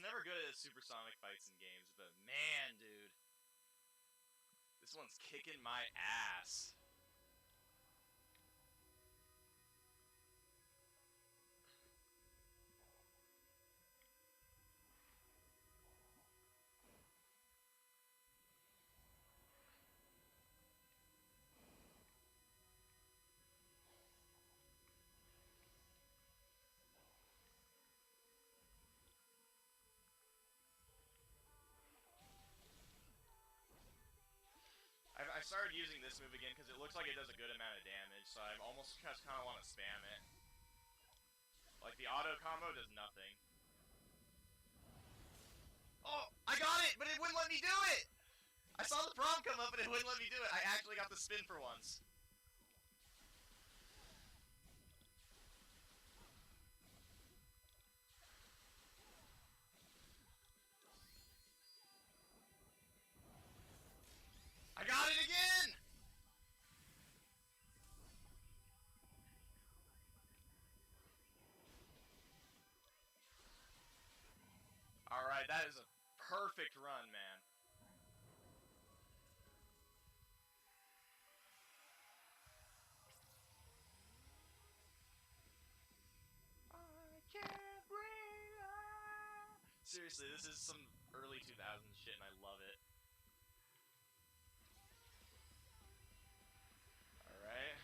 never good at supersonic fights in games, but man, dude. This one's kicking my ass. I started using this move again because it looks like it does a good amount of damage, so I almost just kind of want to spam it. Like, the auto combo does nothing. Oh, I got it, but it wouldn't let me do it! I saw the prompt come up and it wouldn't let me do it. I actually got the spin for once. I got it again! Alright, that is a perfect run, man. I can't breathe. Seriously, this is some early 2000s shit and I love it. Alright.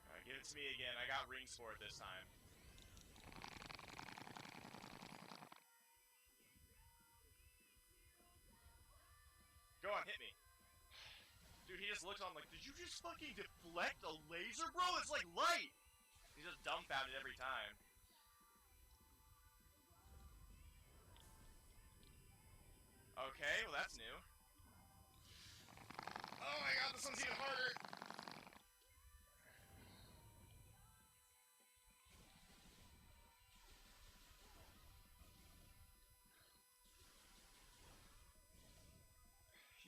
Alright, give it to me again. I got rings for it this time. Go on, hit me. Dude, he just looks on like, did you just fucking deflect a laser, bro? It's like light! He's just dumbfounded every time. Okay, well that's new. Oh my god, this one's even harder!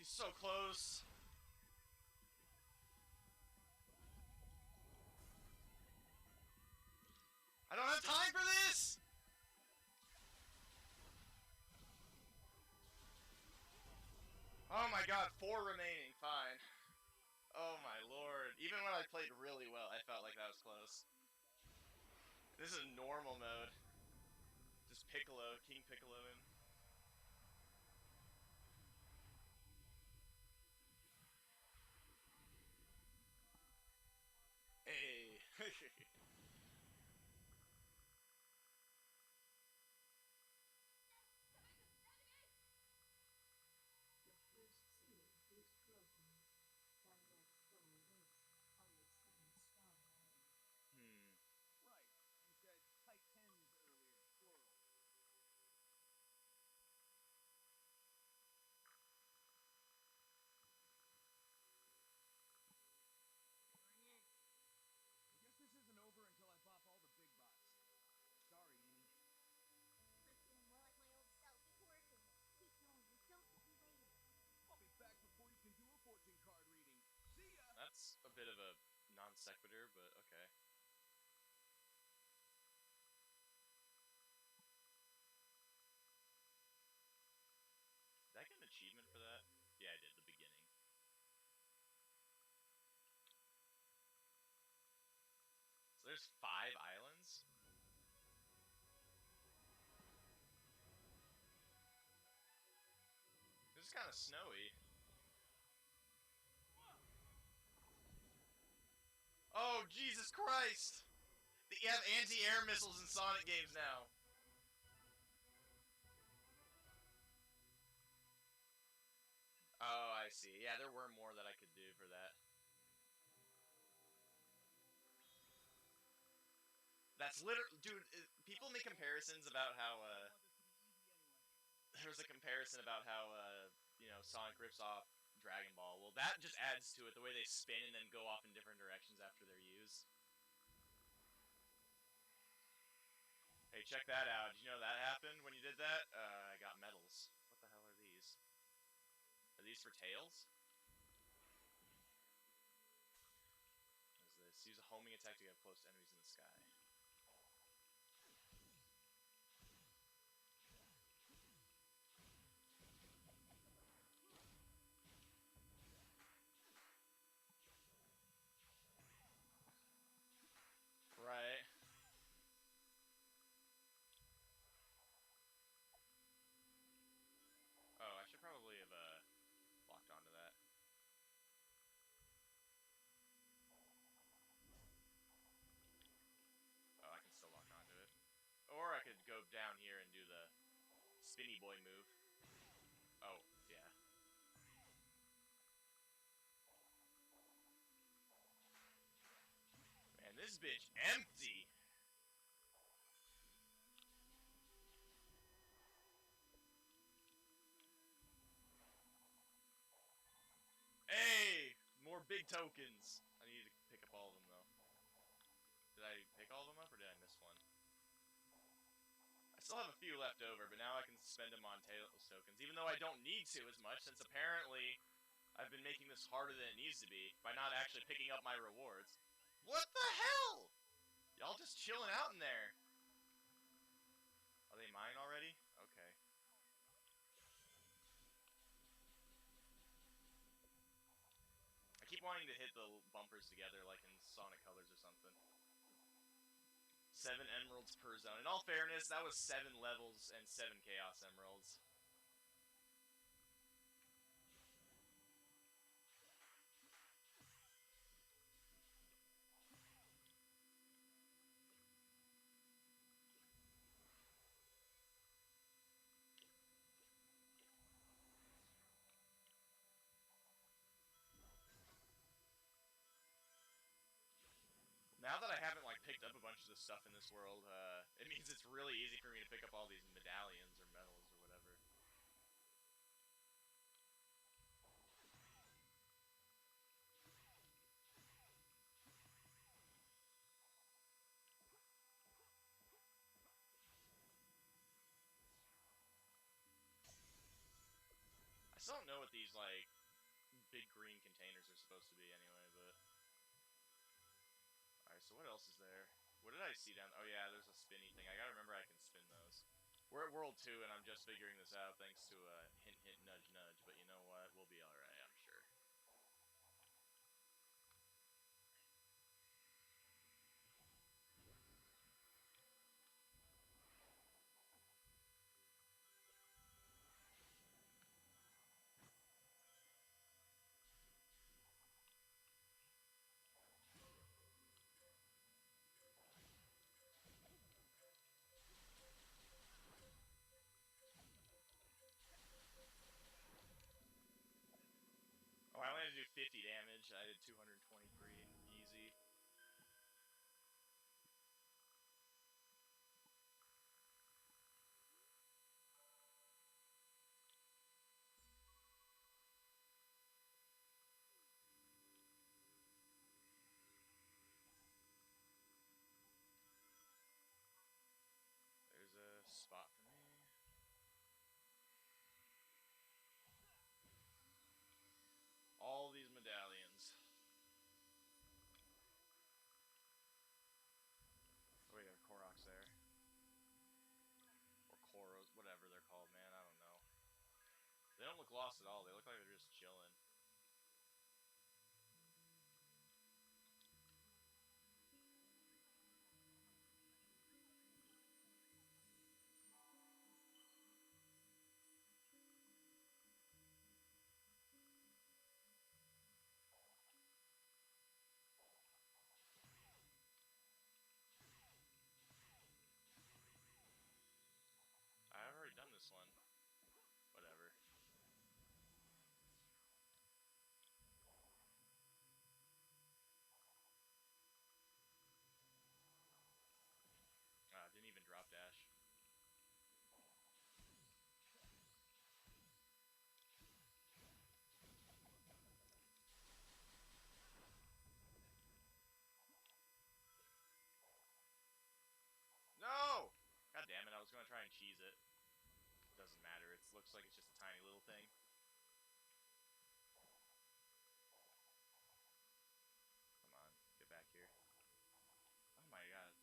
He's so close. I don't have time for this! Oh my god, 4 remaining, fine. Oh my lord. Even when I played really well, I felt like that was close. This is normal mode. Just Piccolo, King Piccolo him. Hey. Right. You said tight tens earlier, plural. I guess this isn't over until I pop all the big bots. Sorry, Amy. I'm feeling more like my old self before working. Keep going, don't keep me waiting. I'll be back before you can do a fortune card reading. See ya! That's a bit of a non sequitur, but okay. Did I get an achievement for that? Yeah, I did, the beginning. So there's 5 islands? This is kind of snowy. Oh, Jesus Christ! You have anti-air missiles in Sonic games now. Oh, I see. Yeah, there were more that I could do for that. That's literally... Dude, people make comparisons about how, there's a comparison about how, you know, Sonic rips off Dragon Ball. Well, that just adds to it, the way they spin and then go off in different directions after they're used. Hey, check that out. Did you know that happened when you did that? I got medals. What the hell are these? Are these for tails? What is this? Use a homing attack to get close to enemies in the sky. Right. Oh, I should probably have locked onto that. Oh, I can still lock onto it. Or I could go down here and do the spinny boy move. Oh, yeah. Man, this bitch empty. Hey, more big tokens. I need to pick up all of them though. Did I pick all of them up or did I miss one? I still have a few left over, but now I can spend them on Tails tokens, even though I don't need to as much, since apparently I've been making this harder than it needs to be by not actually picking up my rewards. What the hell? Y'all just chilling out in there. Are they mine already? Okay. I keep wanting to hit the bumpers together like in Sonic Colors or something. 7 emeralds per zone. In all fairness, that was 7 levels and 7 Chaos Emeralds. Now that I haven't like picked up a bunch of this stuff in this world, it means it's really easy for me to pick up all these medallions or medals or whatever. I still don't know what these like big green containers are supposed to be anyway, but alright, so what else is there? What did I see down? Oh yeah, there's a spinny thing. I gotta remember I can spin those. We're at World 2 and I'm just figuring this out thanks to hint hint nudge nudge, but you know what? We'll be alright, I'm sure. Oh, I only had to do 50 damage. I did 223. Easy. There's a spot for me. All these medallions. Oh wait, there are Koroks there. Or Koros, whatever they're called, man, I don't know. They don't look lost at all, they look like they're just chilling. I've already done this one. Whatever. matter. It looks like it's just a tiny little thing. Come on, get back here. Oh my god.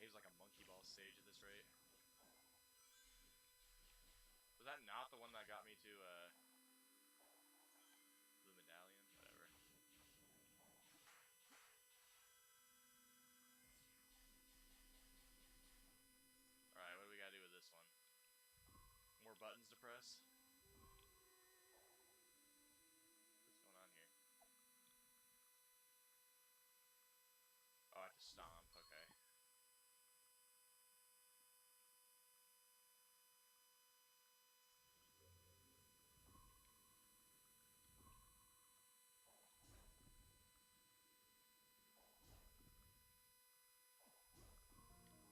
Behaves like a monkey ball stage at this rate. Was that not the one that got me to the medallion? Whatever. Alright, what do we gotta do with this one? More buttons to press? What's going on here? Oh, I have to stomp, okay.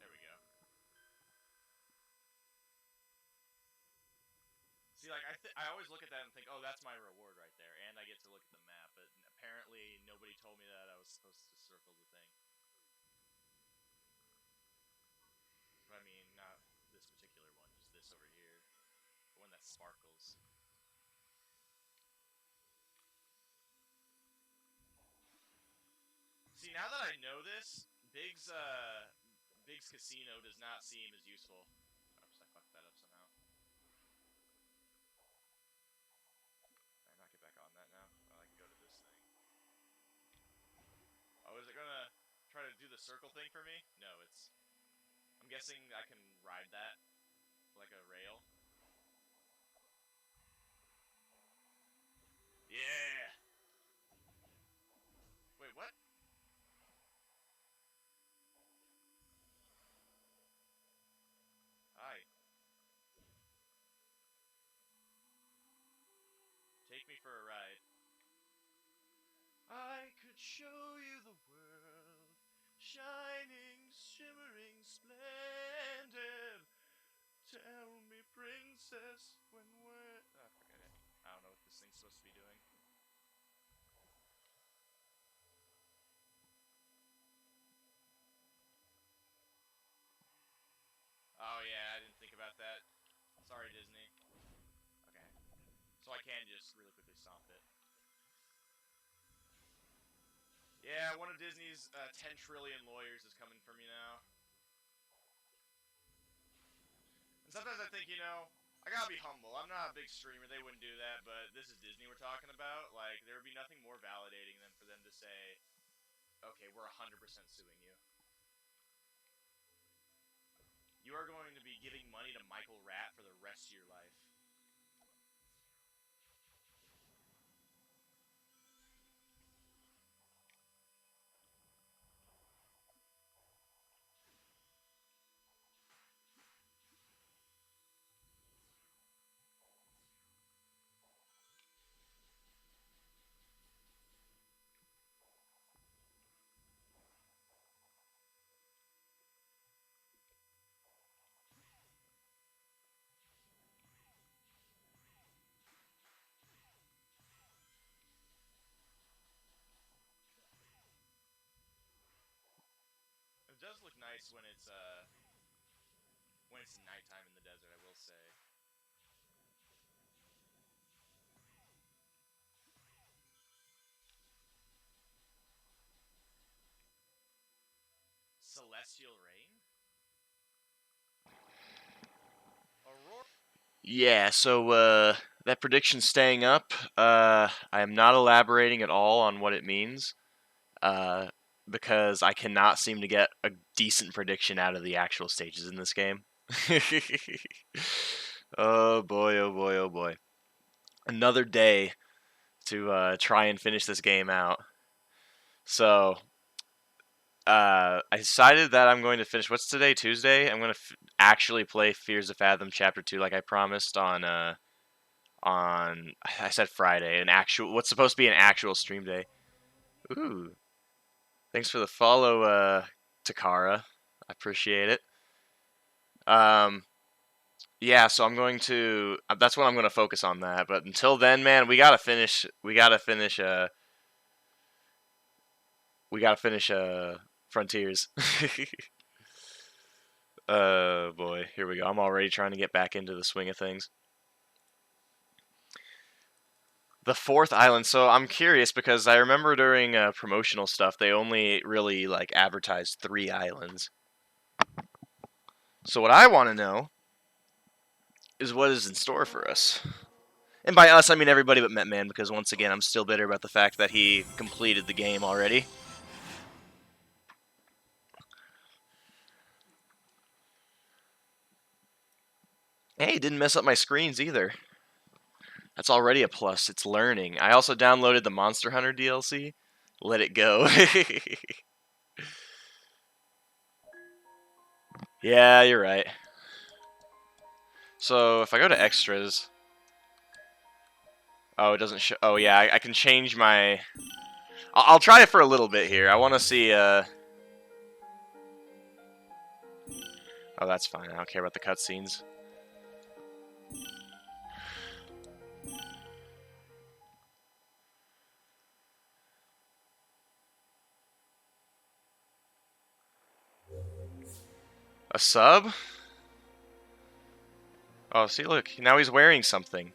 There we go. See, like, I always look at that and think, oh, that's my reward right there, and I get to look at the map, but apparently nobody told me that I was supposed to circle the thing. But I mean, not this particular one, just this over here. The one that sparkles. See, now that I know this, Big's casino does not seem as useful. Oops, I fucked that up somehow. Can I not get back on that now? Oh, I can go to this thing. Oh, is it gonna try to do the circle thing for me? No, it's... I'm guessing I can ride that like a rail. Yeah! Wait, what? Hi. Take me for a ride. I could show you the world, shining, shimmering, splendid. Tell me, princess, when we're... Oh, forget it. I don't know what this thing's supposed to be doing. Oh yeah, I didn't think about that. Sorry, Disney. Okay. So I can just really quickly stomp it. Yeah, one of Disney's 10 trillion lawyers is coming for me now. And sometimes I think, you know, I gotta be humble. I'm not a big streamer, they wouldn't do that, but this is Disney we're talking about. Like, there would be nothing more validating than for them to say, okay, we're 100% suing you. You are going to be giving money to Michael Ratt for the rest of your life. It does look nice when it's nighttime in the desert, I will say. Celestial Rain? Aurora? Yeah, so that prediction's staying up. I am not elaborating at all on what it means. Because I cannot seem to get a decent prediction out of the actual stages in this game. Oh boy, oh boy, oh boy. Another day to try and finish this game out. So, I decided that I'm going to finish. What's today? Tuesday. I'm going to actually play Fears of Fathom Chapter 2, like I promised on. I said Friday, what's supposed to be an actual stream day. Ooh, thanks for the follow, Takara. I appreciate it. Yeah, so I'm going to. That's what I'm going to focus on that. But until then, man, we gotta finish. We gotta finish we gotta finish Frontiers. Boy, here we go. I'm already trying to get back into the swing of things. The fourth island. So I'm curious because I remember during promotional stuff they only really like advertised 3 islands. So what I want to know is what is in store for us. And by us, I mean everybody but Metman, because once again, I'm still bitter about the fact that he completed the game already. Hey, didn't mess up my screens either. That's already a plus. It's learning. I also downloaded the Monster Hunter DLC. Let it go. Yeah, you're right. So if I go to extras... Oh, it doesn't show... Oh, yeah, I can change my... I'll try it for a little bit here. I want to see... Oh, that's fine. I don't care about the cutscenes. A sub? Oh, see, look. Now he's wearing something.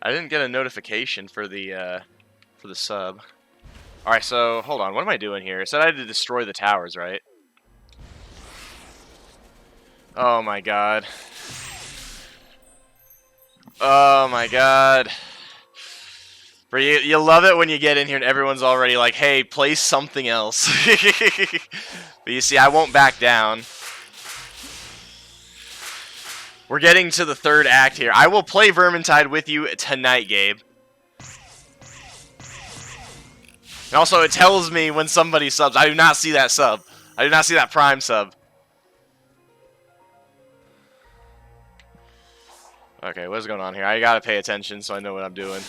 I didn't get a notification for the sub. Alright, so, hold on. What am I doing here? It said I had to destroy the towers, right? Oh my god. Oh my god. Bro, you love it when you get in here and everyone's already like, hey, play something else. But you see, I won't back down. We're getting to the 3rd act here. I will play Vermintide with you tonight, Gabe. And also, it tells me when somebody subs. I do not see that sub. I do not see that Prime sub. Okay, what's going on here? I gotta pay attention so I know what I'm doing.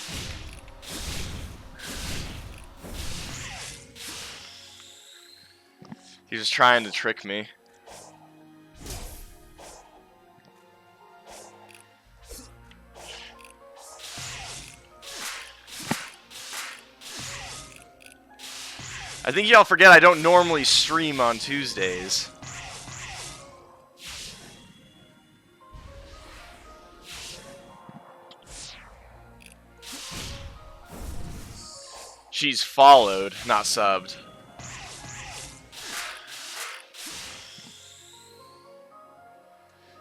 He's just trying to trick me. I think y'all forget I don't normally stream on Tuesdays. She's followed, not subbed.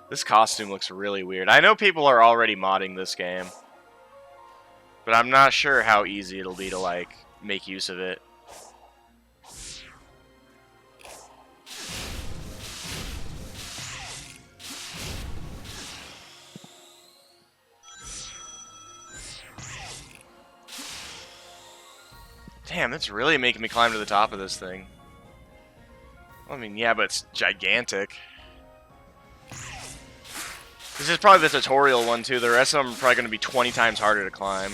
This costume looks really weird. I know people are already modding this game, but I'm not sure how easy it'll be to, like, make use of it. Damn, that's really making me climb to the top of this thing. I mean, yeah, but it's gigantic. This is probably the tutorial one, too. The rest of them are probably going to be 20 times harder to climb.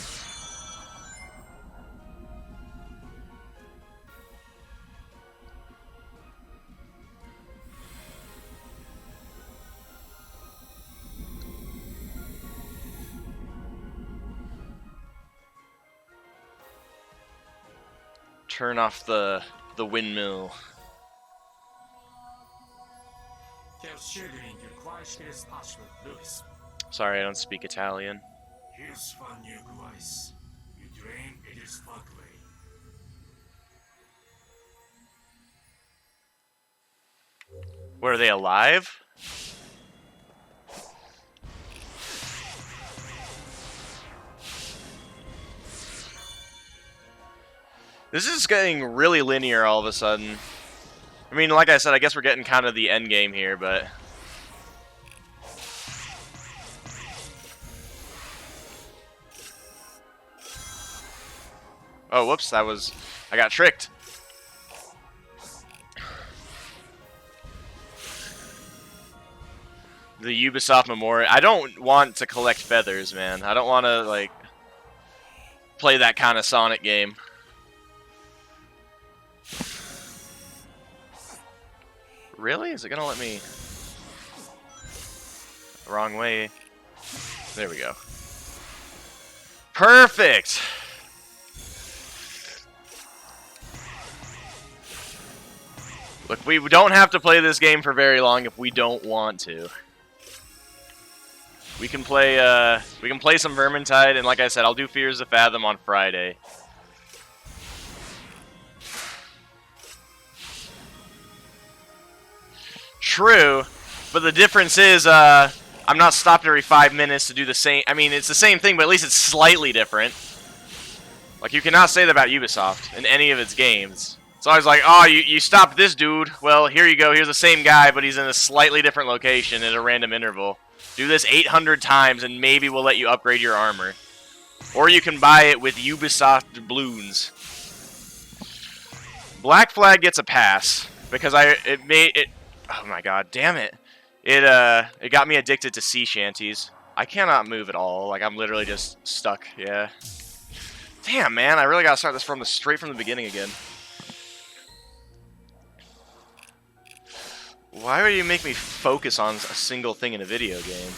Turn off the windmill. Sorry, I don't speak Italian. What, are they alive? This is getting really linear all of a sudden. I mean, like I said, I guess we're getting kind of the end game here, but... Oh, whoops, that was... I got tricked. The Ubisoft Memorial. I don't want to collect feathers, man. I don't want to, like, play that kind of Sonic game. Really? Is it gonna let me... Wrong way. There we go. Perfect! Look, we don't have to play this game for very long if we don't want to. We can play some Vermintide, and like I said, I'll do Fears of Fathom on Friday. True, but the difference is, I'm not stopped every 5 minutes to do the same. I mean, it's the same thing, but at least it's slightly different. Like, you cannot say that about Ubisoft in any of its games. It's always like, oh, you stopped this dude. Well, here you go. Here's the same guy, but he's in a slightly different location at a random interval. Do this 800 times, and maybe we'll let you upgrade your armor. Or you can buy it with Ubisoft balloons. Black Flag gets a pass because oh my god, damn it! It got me addicted to sea shanties. I cannot move at all. Like, I'm literally just stuck. Yeah. Damn, man! I really gotta start this straight from the beginning again. Why would you make me focus on a single thing in a video game?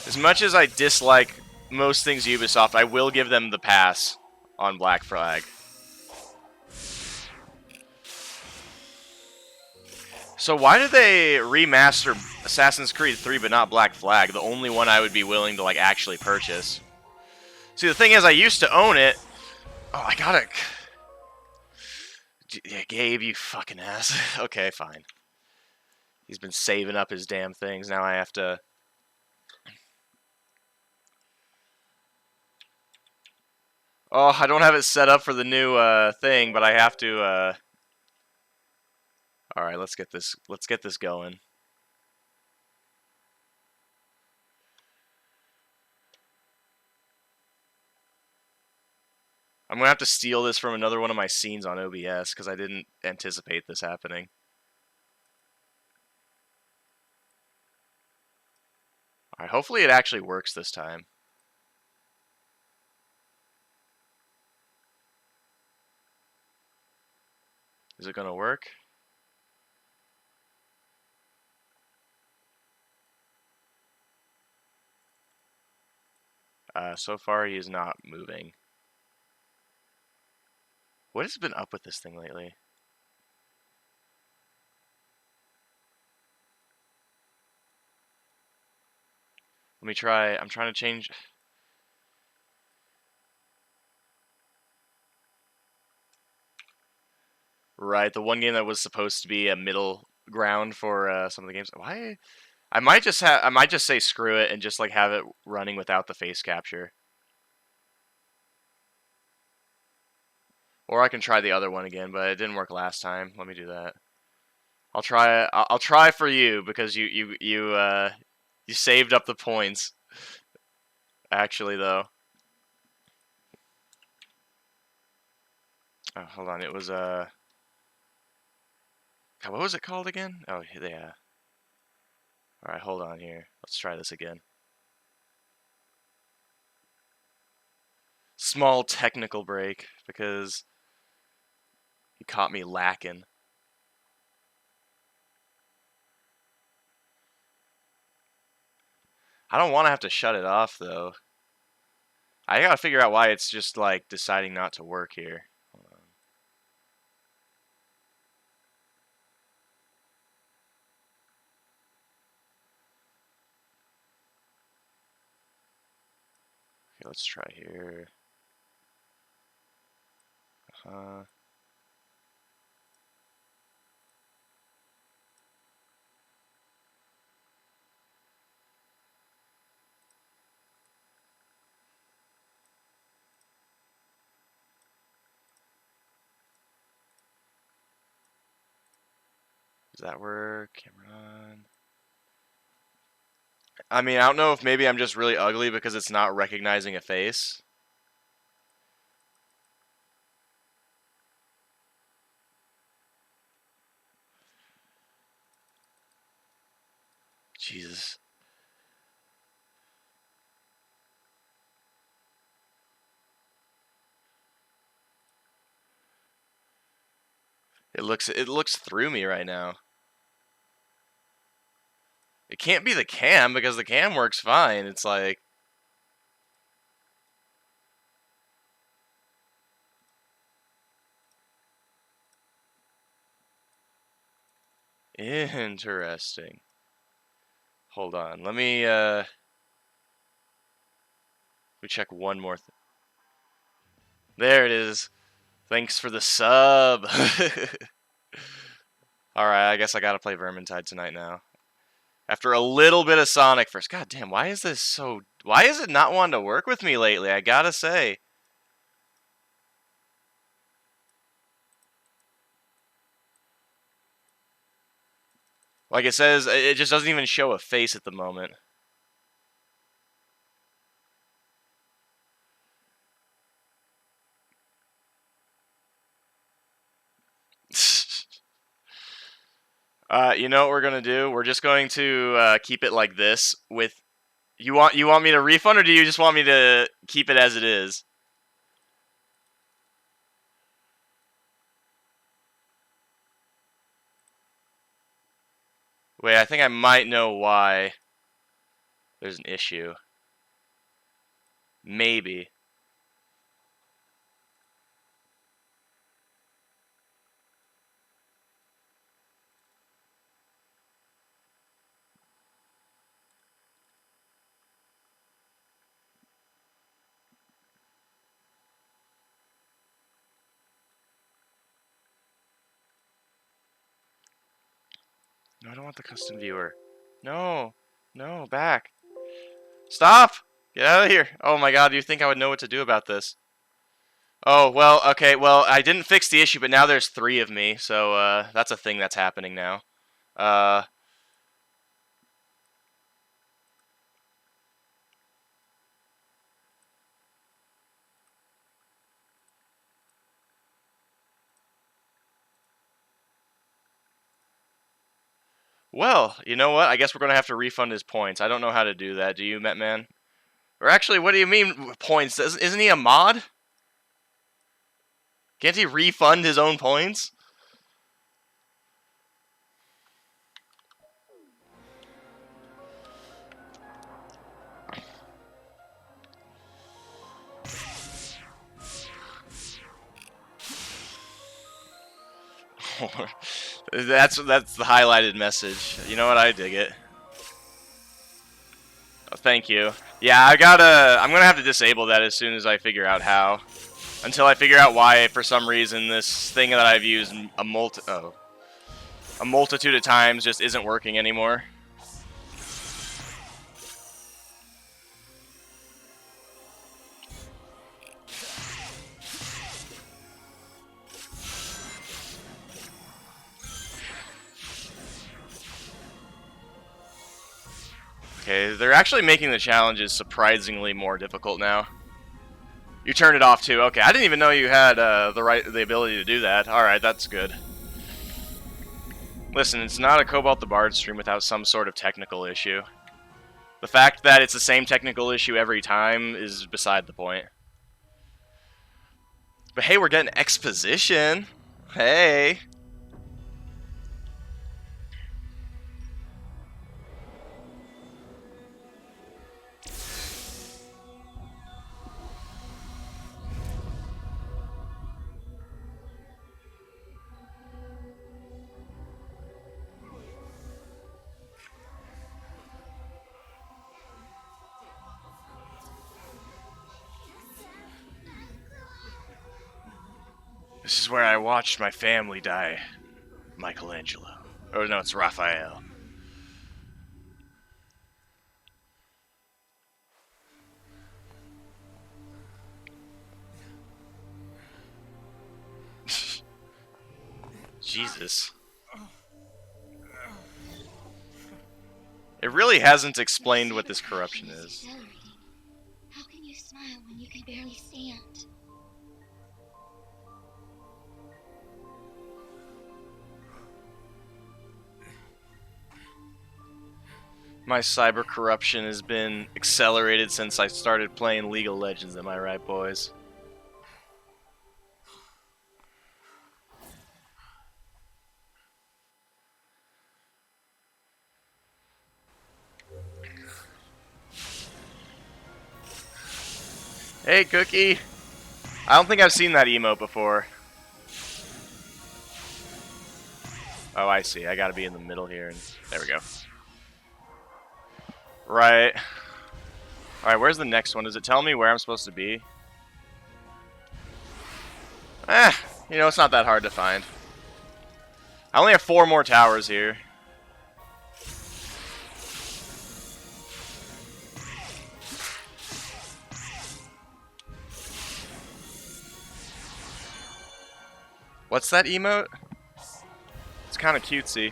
As much as I dislike most things Ubisoft, I will give them the pass on Black Flag. So why did they remaster Assassin's Creed 3 but not Black Flag? The only one I would be willing to like actually purchase. See, the thing is, I used to own it. Oh, I got it. Yeah, Gabe, you fucking ass. Okay, fine. He's been saving up his damn things. Now I have to... Oh, I don't have it set up for the new thing, but I have to... Alright, let's get this going. I'm gonna have to steal this from another one of my scenes on OBS because I didn't anticipate this happening. Alright, hopefully it actually works this time. Is it gonna work? So far he is not moving. What has been up with this thing lately? Let me try. I'm trying to change. Right, the one game that was supposed to be a middle ground for some of the games. Why? I might just say screw it and just like have it running without the face capture. Or I can try the other one again, but it didn't work last time. Let me do that. I'll try. I'll try for you because you saved up the points. Actually, though. Oh, hold on. It was God, what was it called again? Oh, yeah. All right, hold on here. Let's try this again. Small technical break because he caught me lacking. I don't want to have to shut it off, though. I gotta figure out why it's just, like, deciding not to work here. Hold on. Okay, let's try here. Does that work? Camera on. I mean, I don't know if maybe I'm just really ugly because it's not recognizing a face. Jesus. It looks through me right now. It can't be the cam because the cam works fine. It's like Interesting. Hold on. Let me check one more thing. There it is. Thanks for the sub. Alright, I guess I gotta play Vermintide tonight now. After a little bit of Sonic first. God damn, why is this so... Why is it not wanting to work with me lately? I gotta say. Like it says, it just doesn't even show a face at the moment. You know what we're gonna do? We're just going to keep it like this. With you want me to refund, or do you just want me to keep it as it is? Wait, I think I might know why there's an issue. Maybe. No, I don't want the custom viewer. No. No, back. Stop! Get out of here. Oh my god, do you think I would know what to do about this? Oh, well, okay, well, I didn't fix the issue, but now there's 3 of me, so, that's a thing that's happening now. Well, you know what? I guess we're going to have to refund his points. I don't know how to do that. Do you, Metman? Or actually, what do you mean points? Isn't he a mod? Can't he refund his own points? That's the highlighted message. You know what? I dig it. Oh, thank you. Yeah, I'm gonna have to disable that as soon as I figure out how. Until I figure out why, for some reason, this thing that I've used a multitude of times just isn't working anymore. Okay, they're actually making the challenges surprisingly more difficult now. You turned it off too. Okay, I didn't even know you had the ability to do that. All right, that's good. Listen, it's not a Cobalt the Bard stream without some sort of technical issue. The fact that it's the same technical issue every time is beside the point. But hey, we're getting exposition. Hey. This is where I watched my family die. Michelangelo. Oh no, it's Raphael. Jesus. It really hasn't explained what this corruption is. How can you smile when you can barely stand? My cyber corruption has been accelerated since I started playing League of Legends, am I right, boys? Hey, Cookie! I don't think I've seen that emote before. Oh, I see. I gotta be in the middle here. And there we go. Right. Alright, where's the next one? Does it tell me where I'm supposed to be? You know, it's not that hard to find. I only have 4 more towers here. What's that emote? It's kind of cutesy.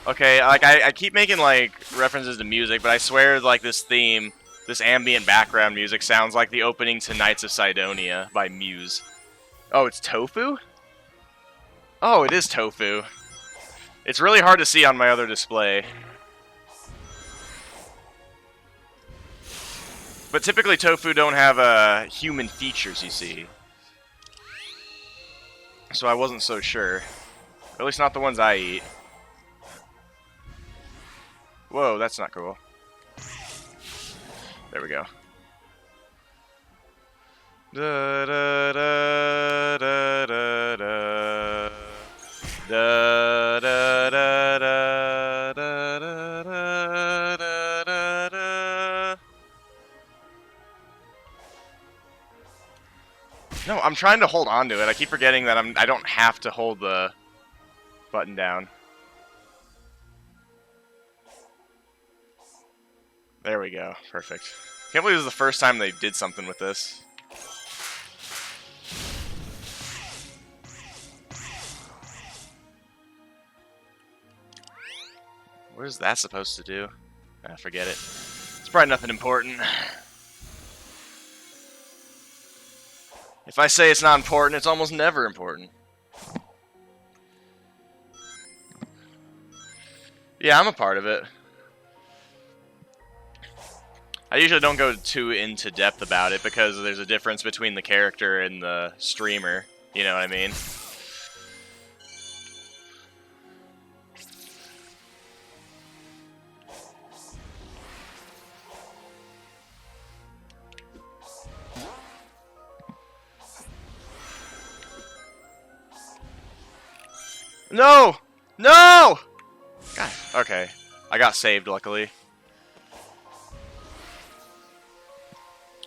Okay, like I keep making like references to music, but I swear like this theme, this ambient background music sounds like the opening to Knights of Sidonia by Muse. Oh, it's Tofu? Oh, it is Tofu. It's really hard to see on my other display. But typically Tofu don't have human features, you see. So I wasn't so sure. Or at least not the ones I eat. Whoa, that's not cool. There we go. Da da da da da da da da da da da da da. No, I'm trying to hold on to it. I keep forgetting that I don't have to hold the button down. There we go. Perfect. Can't believe this is the first time they did something with this. What is that supposed to do? Ah, forget it. It's probably nothing important. If I say it's not important, it's almost never important. Yeah, I'm a part of it. I usually don't go too into depth about it because there's a difference between the character and the streamer. You know what I mean? No! No! God, okay. I got saved, luckily.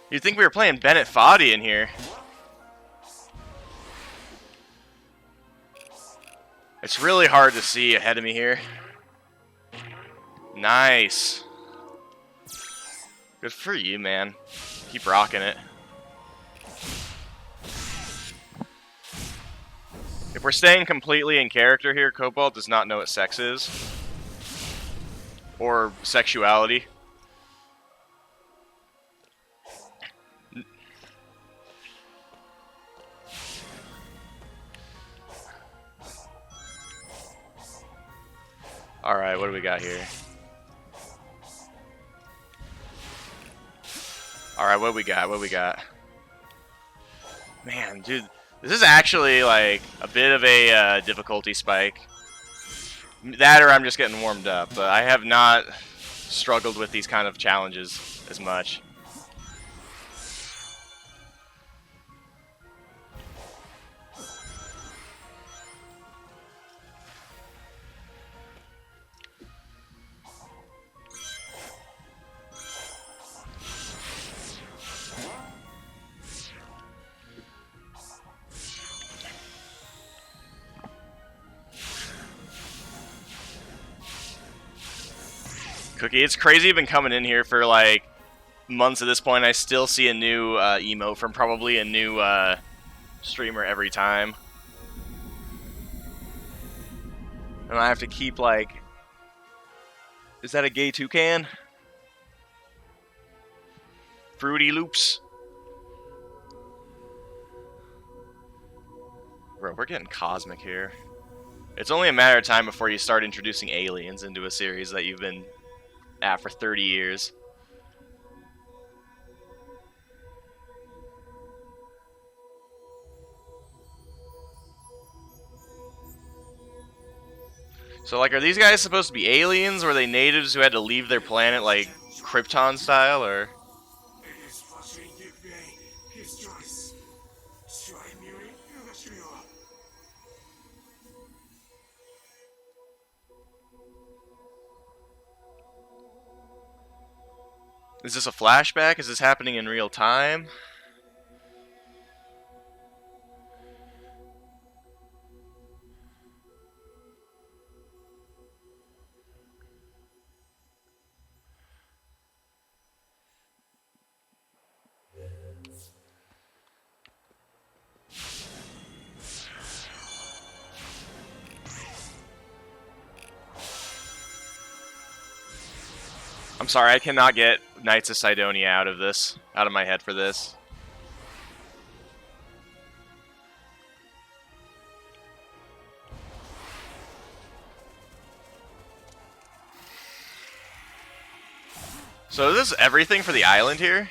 You'd think we were playing Bennett Foddy in here. It's really hard to see ahead of me here. Nice. Good for you, man. Keep rocking it. If we're staying completely in character here, Cobalt does not know what sex is. Or sexuality. Alright, what do we got here? Alright, what we got? What we got? Man, dude, this is actually like a bit of a difficulty spike. That or I'm just getting warmed up, but I have not struggled with these kind of challenges as much. Cookie, it's crazy you've been coming in here for like months at this point. I still see a new emote from probably a new streamer every time. And I have to keep like... Is that a gay toucan? Fruity Loops. Bro, we're getting cosmic here. It's only a matter of time before you start introducing aliens into a series that you've been at for 30 years. So, like, are these guys supposed to be aliens, or are they natives who had to leave their planet, like, Krypton style, or? It is frustrating to obey his choice. Try muting Yugashiro. Is this a flashback? Is this happening in real time? I'm sorry, I cannot get Knights of Sidonia out of my head for this. So is this everything for the island here?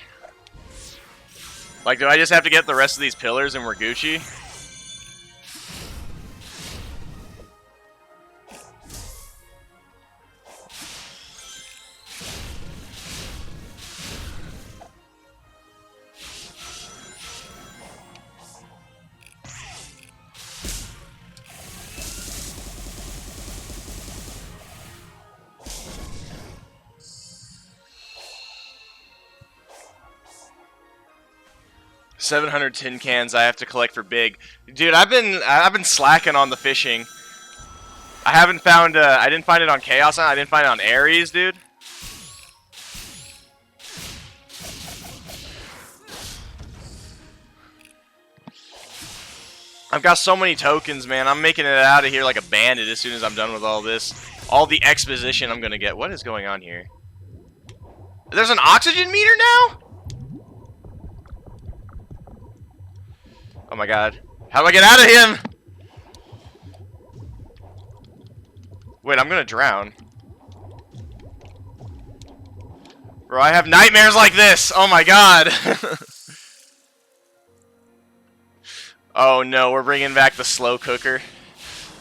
Like, do I just have to get the rest of these pillars and we're Gucci? $700 tin cans I have to collect for Big. Dude, I've been slacking on the fishing. I haven't found I didn't find it on Chaos Island. I didn't find it on Ares, dude. I've got so many tokens, man. I'm making it out of here like a bandit as soon as I'm done with all this. All the exposition I'm gonna get. What is going on here? There's an oxygen meter now? Oh my god. How do I get out of him? Wait, I'm gonna drown. Bro, I have nightmares like this! Oh my god! Oh no, we're bringing back the slow cooker.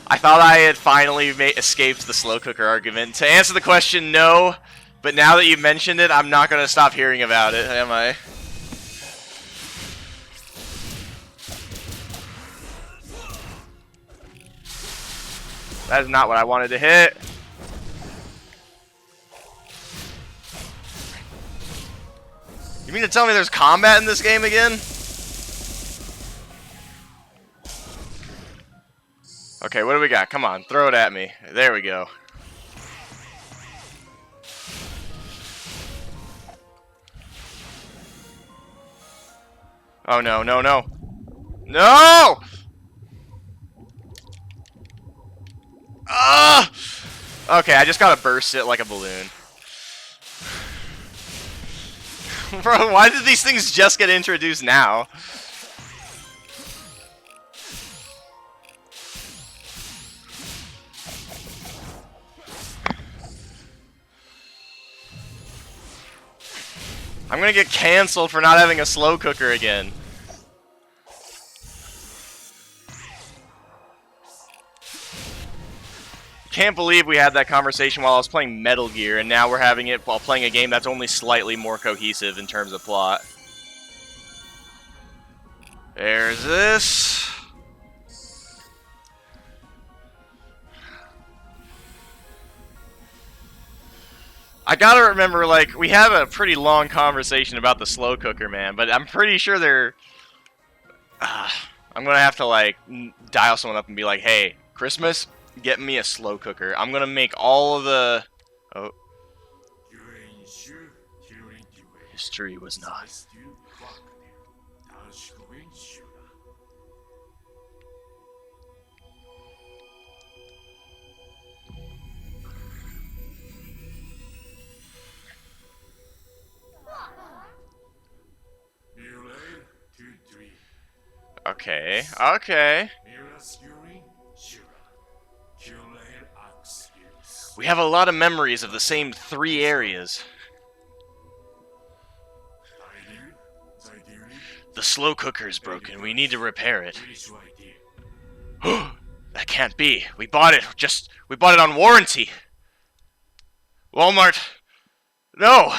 I thought I had finally escaped the slow cooker argument. To answer the question, no. But now that you mentioned it, I'm not gonna stop hearing about it, am I? That is not what I wanted to hit. You mean to tell me there's combat in this game again? Okay, what do we got? Come on, throw it at me. There we go. Oh no, no, no. No! Ah! Okay, I just gotta burst it like a balloon. Bro, why did these things just get introduced now? I'm gonna get canceled for not having a slow cooker again. Can't believe we had that conversation while I was playing Metal Gear, and now we're having it while playing a game that's only slightly more cohesive in terms of plot. There's this. I gotta remember, like, we have a pretty long conversation about the slow cooker, man, but I'm pretty sure they're... I'm gonna have to, like, dial someone up and be like, hey, Christmas, get me a slow cooker. I'm gonna make all of the... Oh. History was not. Okay, okay. We have a lot of memories of the same 3 areas. The slow cooker's broken. We need to repair it. That can't be. We bought it. We bought it on warranty. Walmart. No.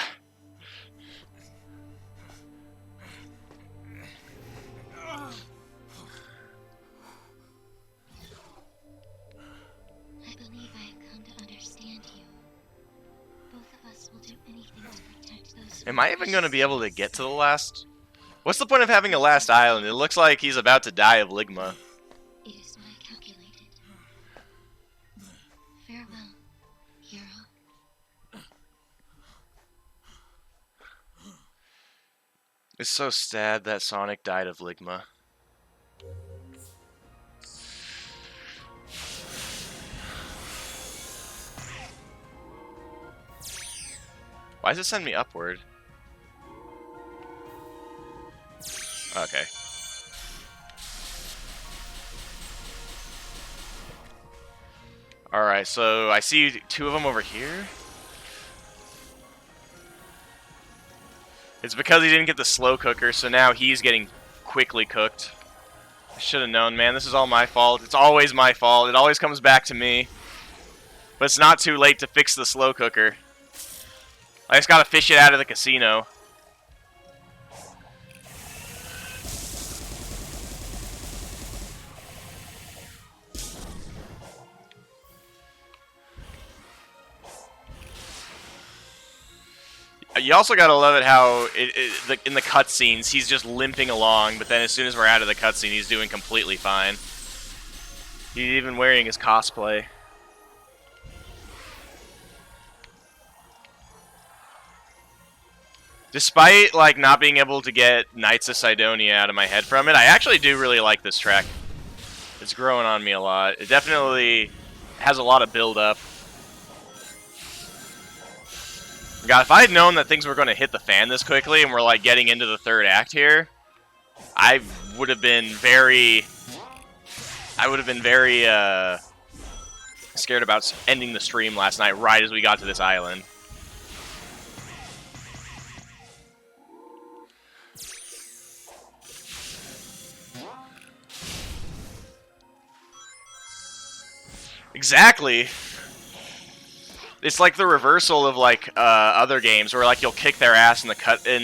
will do anything to protect those. Am I even going to be able to get to the last? What's the point of having a last island? It looks like he's about to die of ligma. It is my calculated. Farewell, hero. It's so sad that Sonic died of ligma. Why does it send me upward? Okay. Alright, so I see two of them over here. It's because he didn't get the slow cooker, so now he's getting quickly cooked. I should have known, man. This is all my fault. It's always my fault. It always comes back to me. But it's not too late to fix the slow cooker. I just gotta fish it out of the casino. You also gotta love it how in the cutscenes he's just limping along, but then as soon as we're out of the cutscene, he's doing completely fine. He's even wearing his cosplay. Despite, like, not being able to get Knights of Sidonia out of my head from it, I actually do really like this track. It's growing on me a lot. It definitely has a lot of build-up. God, if I had known that things were going to hit the fan this quickly and we're, like, getting into the third act here, I would have been very... scared about ending the stream last night right as we got to this island. Exactly. It's like the reversal of like other games where like you'll kick their ass in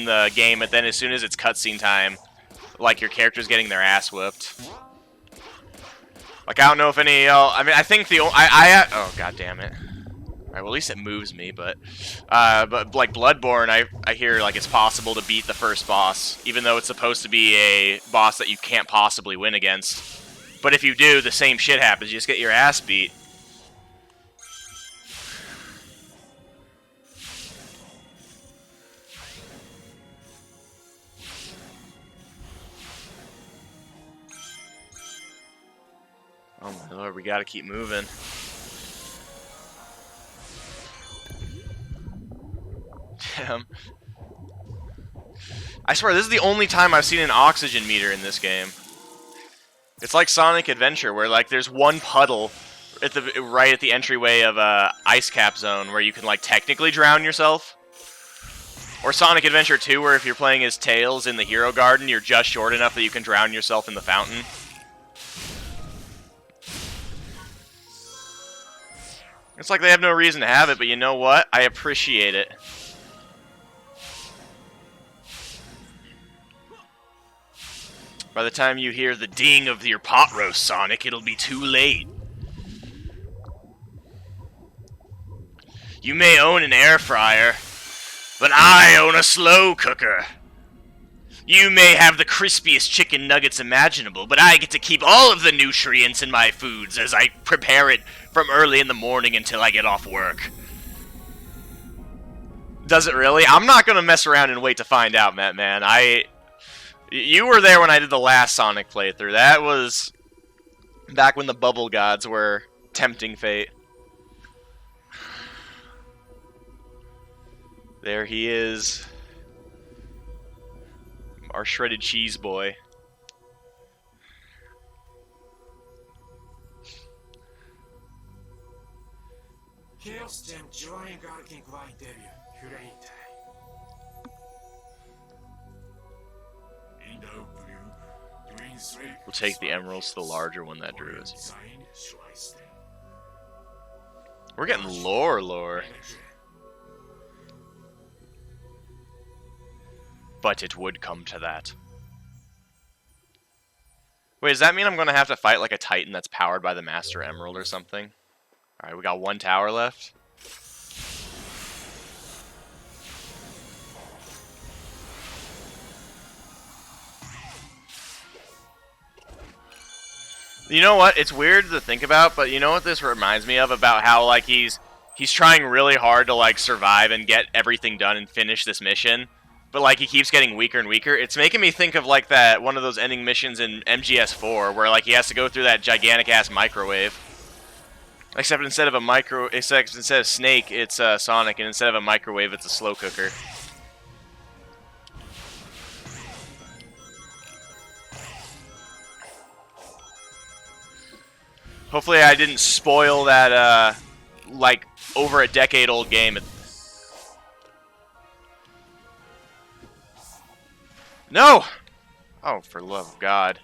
the game, but then as soon as it's cutscene time, like your character's getting their ass whooped. Like I don't know if any. I mean, I think the oh god damn it. Alright, well at least it moves me, but like Bloodborne, I hear like it's possible to beat the first boss, even though it's supposed to be a boss that you can't possibly win against. But if you do, the same shit happens. You just get your ass beat. Oh my lord, we gotta keep moving. Damn. I swear, this is the only time I've seen an oxygen meter in this game. It's like Sonic Adventure, where like there's one puddle at right at the entryway of Ice Cap Zone where you can like technically drown yourself. Or Sonic Adventure 2, where if you're playing as Tails in the Hero Garden, you're just short enough that you can drown yourself in the fountain. It's like they have no reason to have it, but you know what? I appreciate it. By the time you hear the ding of your pot roast, Sonic, it'll be too late. You may own an air fryer, but I own a slow cooker. You may have the crispiest chicken nuggets imaginable, but I get to keep all of the nutrients in my foods as I prepare it from early in the morning until I get off work. Does it really? I'm not gonna mess around and wait to find out, Matt, man. You were there when I did the last Sonic playthrough. That was back when the bubble gods were tempting fate. There he is. Our shredded cheese boy. Chaos Gem Join Garkin Grind Debut, Huraintai. We'll take the emeralds to the larger one that drew us. We're getting lore. But it would come to that. Wait, does that mean I'm going to have to fight like a Titan that's powered by the Master Emerald or something? Alright, we got one tower left. You know what? It's weird to think about, but you know what this reminds me of? About how like he's trying really hard to like survive and get everything done and finish this mission, but like he keeps getting weaker and weaker. It's making me think of like that one of those ending missions in MGS4 where like he has to go through that gigantic ass microwave. Except instead of Snake, it's Sonic, and instead of a microwave, it's a slow cooker. Hopefully I didn't spoil that, like, over a decade-old game. No! Oh, for love of God.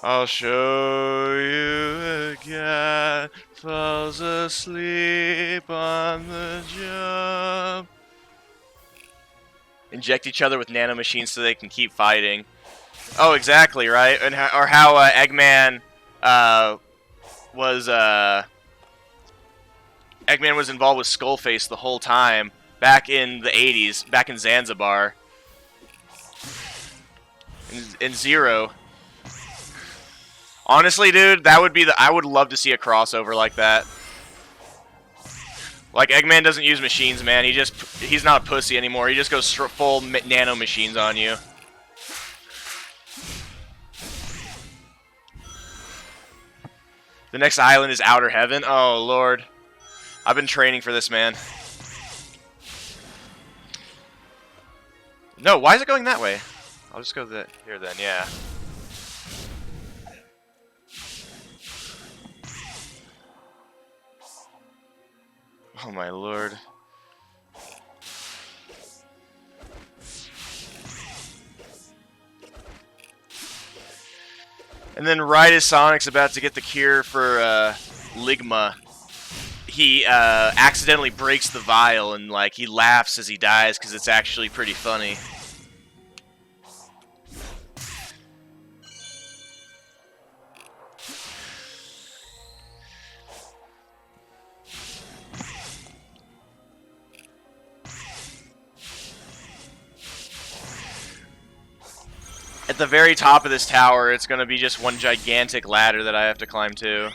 I'll show you a guy falls asleep on the job. Inject each other with nanomachines so they can keep fighting. Oh, exactly, right? And or how Eggman was involved with Skullface the whole time back in the 80s, back in Zanzibar. In Zero. Honestly, dude, that would be I would love to see a crossover like that. Like Eggman doesn't use machines, man. He's not a pussy anymore. He just goes full nano machines on you. The next island is Outer Heaven. Oh, Lord. I've been training for this, man. No, why is it going that way? I'll just go here then, yeah. Oh, my Lord. And then right as Sonic's about to get the cure for Ligma, he accidentally breaks the vial and like he laughs as he dies because it's actually pretty funny. At the very top of this tower, it's going to be just one gigantic ladder that I have to climb to.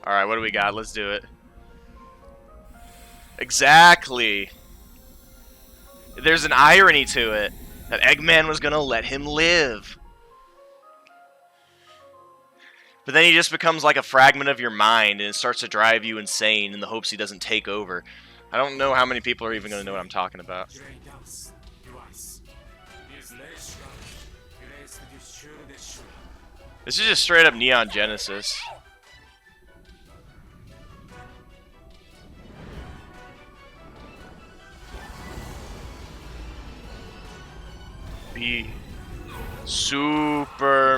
Alright, what do we got? Let's do it. Exactly. There's an irony to it. That Eggman was going to let him live. But then he just becomes like a fragment of your mind and it starts to drive you insane in the hopes he doesn't take over. I don't know how many people are even going to know what I'm talking about. This is just straight up Neon Genesis. Be Superman.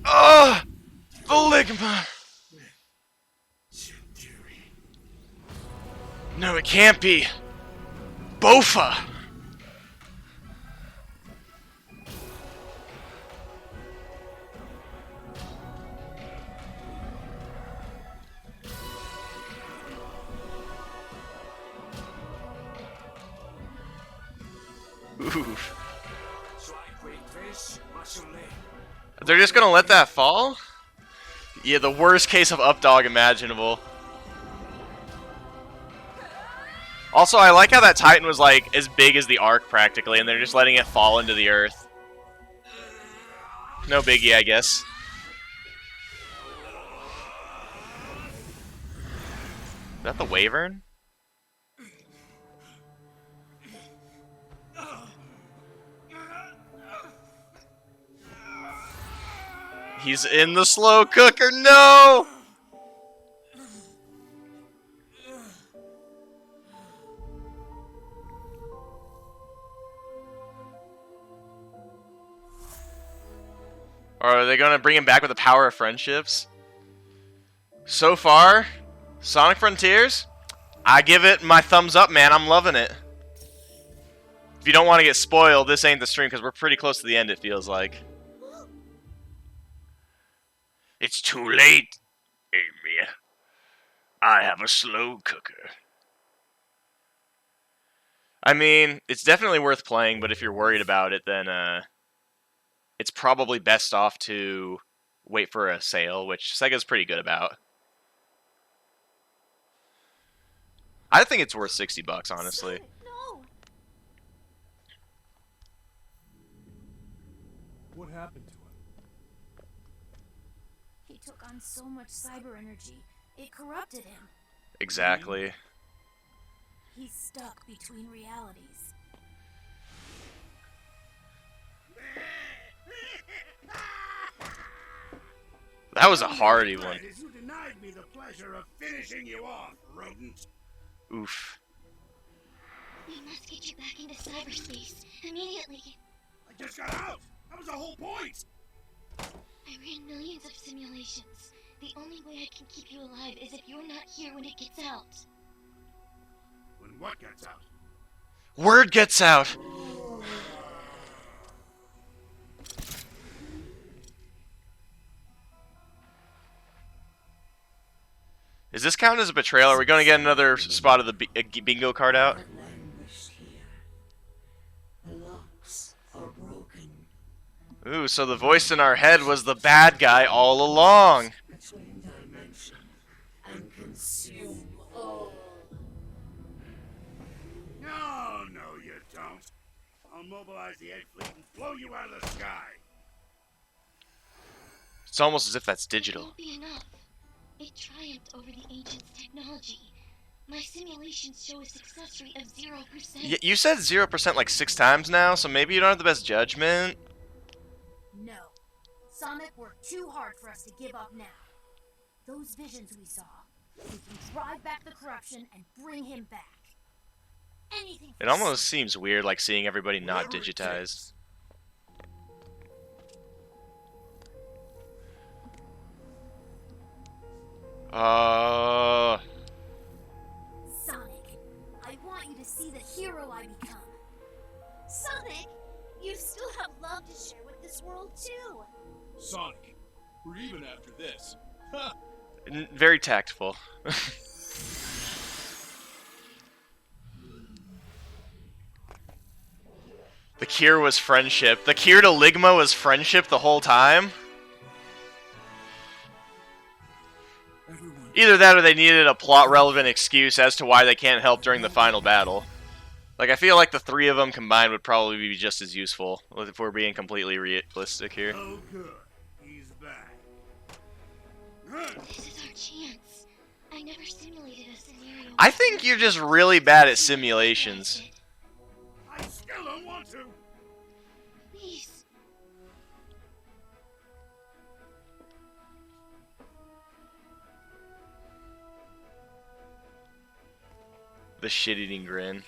Oh, the Ligma. No, it can't be. Bofa. Oof. They're just gonna let that fall? Yeah, the worst case of up dog imaginable. Also, I like how that Titan was like as big as the Ark practically, and they're just letting it fall into the earth. No biggie, I guess. Is that the Wyvern? He's in the slow cooker. No! Or are they going to bring him back with the power of friendships? So far, Sonic Frontiers, I give it my thumbs up, man. I'm loving it. If you don't want to get spoiled, this ain't the stream because we're pretty close to the end, it feels like. It's too late, Amy. I have a slow cooker. I mean, it's definitely worth playing, but if you're worried about it, then it's probably best off to wait for a sale, which Sega's pretty good about. I think it's worth $60, honestly. Sonic, no! What happened to him? He took on so much cyber energy, it corrupted him. Exactly. He's stuck between realities. That was a hardy one. Is you denied me the pleasure of finishing you off, rodent. Oof. We must get you back into cyberspace immediately. I just got out. That was the whole point. I ran millions of simulations. The only way I can keep you alive is if you're not here when it gets out. When what gets out? Word gets out. Does this count as a betrayal? Are we going to get another spot of the bingo card out? Ooh, so the voice in our head was the bad guy all along. No, you don't. I'll mobilize the egg fleet and blow you out of the sky. It's almost as if that's It digital. won't be enough. It triumphed over the ancients' technology. My simulations show a success rate of 0%. You said 0% like 6 times now, so maybe you don't have the best judgment. No. Sonic worked too hard for us to give up now. Those visions we saw, we can drive back the corruption and bring him back. Anything It almost seems weird, like seeing everybody not Whatever it digitized. Sonic, I want you to see the hero I become. Sonic, you still have love to share with this world too. Sonic, we're even after this. Very tactful. The cure was friendship. The cure to Ligma was friendship the whole time? Everyone, Either that or they needed a plot-relevant excuse as to why they can't help during the final battle. Like, I feel like the 3 of them combined would probably be just as useful, if we're being completely realistic here. Oh, good. He's back. This is our chance. I never simulated a scenario. I think you're just really bad at simulations. I still don't want to. Please. The shit-eating grin.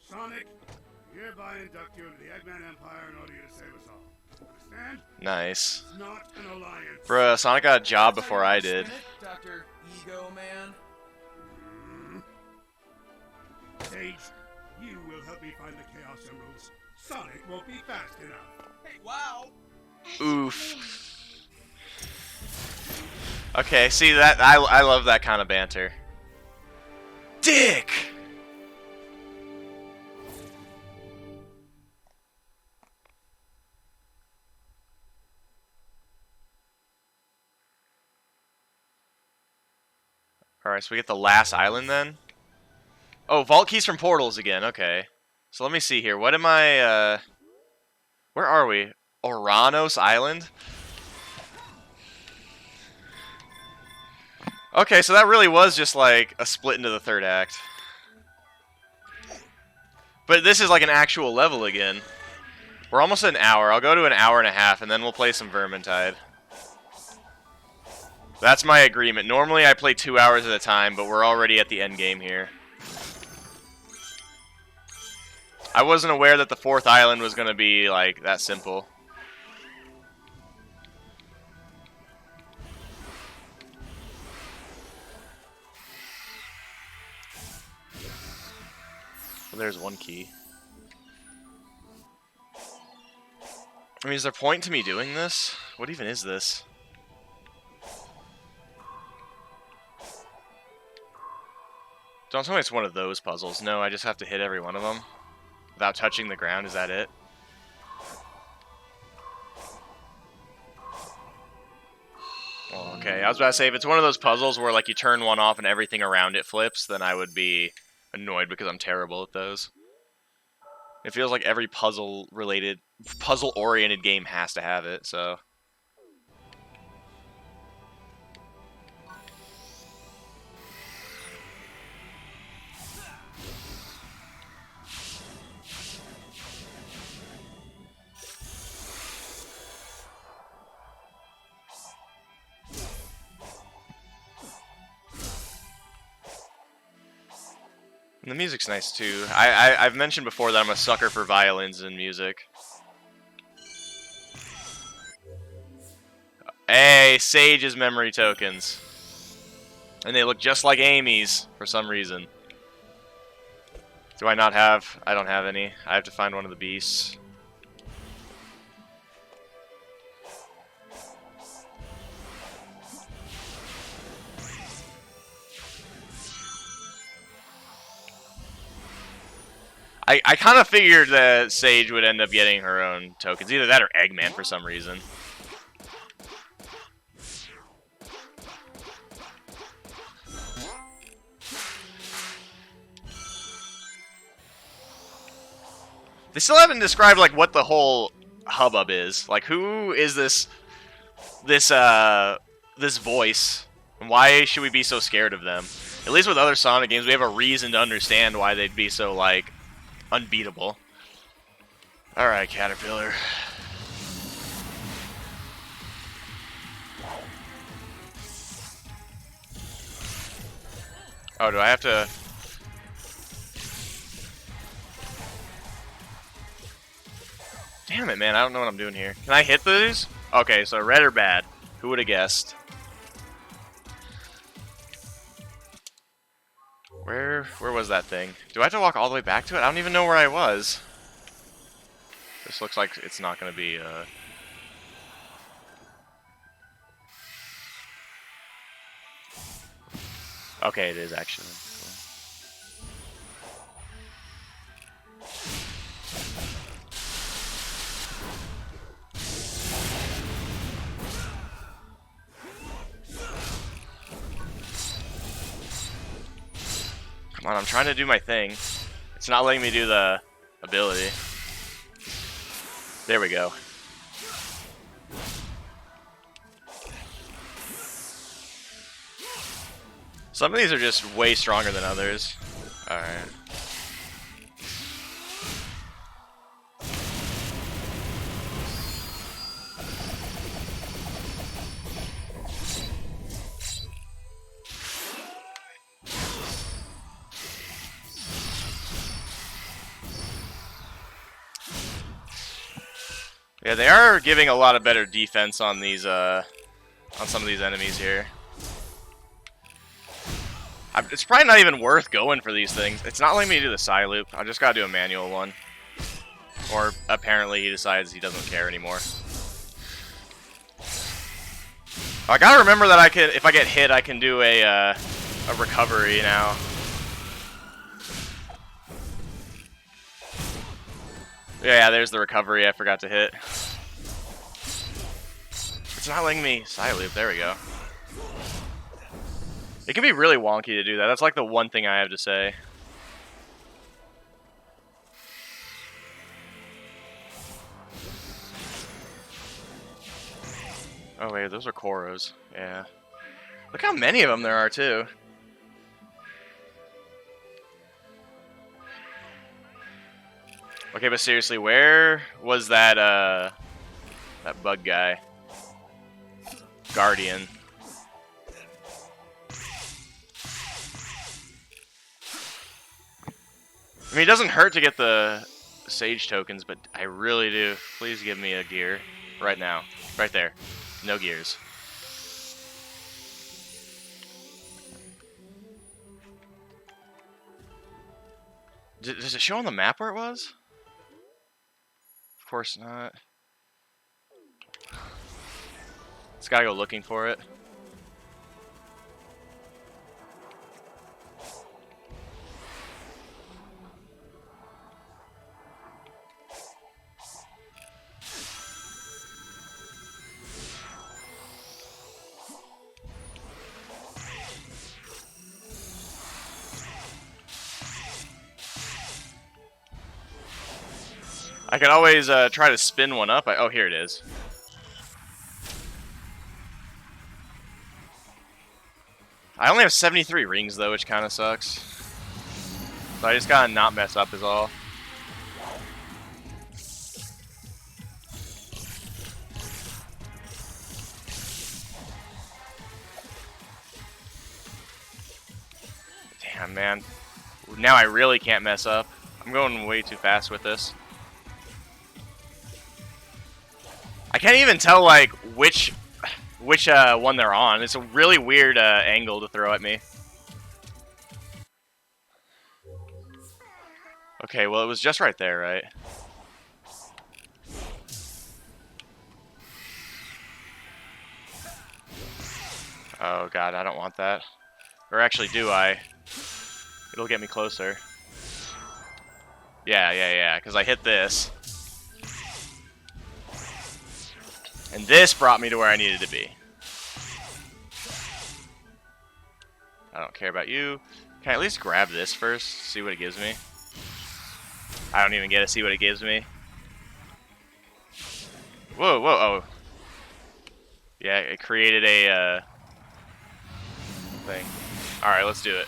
Sonic, I hereby induct you into the Eggman Empire in order to save us all. Understand? Nice. It's not an alliance. Bruh, Sonic got a job before I did. Dr. Ego Man. Sage, you will help me find the Chaos Emeralds. Sonic won't be fast enough. Hey, wow! Oof. Okay, see that I love that kind of banter. Dick. Alright, so we get the last island then? Oh, vault keys from portals again, okay. So let me see here. What am I, where are we? Oranos Island? Okay, so that really was just like a split into the 3rd act. But this is like an actual level again. We're almost at an hour. I'll go to an hour and a half and then we'll play some Vermintide. That's my agreement. Normally I play 2 hours at a time, but we're already at the end game here. I wasn't aware that the 4th island was going to be like that simple. Well, there's one key. I mean, is there point to me doing this? What even is this? Don't tell me it's one of those puzzles. No, I just have to hit every one of them without touching the ground. Is that it? Well, okay, I was about to say, if it's one of those puzzles where like you turn one off and everything around it flips, then I would be annoyed because I'm terrible at those. It feels like every puzzle-oriented game has to have it, so... And the music's nice too. I've mentioned before that I'm a sucker for violins and music. Hey, Sage's memory tokens. And they look just like Amy's for some reason. Do I not have? I don't have any. I have to find one of the beasts. I kind of figured that Sage would end up getting her own tokens. Either that or Eggman for some reason. They still haven't described like what the whole hubbub is. Like, who is this voice? And why should we be so scared of them? At least with other Sonic games, we have a reason to understand why they'd be so like unbeatable. Alright, Caterpillar. Oh, do I have to... Damn it, man. I don't know what I'm doing here. Can I hit these? Okay, so red or bad? Who would have guessed? Where was that thing? Do I have to walk all the way back to it? I don't even know where I was. This looks like it's not going to be, Okay, it is actually. Come on, I'm trying to do my thing. It's not letting me do the ability. There we go. Some of these are just way stronger than others. Alright. Yeah, they are giving a lot of better defense on these, on some of these enemies here. It's probably not even worth going for these things. It's not letting me do the Psy loop. I just gotta do a manual one. Or apparently he decides he doesn't care anymore. I gotta remember that I can, if I get hit, I can do a recovery now. Yeah, there's the recovery I forgot to hit. It's not letting me Psy loop. There we go. It can be really wonky to do that. That's like the one thing I have to say. Oh wait, those are Koros. Yeah. Look how many of them there are too. Okay, but seriously, where was that that bug guy? Guardian. I mean, it doesn't hurt to get the Sage tokens, but I really do. Please give me a gear right now. Right there. No gears. Does it show on the map where it was? Of course not. It's gotta go looking for it. I could always try to spin one up. Oh, here it is. I only have 73 rings, though, which kind of sucks. So I just gotta not mess up is all. Damn, man. Now I really can't mess up. I'm going way too fast with this. I can't even tell, like, which one they're on. It's a really weird angle to throw at me. Okay, well, it was just right there, right? Oh, God, I don't want that. Or actually, do I? It'll get me closer. Yeah, because I hit this. And this brought me to where I needed to be. I don't care about you. Can I at least grab this first? See what it gives me? I don't even get to see what it gives me. Whoa, oh. Yeah, it created a thing. Alright, let's do it.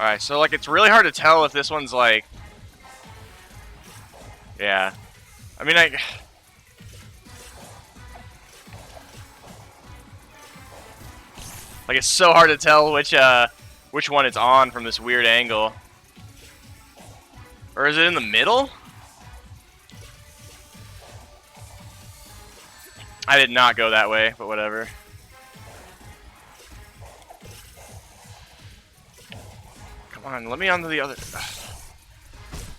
Alright, so like it's really hard to tell if this one's like... Yeah. I mean, like it's so hard to tell which one it's on from this weird angle. Or is it in the middle? I did not go that way, but whatever. Come on, let me onto the other...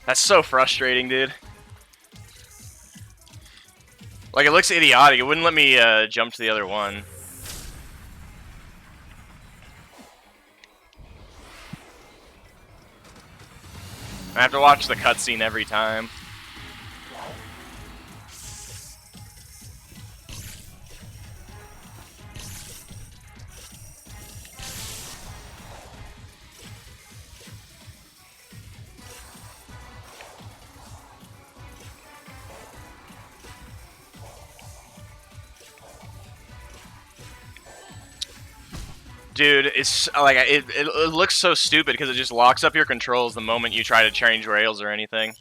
That's so frustrating, dude. Like, it looks idiotic. It wouldn't let me jump to the other one. I have to watch the cutscene every time. Dude, it's like it looks so stupid because it just locks up your controls the moment you try to change rails or anything.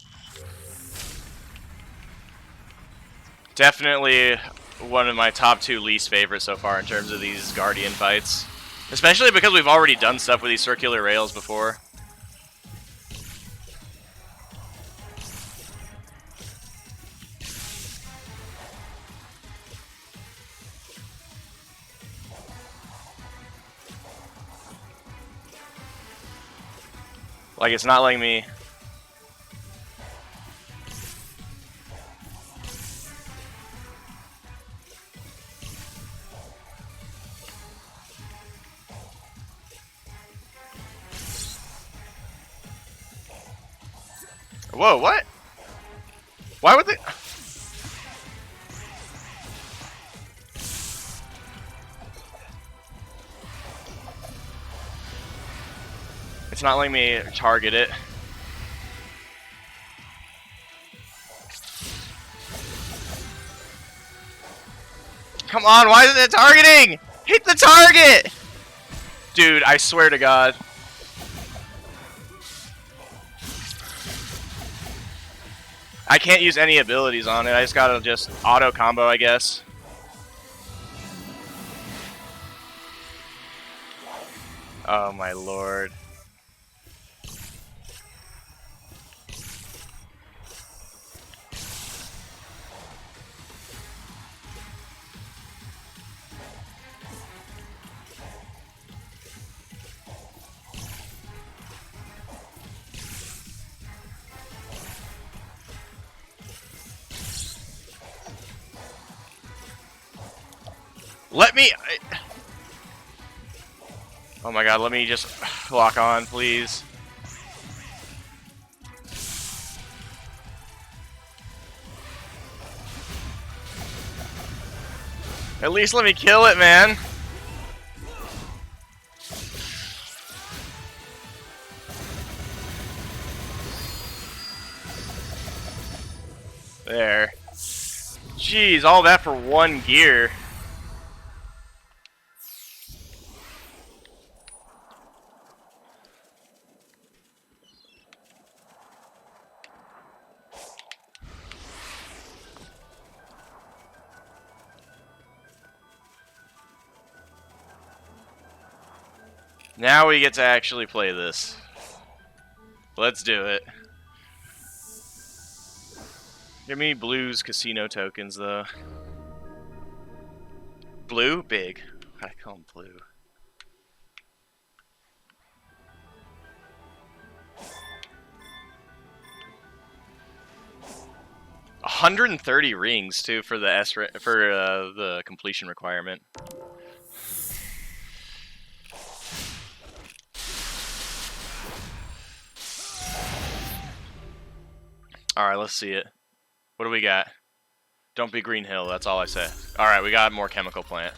Definitely one of my top 2 least favorites so far in terms of these Guardian fights. Especially because we've already done stuff with these circular rails before. Like, it's not letting me... Whoa, what? Why would they... It's not letting me target it. Come on, why isn't it targeting? Hit the target! Dude, I swear to God. I can't use any abilities on it. I just gotta just auto combo, I guess. Oh my lord. Let me... Oh my god, let me just lock on, please. At least let me kill it, man. There. Jeez, all that for one gear. Now we get to actually play this. Let's do it. Give me Blue's casino tokens, though. Blue? Big. I call him Blue. $130 rings, too, for the the completion requirement. Alright, let's see it. What do we got? Don't be Green Hill, that's all I say. Alright, we got more chemical plant.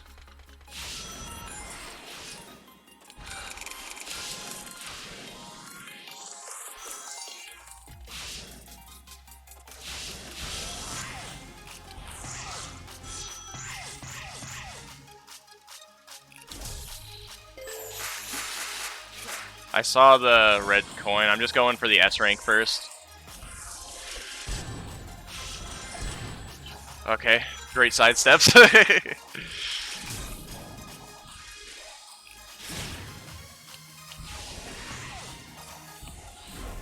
I saw the red coin. I'm just going for the S rank first. Okay, great side steps.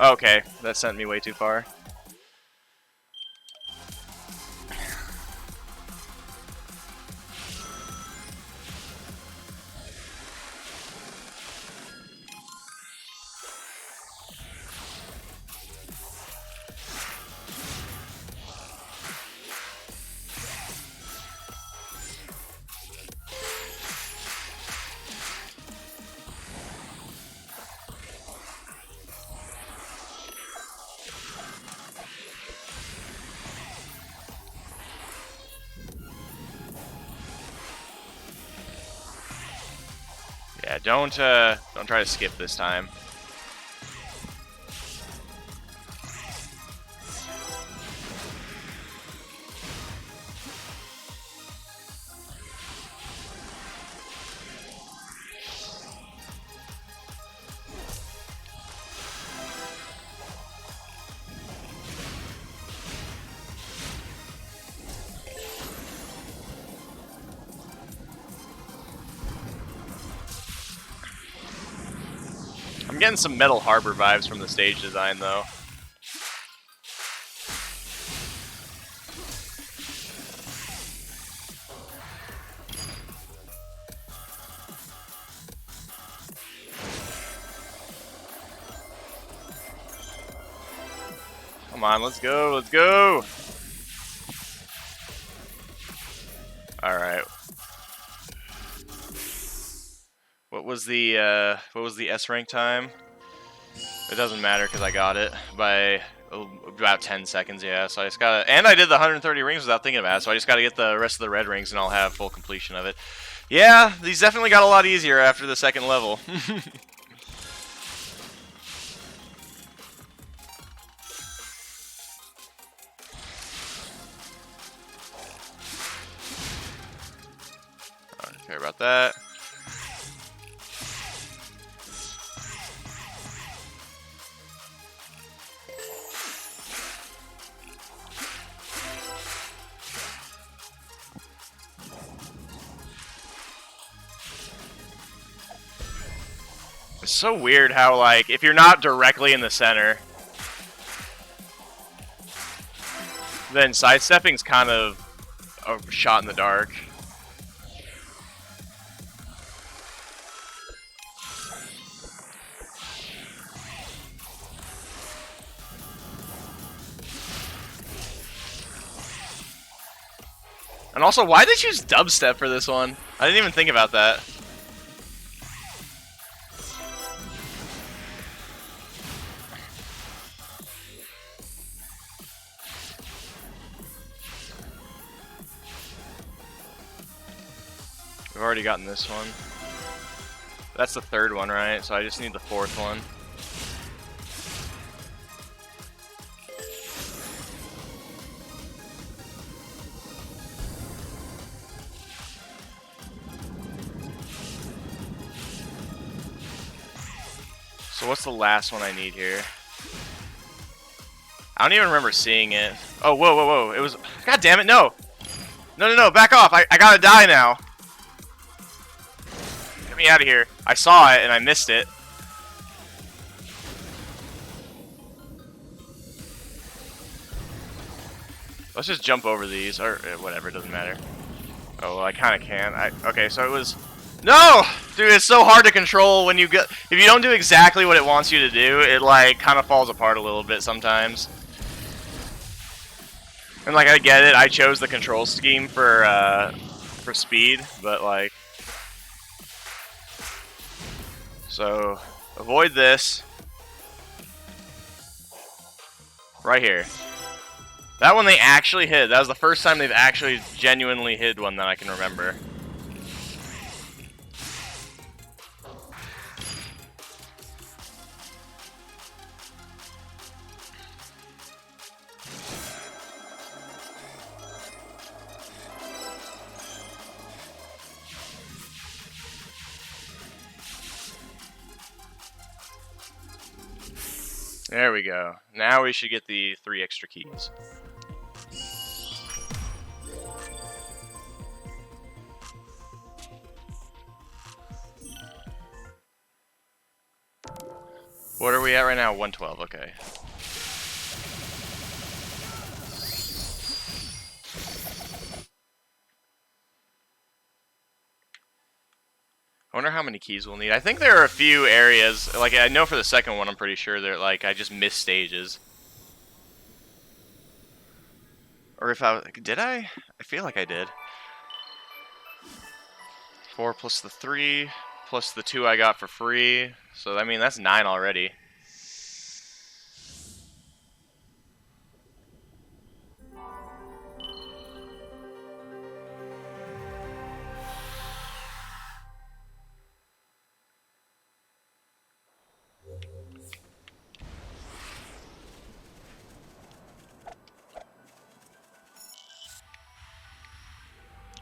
Okay, that sent me way too far. Yeah, don't try to skip this time. I'm getting some Metal Harbor vibes from the stage design, though. Come on, let's go, let's go! Alright. What was the S rank time? It doesn't matter because I got it by about 10 seconds, yeah. So I just gotta, and I did the 130 rings without thinking about it, so I just gotta get the rest of the red rings and I'll have full completion of it. Yeah, these definitely got a lot easier after the second level. I don't care about that. It's so weird how, like, if you're not directly in the center, then sidestepping's kind of a shot in the dark. And also, why did they choose dubstep for this one? I didn't even think about that. already gotten this one. That's the third one, right? So I just need the fourth one. So what's the last one I need here? I don't even remember seeing it. Oh, whoa, whoa, whoa. It was... God damn it, no! No, no, no, back off! I gotta die now! Get me out of here. I saw it and I missed it. Let's just jump over these, or whatever, it doesn't matter. Oh, well, I kinda can. Okay, so it was... No! Dude, it's so hard to control when you get... If you don't do exactly what it wants you to do, it, like, kind of falls apart a little bit sometimes. And, like, I get it, I chose the control scheme for speed, but, like... So, avoid this. Right here. That one they actually hid. That was the first time they've actually genuinely hid one that I can remember. There we go. Now we should get the 3 extra keys. What are we at right now? 112, okay. I wonder how many keys we'll need. I think there are a few areas, like I know for the second one I'm pretty sure they're like I just missed stages. Or if did I? I feel like I did. 4 plus the 3 plus the 2 I got for free. So I mean that's 9 already.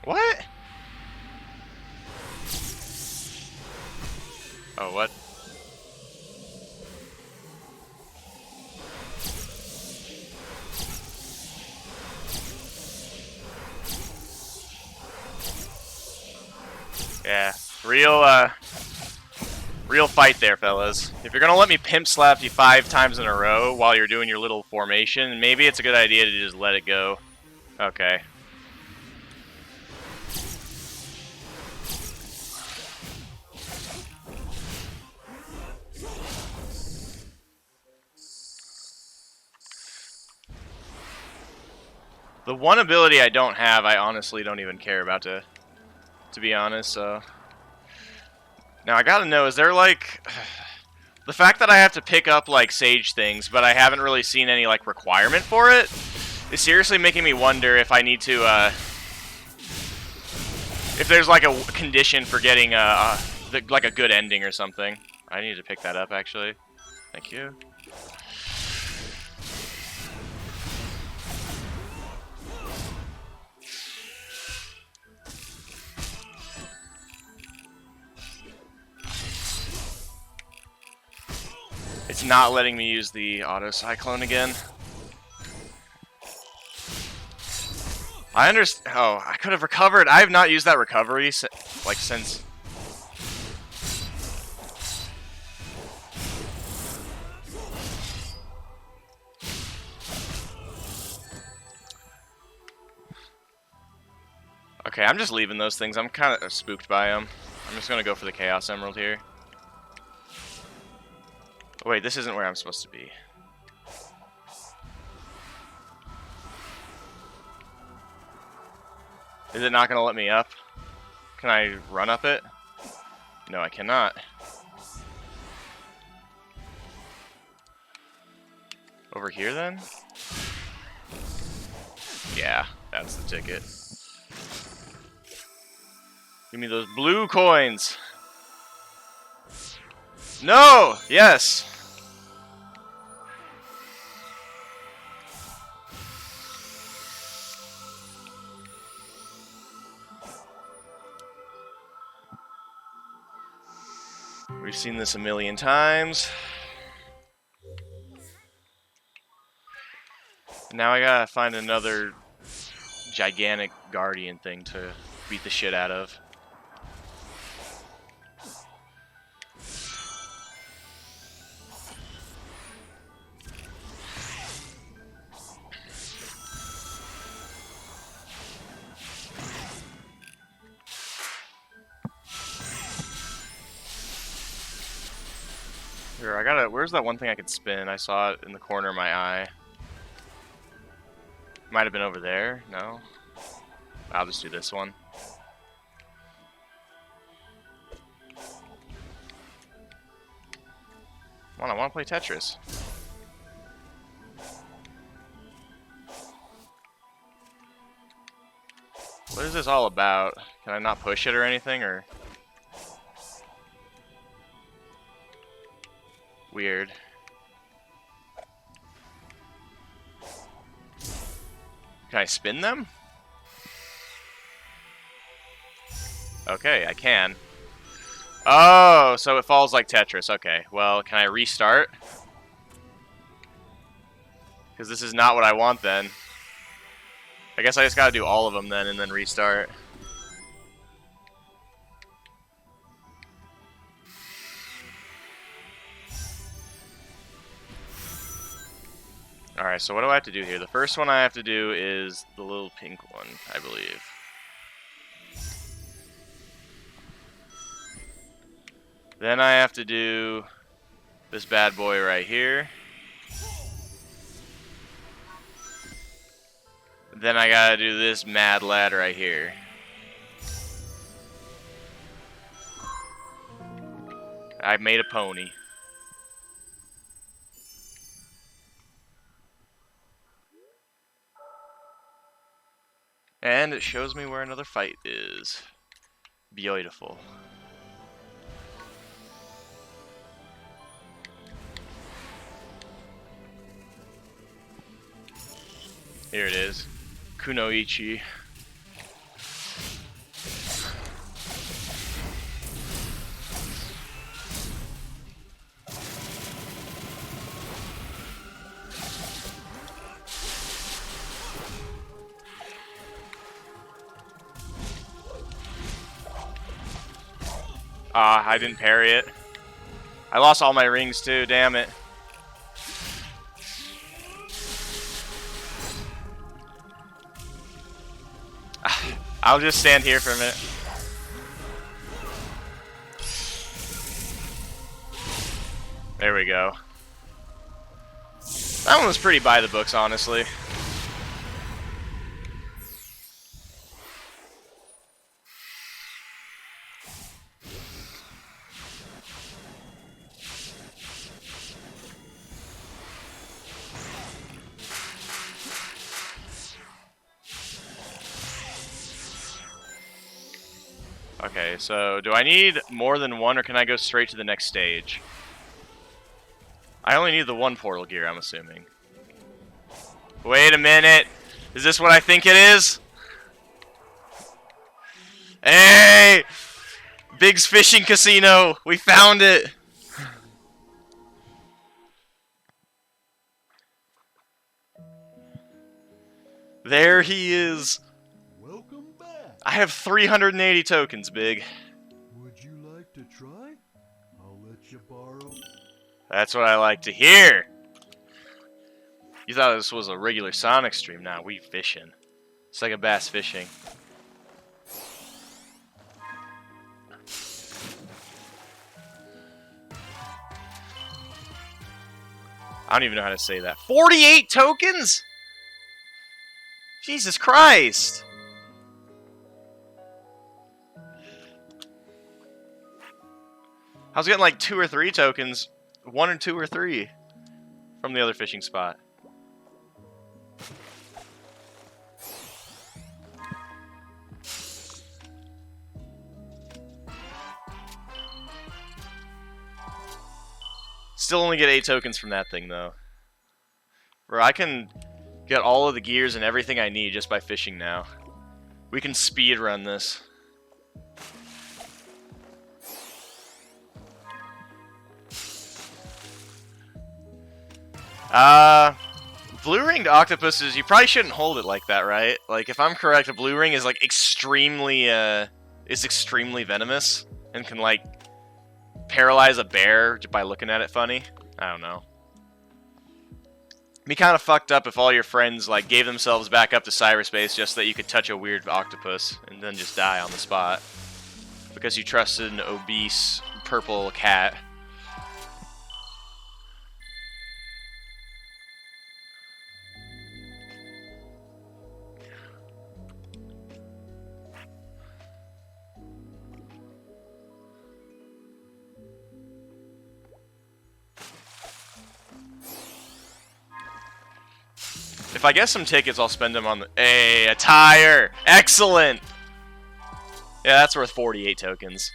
What? Oh, what? Yeah, real fight there, fellas. If you're gonna let me pimp slap you 5 times in a row while you're doing your little formation, maybe it's a good idea to just let it go. Okay. The one ability I don't have, I honestly don't even care about to be honest, so... Now, I gotta know, is there, like... The fact that I have to pick up, like, sage things, but I haven't really seen any, like, requirement for it, is seriously making me wonder if I need to, if there's, like, a condition for getting, like, a good ending or something. I need to pick that up, actually. Thank you. It's not letting me use the auto cyclone again. I understand. Oh, I could have recovered. I have not used that recovery like since. Okay, I'm just leaving those things. I'm kind of spooked by them. I'm just gonna go for the Chaos Emerald here. Oh, wait, this isn't where I'm supposed to be. Is it not going to let me up? Can I run up it? No, I cannot. Over here, then? Yeah, that's the ticket. Give me those blue coins. No! Yes! We've seen this a million times. Now I gotta find another gigantic guardian thing to beat the shit out of. Here, I gotta. Where's that one thing I could spin? I saw it in the corner of my eye. Might have been over there. No. I'll just do this one. Come on, I want to play Tetris. What is this all about? Can I not push it or anything, or? Weird. Can I spin them? Okay, I can. Oh, so it falls like Tetris. Okay, well, can I restart? Because this is not what I want then. I guess I just gotta do all of them then and then restart. Alright, so what do I have to do here? The first one I have to do is the little pink one, I believe. Then I have to do this bad boy right here. Then I gotta do this mad lad right here. I made a pony. And it shows me where another fight is. Beautiful. Here it is. Kunoichi. I didn't parry it. I lost all my rings too, damn it. I'll just stand here for a minute. There we go. That one was pretty by the books, honestly. Okay, so do I need more than one, or can I go straight to the next stage? I only need the one portal gear, I'm assuming. Wait a minute. Is this what I think it is? Hey! Big's Fishing Casino! We found it! There he is! Welcome back. I have 380 tokens, Big. Would you like to try? I'll let you borrow. That's what I like to hear! You thought this was a regular Sonic stream. Nah, we fishing. It's like a bass fishing. I don't even know how to say that. 48 tokens?! Jesus Christ! I was getting like 2 or 3 tokens, 1 or 2 or 3 from the other fishing spot. Still only get 8 tokens from that thing, though. Bro, I can get all of the gears and everything I need just by fishing now. We can speed run this. Blue-ringed octopuses, you probably shouldn't hold it like that, right? Like, if I'm correct, a blue ring is, like, extremely venomous and can, like, paralyze a bear by looking at it funny. I don't know. Be kind of fucked up if all your friends, like, gave themselves back up to cyberspace just so that you could touch a weird octopus and then just die on the spot. Because you trusted an obese purple cat. If I get some tickets, I'll spend them on the... Hey, a tire! Excellent! Yeah, that's worth 48 tokens.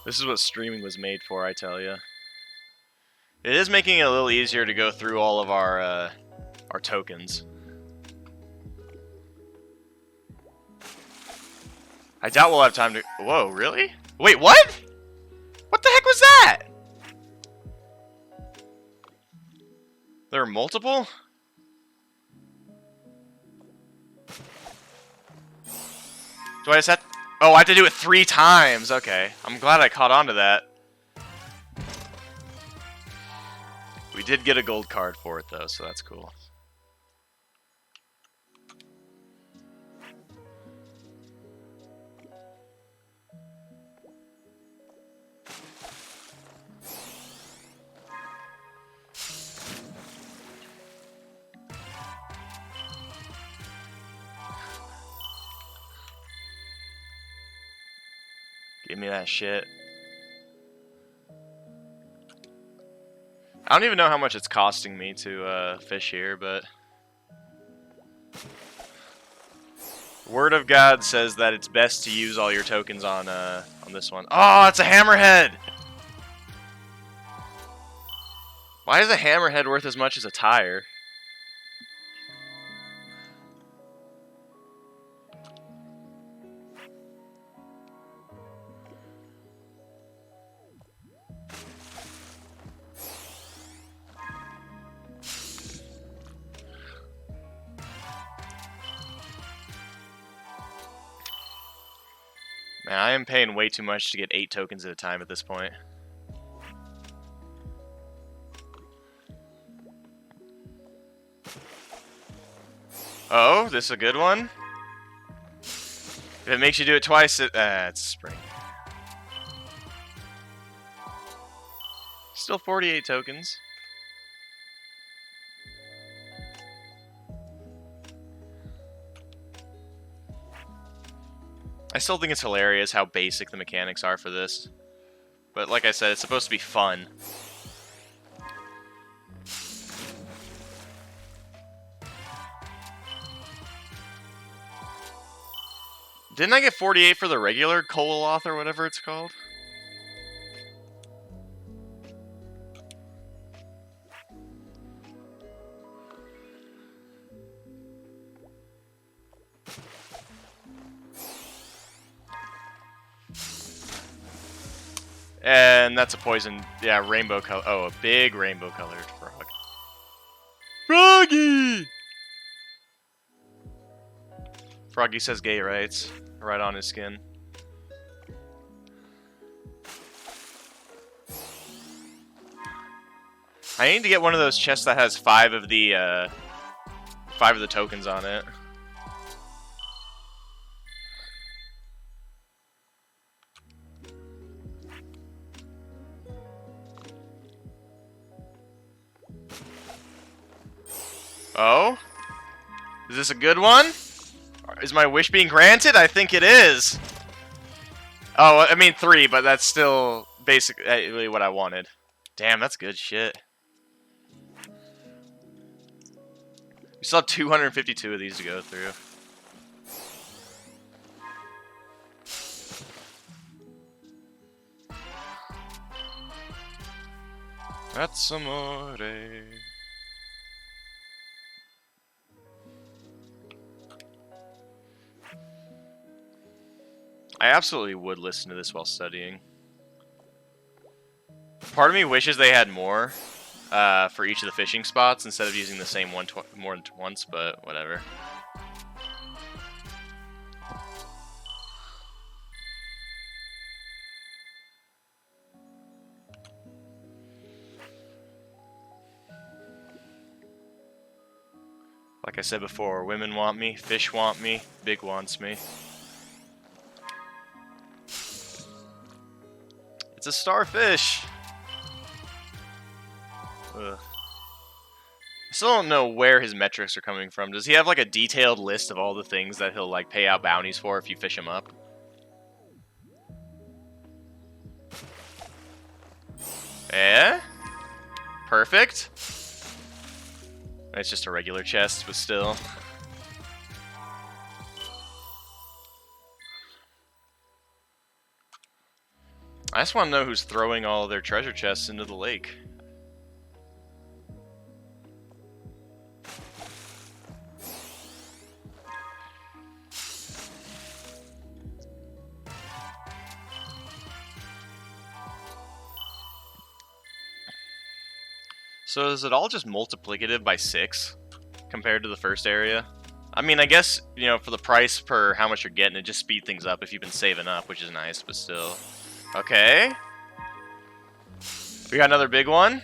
This is what streaming was made for, I tell you. It is making it a little easier to go through all of our tokens. I doubt we'll have time to... Whoa, really? Wait, what? What the heck was that? There are multiple? Do I just have... Oh, I have to do it 3 times. Okay. I'm glad I caught on to that. We did get a gold card for it, though, so that's cool. Give me that shit. I don't even know how much it's costing me to fish here, but... Word of God says that it's best to use all your tokens on this one. Oh, it's a hammerhead! Why is a hammerhead worth as much as a tire? Man, I am paying way too much to get 8 tokens at a time at this point. Oh, this is a good one? If it makes you do it twice, it's spring. Still 48 tokens. I still think it's hilarious how basic the mechanics are for this. But like I said, it's supposed to be fun. Didn't I get 48 for the regular Koloth or whatever it's called? And that's a poison. Yeah, rainbow color. Oh, a big rainbow colored frog. Froggy! Froggy says gay rights. Right on his skin. I need to get one of those chests that has 5 of the tokens on it. Oh? Is this a good one? Is my wish being granted? I think it is. Oh, I mean 3, but that's still basically what I wanted. Damn, that's good shit. We still have 252 of these to go through. That's amore. I absolutely would listen to this while studying. Part of me wishes they had more for each of the fishing spots instead of using the same one more than once, but whatever. Like I said before, women want me, fish want me, Big wants me. It's a starfish! Ugh. I still don't know where his metrics are coming from. Does he have like a detailed list of all the things that he'll like pay out bounties for if you fish him up? Eh? Perfect. It's just a regular chest, but still. I just want to know who's throwing all of their treasure chests into the lake. So is it all just multiplicative by 6 compared to the first area? I mean, I guess, you know, for the price per how much you're getting, it just speed things up if you've been saving up, which is nice, but still. Okay. We got another big one.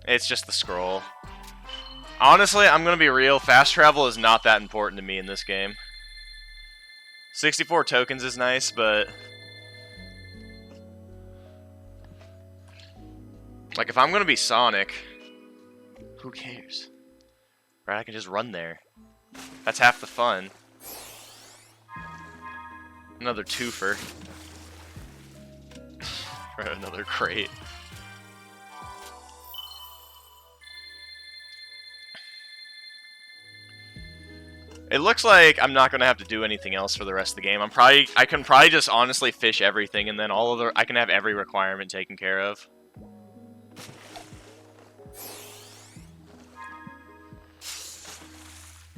It's just the scroll. Honestly, I'm going to be real. Fast travel is not that important to me in this game. 64 tokens is nice, but... like, if I'm going to be Sonic... who cares? Right, I can just run there. That's half the fun. Another twofer. For another crate. It looks like I'm not gonna have to do anything else for the rest of the game. I can probably just honestly fish everything, and then I can have every requirement taken care of.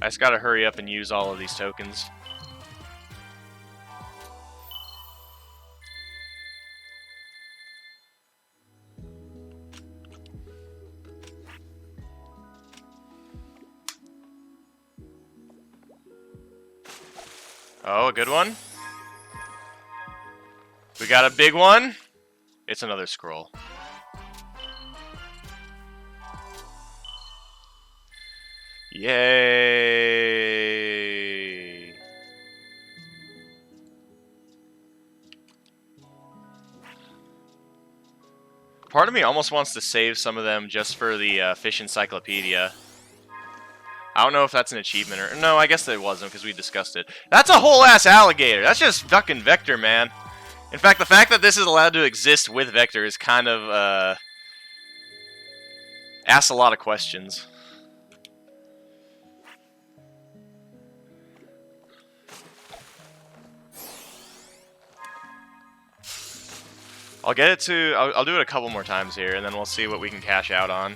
I just gotta hurry up and use all of these tokens. Oh, a good one. We got a big one. It's another scroll. Yay! Part of me almost wants to save some of them just for the fish encyclopedia. I don't know if that's an achievement or... no, I guess it wasn't because we discussed it. That's a whole-ass alligator! That's just fucking Vector, man. In fact, the fact that this is allowed to exist with Vector is kind of, asks a lot of questions. I'll get it to... I'll do it a couple more times here, and then we'll see what we can cash out on.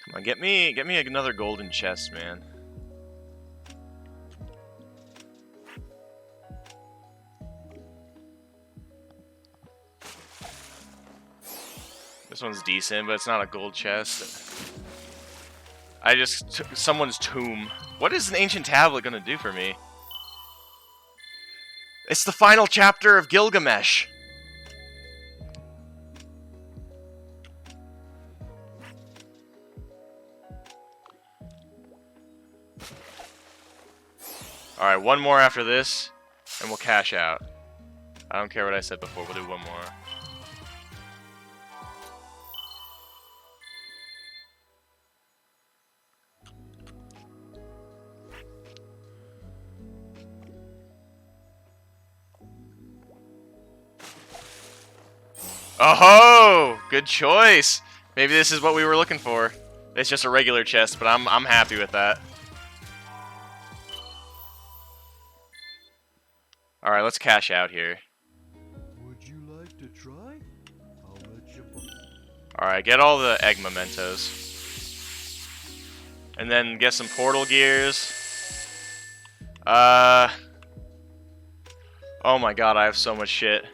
Come on, get me another golden chest, man. This one's decent, but it's not a gold chest. I just someone's tomb. What is an ancient tablet gonna do for me? It's the final chapter of Gilgamesh. Alright, one more after this, and we'll cash out. I don't care what I said before, we'll do one more. Oh-ho! Good choice! Maybe this is what we were looking for. It's just a regular chest, but I'm happy with that. Alright, let's cash out here. Would you like to try? I'll let you. Alright, get all the egg mementos. And then get some portal gears. Oh my god, I have so much shit.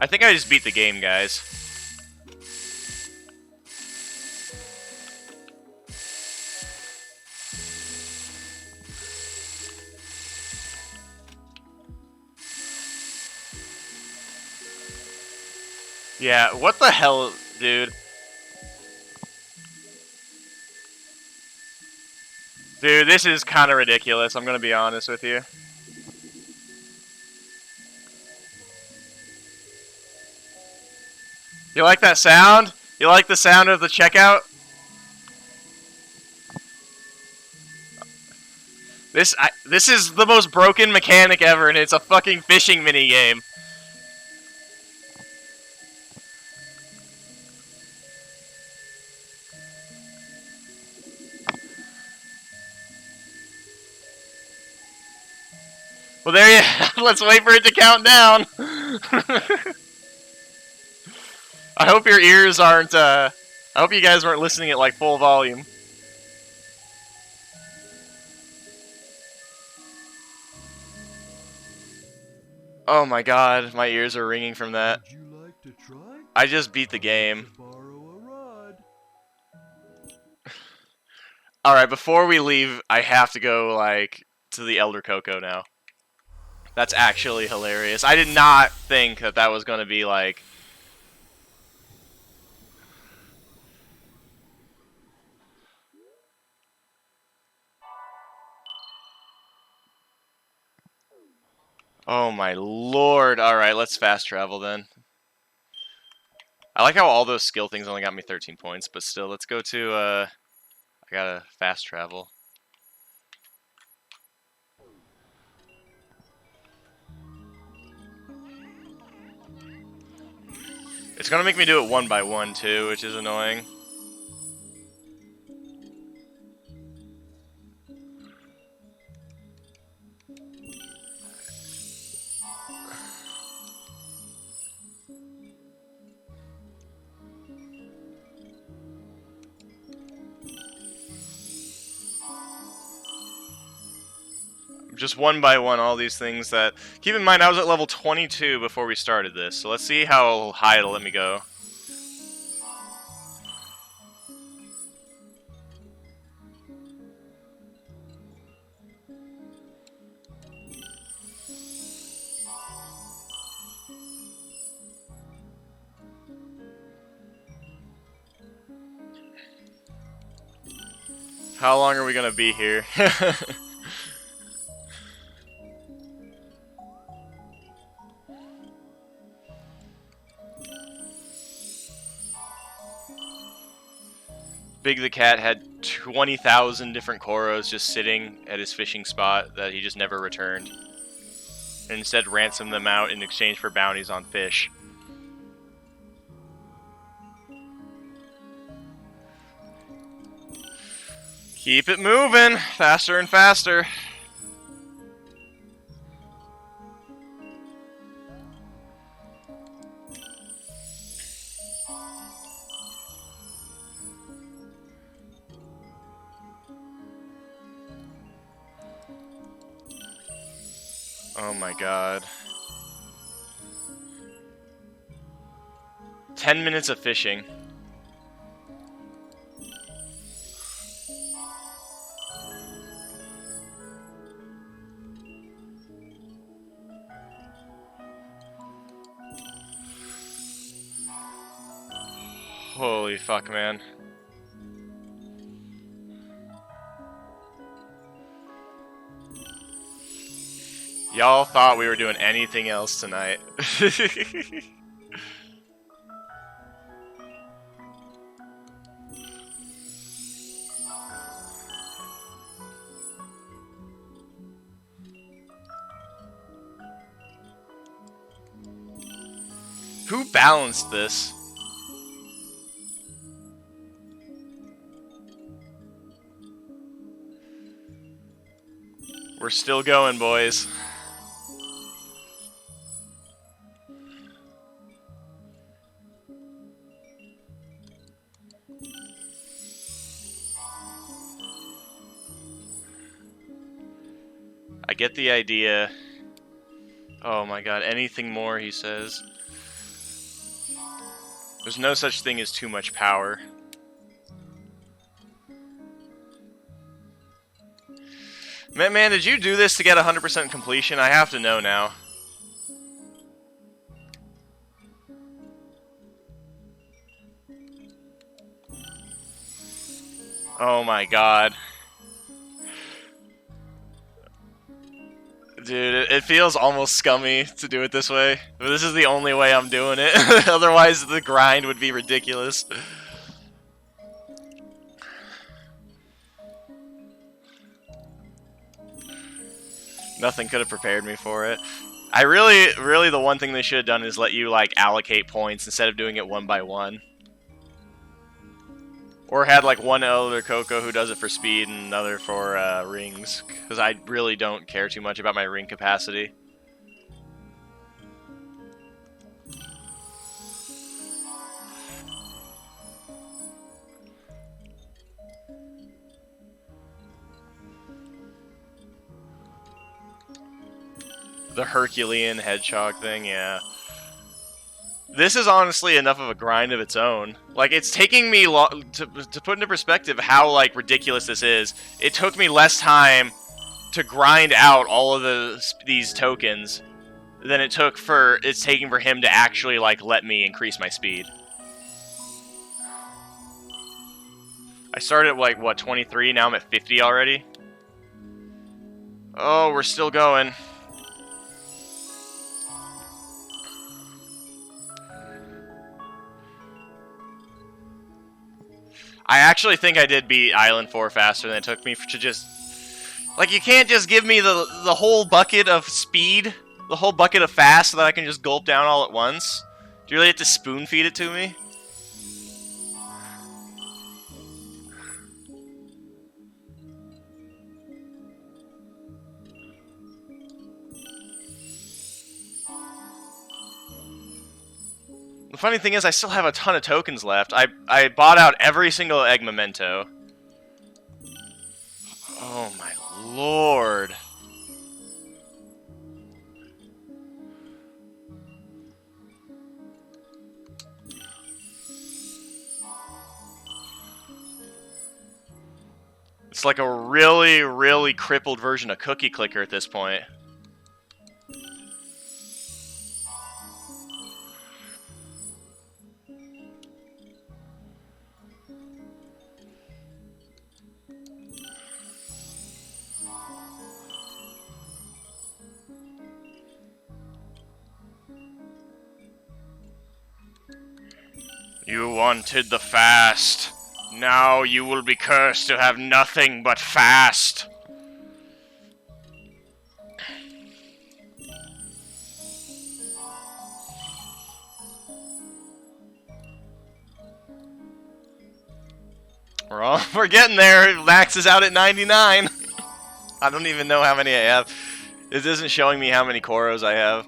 I think I just beat the game, guys. Yeah, what the hell, dude? Dude, this is kind of ridiculous, I'm gonna be honest with you. You like that sound? You like the sound of the checkout? This is the most broken mechanic ever, and it's a fucking fishing minigame. Well, there you. Let's wait for it to count down. I hope your ears aren't. I hope you guys weren't listening at like full volume. Oh my god, my ears are ringing from that. Would you like to try? I just beat the game. Borrow a rod. Alright, before we leave, I have to go, like, to the Elder Coco now. That's actually hilarious. I did not think that that was going to be, like... Oh my lord. Alright, let's fast travel then. I like how all those skill things only got me 13 points, but still, let's go to, I gotta fast travel. It's gonna make me do it one by one too, which is annoying. Just one by one, all these things that... Keep in mind, I was at level 22 before we started this, so let's see how high it'll let me go. How long are we gonna be here? Big the Cat had 20,000 different Koros just sitting at his fishing spot that he just never returned. And instead ransomed them out in exchange for bounties on fish. Keep it moving! Faster and faster! Oh my god. 10 minutes of fishing. Holy fuck, man. Y'all thought we were doing anything else tonight. Who balanced this? We're still going, boys. I get the idea. Oh my god, anything more, he says. There's no such thing as too much power. Man, did you do this to get 100% completion? I have to know now. Oh my god. Dude, it feels almost scummy to do it this way. But this is the only way I'm doing it. Otherwise, the grind would be ridiculous. Nothing could have prepared me for it. I really, the one thing they should have done is let you, like, allocate points instead of doing it one by one. Or had, like, one Elder Coco who does it for speed and another for rings. Because I really don't care too much about my ring capacity. The Herculean hedgehog thing, yeah. This is honestly enough of a grind of its own. Like, it's taking me to put into perspective how, like, ridiculous this is. It took me less time to grind out all of these tokens than it's taking for him to actually, like, let me increase my speed. I started at, like, what, 23? Now I'm at 50 already. Oh, we're still going. I actually think I did beat Island 4 faster than it took me to just... Like, you can't just give me the whole bucket of speed, the whole bucket of fast, so that I can just gulp down all at once. Do you really have to spoon feed it to me? The funny thing is, I still have a ton of tokens left. I bought out every single egg memento. Oh my lord. It's like a really, really crippled version of Cookie Clicker at this point. You wanted the fast. Now you will be cursed to have nothing but fast. We're getting there. Max is out at 99. I don't even know how many I have. This isn't showing me how many Koros I have.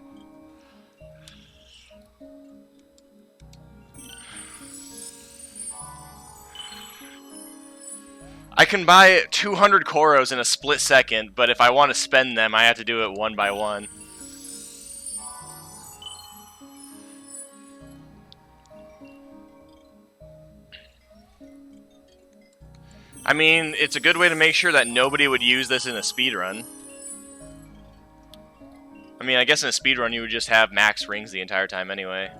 I can buy 200 Koros in a split second, but if I want to spend them, I have to do it one by one. I mean, it's a good way to make sure that nobody would use this in a speedrun. I mean, I guess in a speedrun you would just have max rings the entire time anyway.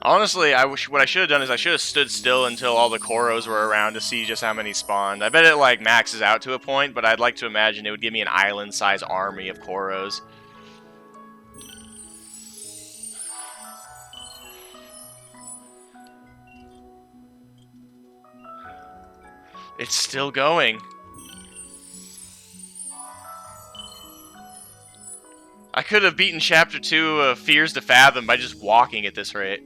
Honestly, what I should have done is I should have stood still until all the Koros were around to see just how many spawned. I bet it like maxes out to a point, but I'd like to imagine it would give me an island-sized army of Koros. It's still going. I could have beaten Chapter 2 of Fears to Fathom by just walking at this rate.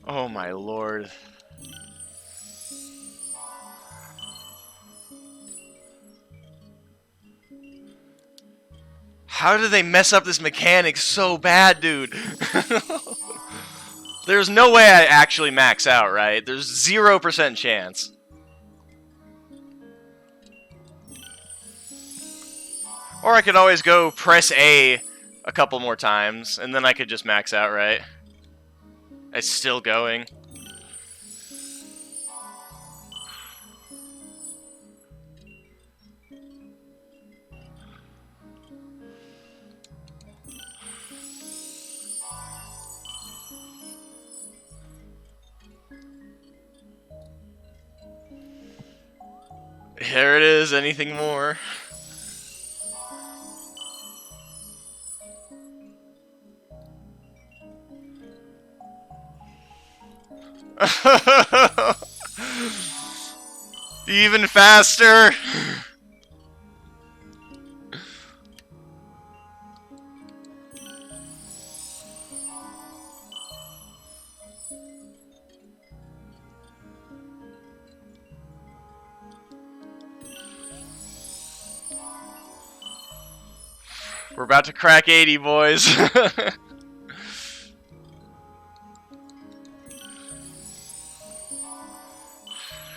Oh my lord. How did they mess up this mechanic so bad, dude? There's no way I actually max out, right? There's 0% chance. Or I could always go press A couple more times, and then I could just max out, right? It's still going. There it is, anything more. Even faster. We're about to crack 80, boys.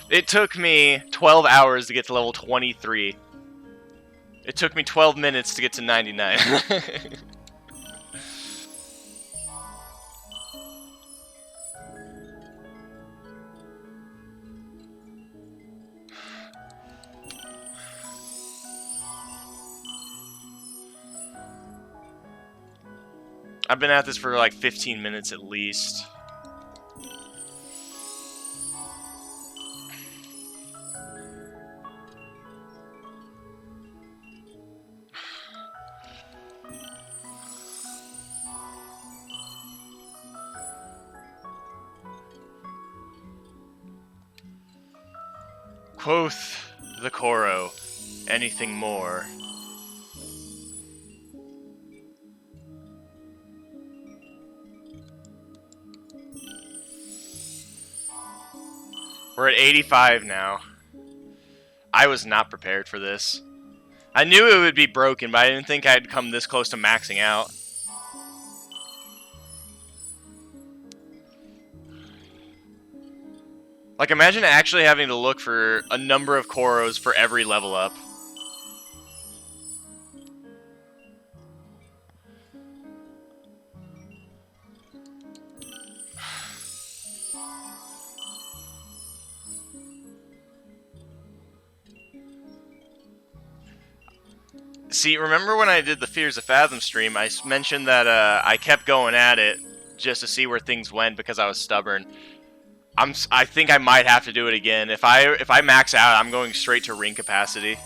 It took me 12 hours to get to level 23. It took me 12 minutes to get to 99. I've been at this for like 15 minutes at least. Quoth the Koro, anything more? We're at 85 now. I was not prepared for this. I knew it would be broken, but I didn't think I'd come this close to maxing out. Like, imagine actually having to look for a number of Koros for every level up. See, remember when I did the Fears of Fathom stream, I mentioned that I kept going at it just to see where things went because I was stubborn. I think I might have to do it again. If I max out, I'm going straight to ring capacity.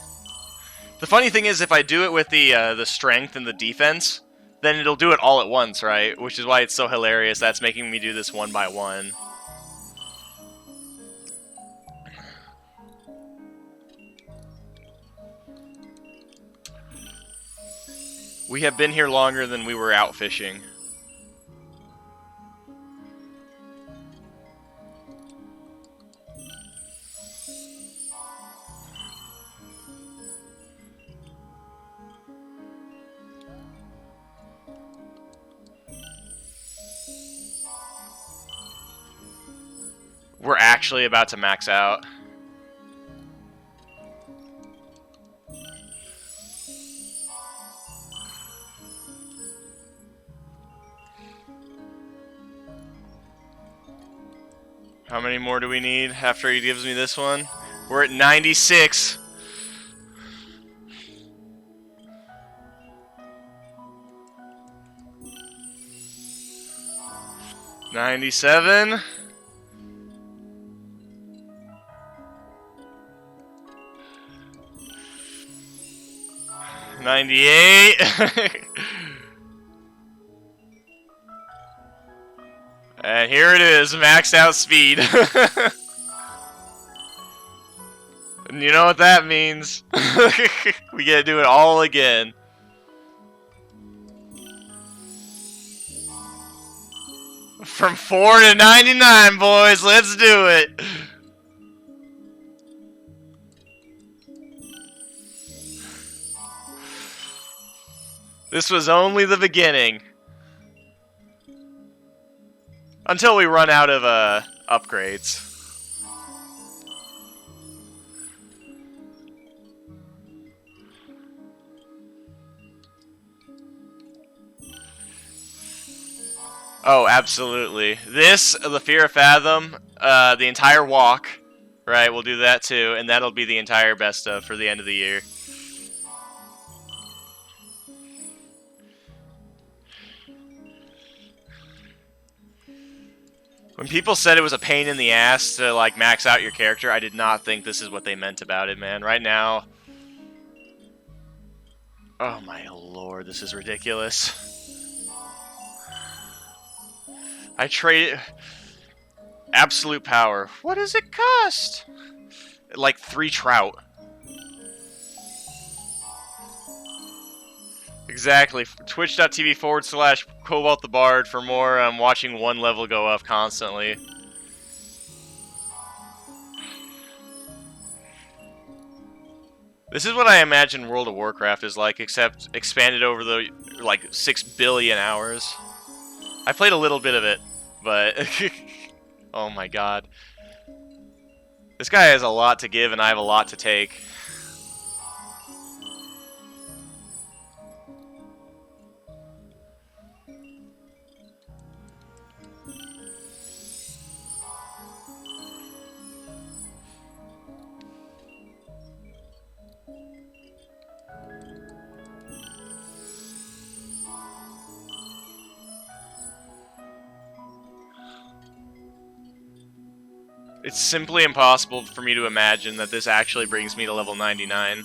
The funny thing is, if I do it with the strength and the defense, then it'll do it all at once, right? Which is why it's so hilarious. That's making me do this one by one. We have been here longer than we were out fishing. We're actually about to max out. How many more do we need after he gives me this one? We're at 96. 97. 98. And here it is, maxed out speed. And you know what that means. We get to do it all again. From 4 to 99, boys, let's do it. This was only the beginning. Until we run out of upgrades. Oh, absolutely. This, the Fear of Fathom, the entire walk, right, we'll do that too, and that'll be the entire best of for the end of the year. When people said it was a pain in the ass to, like, max out your character, I did not think this is what they meant about it, man. Right now... Oh my lord, this is ridiculous. I trade... Absolute power. What does it cost? Like 3 trout. Exactly. Twitch.tv/Cobalt the Bard for more watching one level go up constantly. This is what I imagine World of Warcraft is like, except expanded over the, like, 6 billion hours. I played a little bit of it, but... Oh my god. This guy has a lot to give and I have a lot to take. It's simply impossible for me to imagine that this actually brings me to level 99.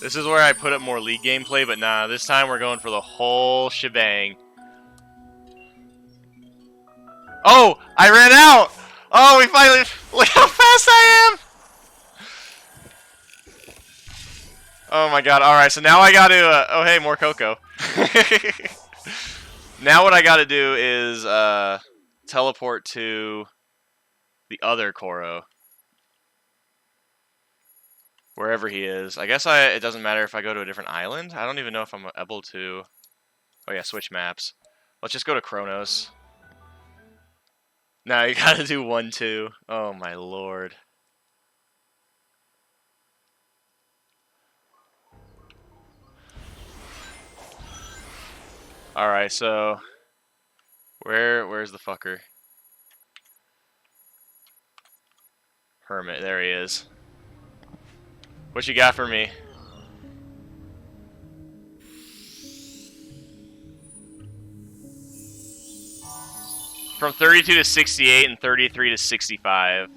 This is where I put up more League gameplay, but nah, this time we're going for the whole shebang. Oh! I ran out! Oh, we finally... Look how fast I am! Oh my god, alright, so now I gotta... oh hey, more cocoa. Now what I gotta do is teleport to the other Koro. Wherever he is. I guess it doesn't matter if I go to a different island. I don't even know if I'm able to... Oh yeah, switch maps. Let's just go to Kronos. Now you gotta do 1, 2. Oh my lord. Alright, so... Where's the fucker? Hermit, there he is. What you got for me? From 32 to 68 and 33 to 65.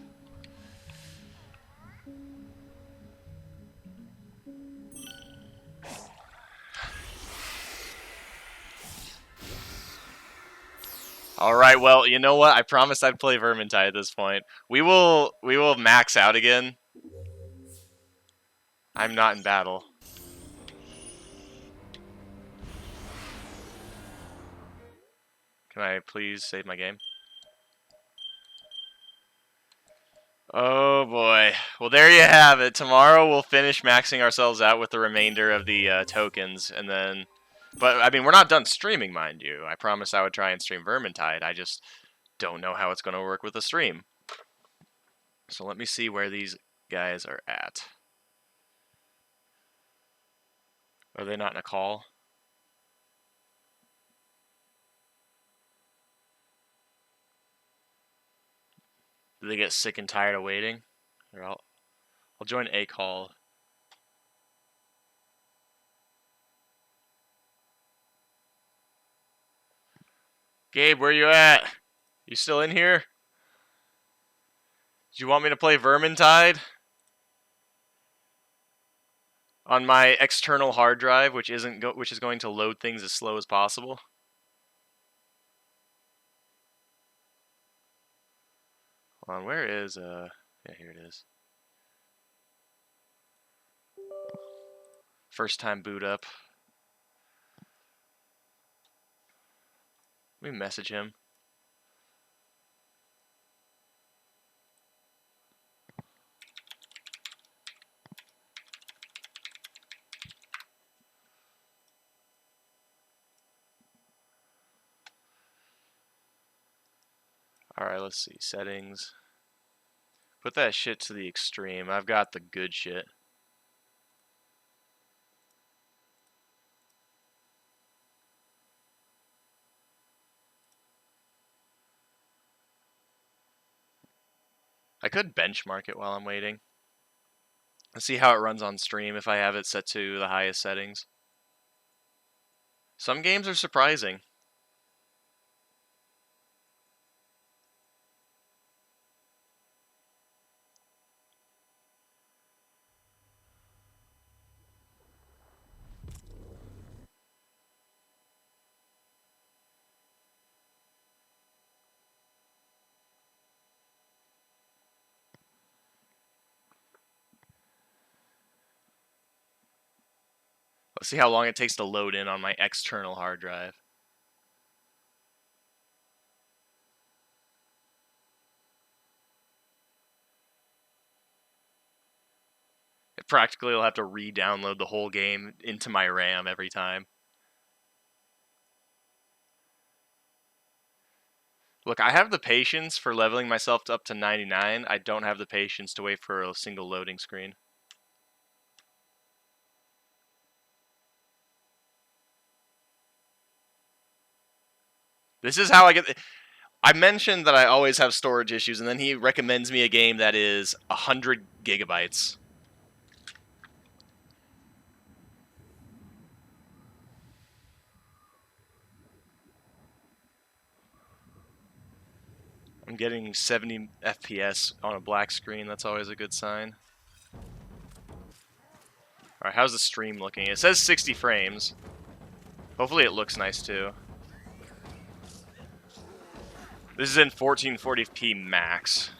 Alright, well, you know what? I promised I'd play Vermintide at this point. We will max out again. I'm not in battle. Can I please save my game? Oh boy. Well, there you have it. Tomorrow we'll finish maxing ourselves out with the remainder of the tokens, and then... But, I mean, we're not done streaming, mind you. I promised I would try and stream Vermintide. I just don't know how it's going to work with the stream. So let me see where these guys are at. Are they not in a call? Do they get sick and tired of waiting? Or I'll join a call. Gabe, where you at? You still in here? Do you want me to play Vermintide? On my external hard drive, which is going to load things as slow as possible. Hold on, where is yeah, here it is. First time boot up. Let me message him. Alright, let's see. Settings. Put that shit to the extreme. I've got the good shit. I could benchmark it while I'm waiting. Let's see how it runs on stream if I have it set to the highest settings. Some games are surprising. Let's see how long it takes to load in on my external hard drive. Practically, I'll have to re-download the whole game into my RAM every time. Look, I have the patience for leveling myself up to 99. I don't have the patience to wait for a single loading screen. This is how I get... I mentioned that I always have storage issues, and then he recommends me a game that is 100 gigabytes. I'm getting 70 FPS on a black screen. That's always a good sign. Alright, how's the stream looking? It says 60 frames. Hopefully it looks nice too. This is in 1440p max.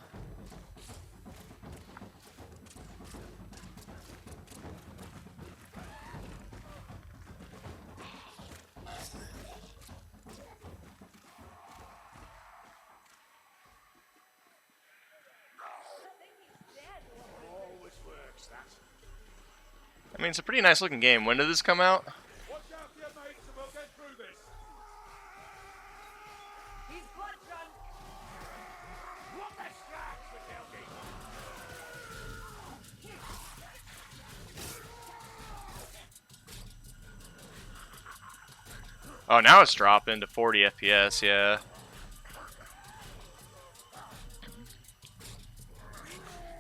I mean, it's a pretty nice looking game. When did this come out? Watch out for your mates and we'll get through this. He's bloodshot. What the slacks with Helgi? Oh, now it's dropping to 40 FPS, yeah.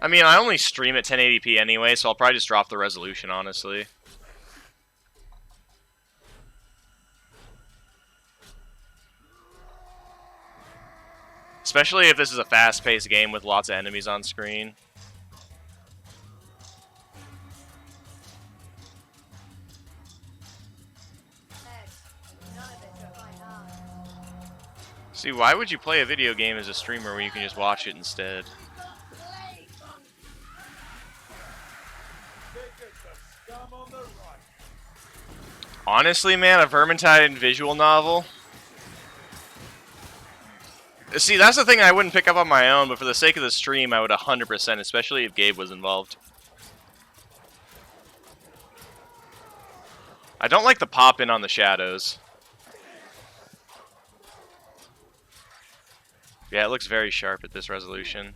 I mean, I only stream at 1080p anyway, so I'll probably just drop the resolution, honestly. Especially if this is a fast-paced game with lots of enemies on screen. See, why would you play a video game as a streamer where you can just watch it instead? Honestly, man, a Vermintide visual novel. See, that's the thing I wouldn't pick up on my own, but for the sake of the stream, I would 100%, especially if Gabe was involved. I don't like the pop-in on the shadows. Yeah, it looks very sharp at this resolution.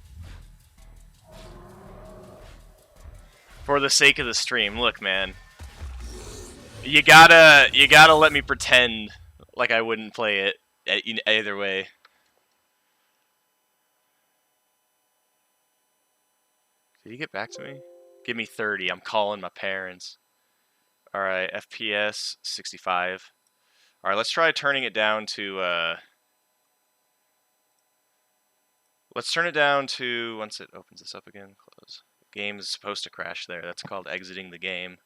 For the sake of the stream, look, man. You gotta let me pretend like I wouldn't play it either way. Did he get back to me? Give me 30. I'm calling my parents. Alright, FPS 65. Alright, let's try turning it down to Let's turn it down to, once it opens this up again, close. Game is supposed to crash there. That's called exiting the game.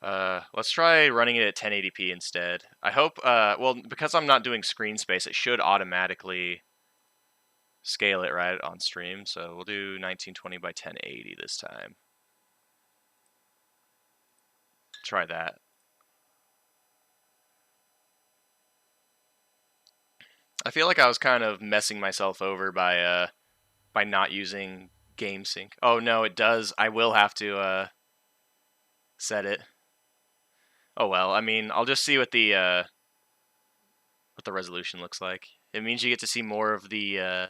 Let's try running it at 1080p instead. I hope, well, because I'm not doing screen space, it should automatically scale it right on stream. So we'll do 1920 by 1080 this time. Try that. I feel like I was kind of messing myself over by not using GameSync. Oh no, it does. I will have to set it. Oh well, I mean, I'll just see what the resolution looks like. It means you get to see more of the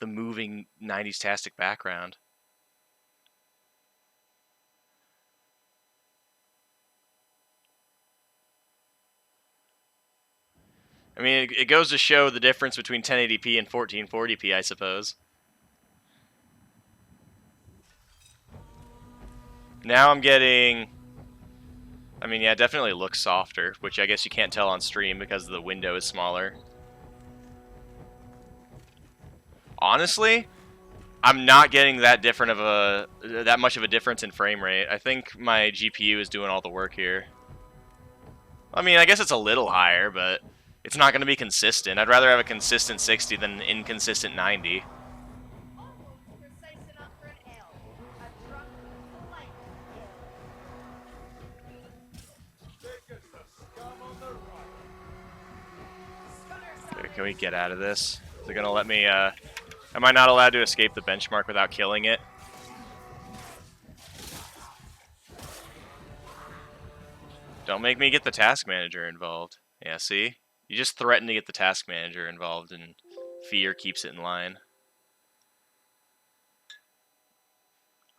moving 90s-tastic background. I mean, it goes to show the difference between 1080p and 1440p, I suppose. Now I'm getting... I mean, yeah, it definitely looks softer, which I guess you can't tell on stream because the window is smaller. Honestly, I'm not getting that much of a difference in frame rate. I think my GPU is doing all the work here. I mean, I guess it's a little higher, but it's not going to be consistent. I'd rather have a consistent 60 than an inconsistent 90. Okay, can we get out of this? Is it going to let me, am I not allowed to escape the benchmark without killing it? Don't make me get the task manager involved. Yeah, see? You just threaten to get the task manager involved, and fear keeps it in line.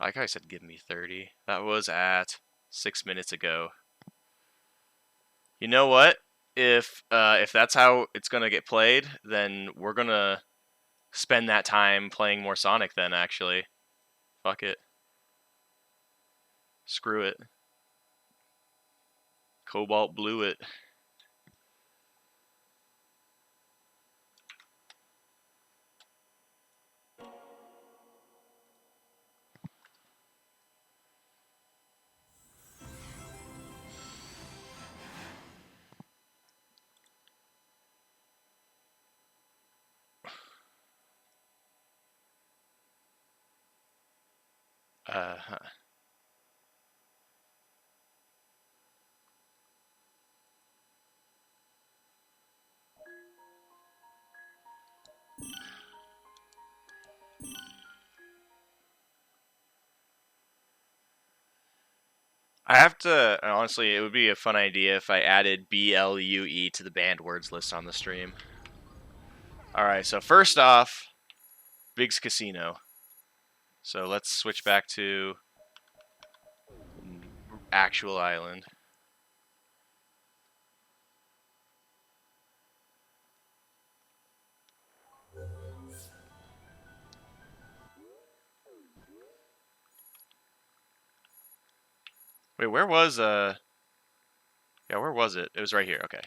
I like how I said give me 30. That was at 6 minutes ago. You know what? If that's how it's gonna get played, then we're gonna spend that time playing more Sonic then, actually. Fuck it. Screw it. Cobalt blew it. Huh. I have to, honestly, it would be a fun idea if I added BLUE to the banned words list on the stream. Alright, so first off, Big's Casino. So let's switch back to actual island. Wait, where was yeah, where was it? It was right here. Okay.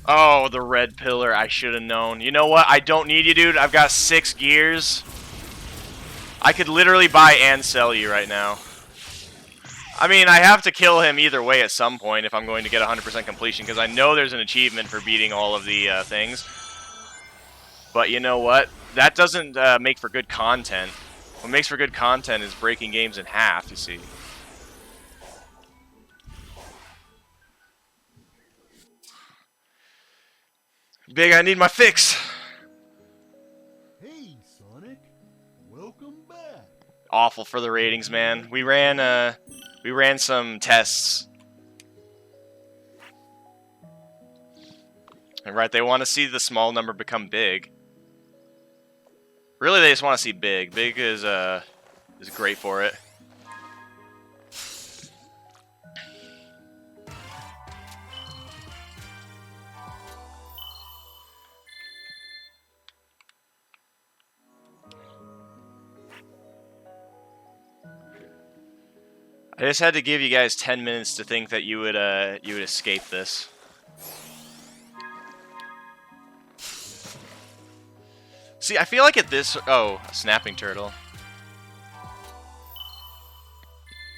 Oh, the red pillar. I should have known. You know what? I don't need you, dude. I've got 6 gears. I could literally buy and sell you right now. I mean, I have to kill him either way at some point if I'm going to get 100% completion, because I know there's an achievement for beating all of the things. But you know what? That doesn't make for good content. What makes for good content is breaking games in half, you see. Big, I need my fix! Hey, Sonic. Welcome back. Awful for the ratings, man. We ran some tests. And right, they want to see the small number become big. Really, they just want to see big. Big is great for it. I just had to give you guys 10 minutes to think that you would escape this. See, I feel like at this... Oh, a snapping turtle.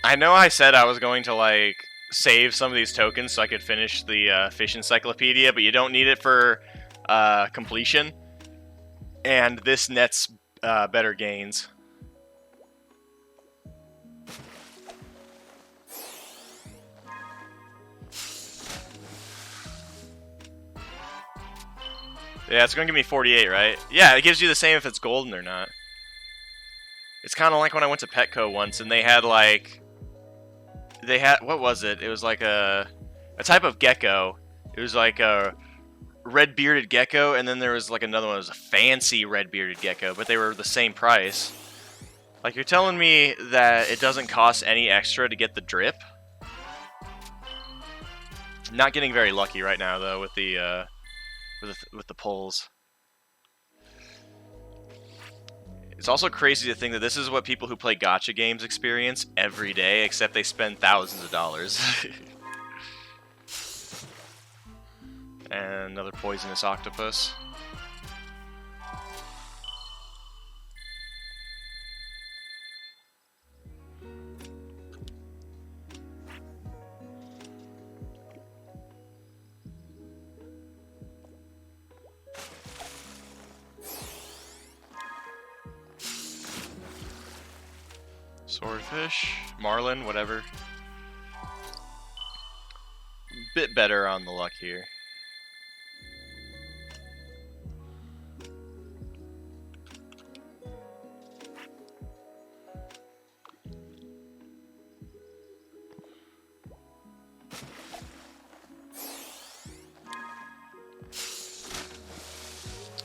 I know I said I was going to, like, save some of these tokens so I could finish the fish encyclopedia, but you don't need it for completion. And this nets better gains. Yeah, it's going to give me 48, right? Yeah, it gives you the same if it's golden or not. It's kind of like when I went to Petco once, and they had, like... What was it? It was like a type of gecko. It was like a red-bearded gecko, and then there was, like, another one. It was a fancy red-bearded gecko, but they were the same price. Like, you're telling me that it doesn't cost any extra to get the drip? I'm not getting very lucky right now, though, with the pulls. It's also crazy to think that this is what people who play gacha games experience every day, except they spend thousands of dollars. And another poisonous octopus. Swordfish, marlin, whatever. Bit better on the luck here.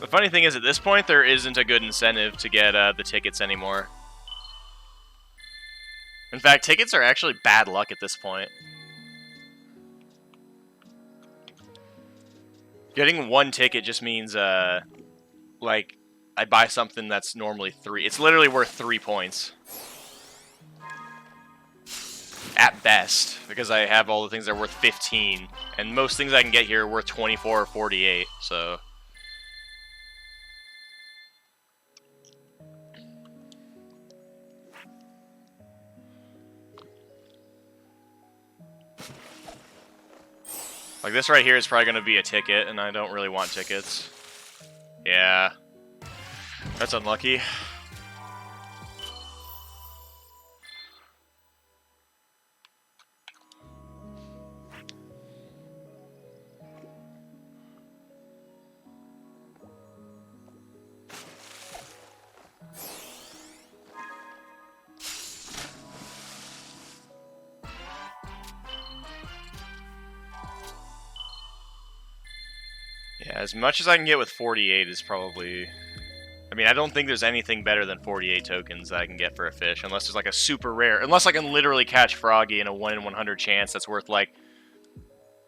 The funny thing is, at this point, there isn't a good incentive to get the tickets anymore. In fact, tickets are actually bad luck at this point. Getting one ticket just means, like, I buy something that's normally 3. It's literally worth 3 points. At best, because I have all the things that are worth 15. And most things I can get here are worth 24 or 48, so... Like, this right here is probably going to be a ticket, and I don't really want tickets. Yeah. That's unlucky. Yeah, as much as I can get with 48 is probably... I mean, I don't think there's anything better than 48 tokens that I can get for a fish, unless there's like a super rare... Unless I can literally catch Froggy in a 1 in 100 chance that's worth like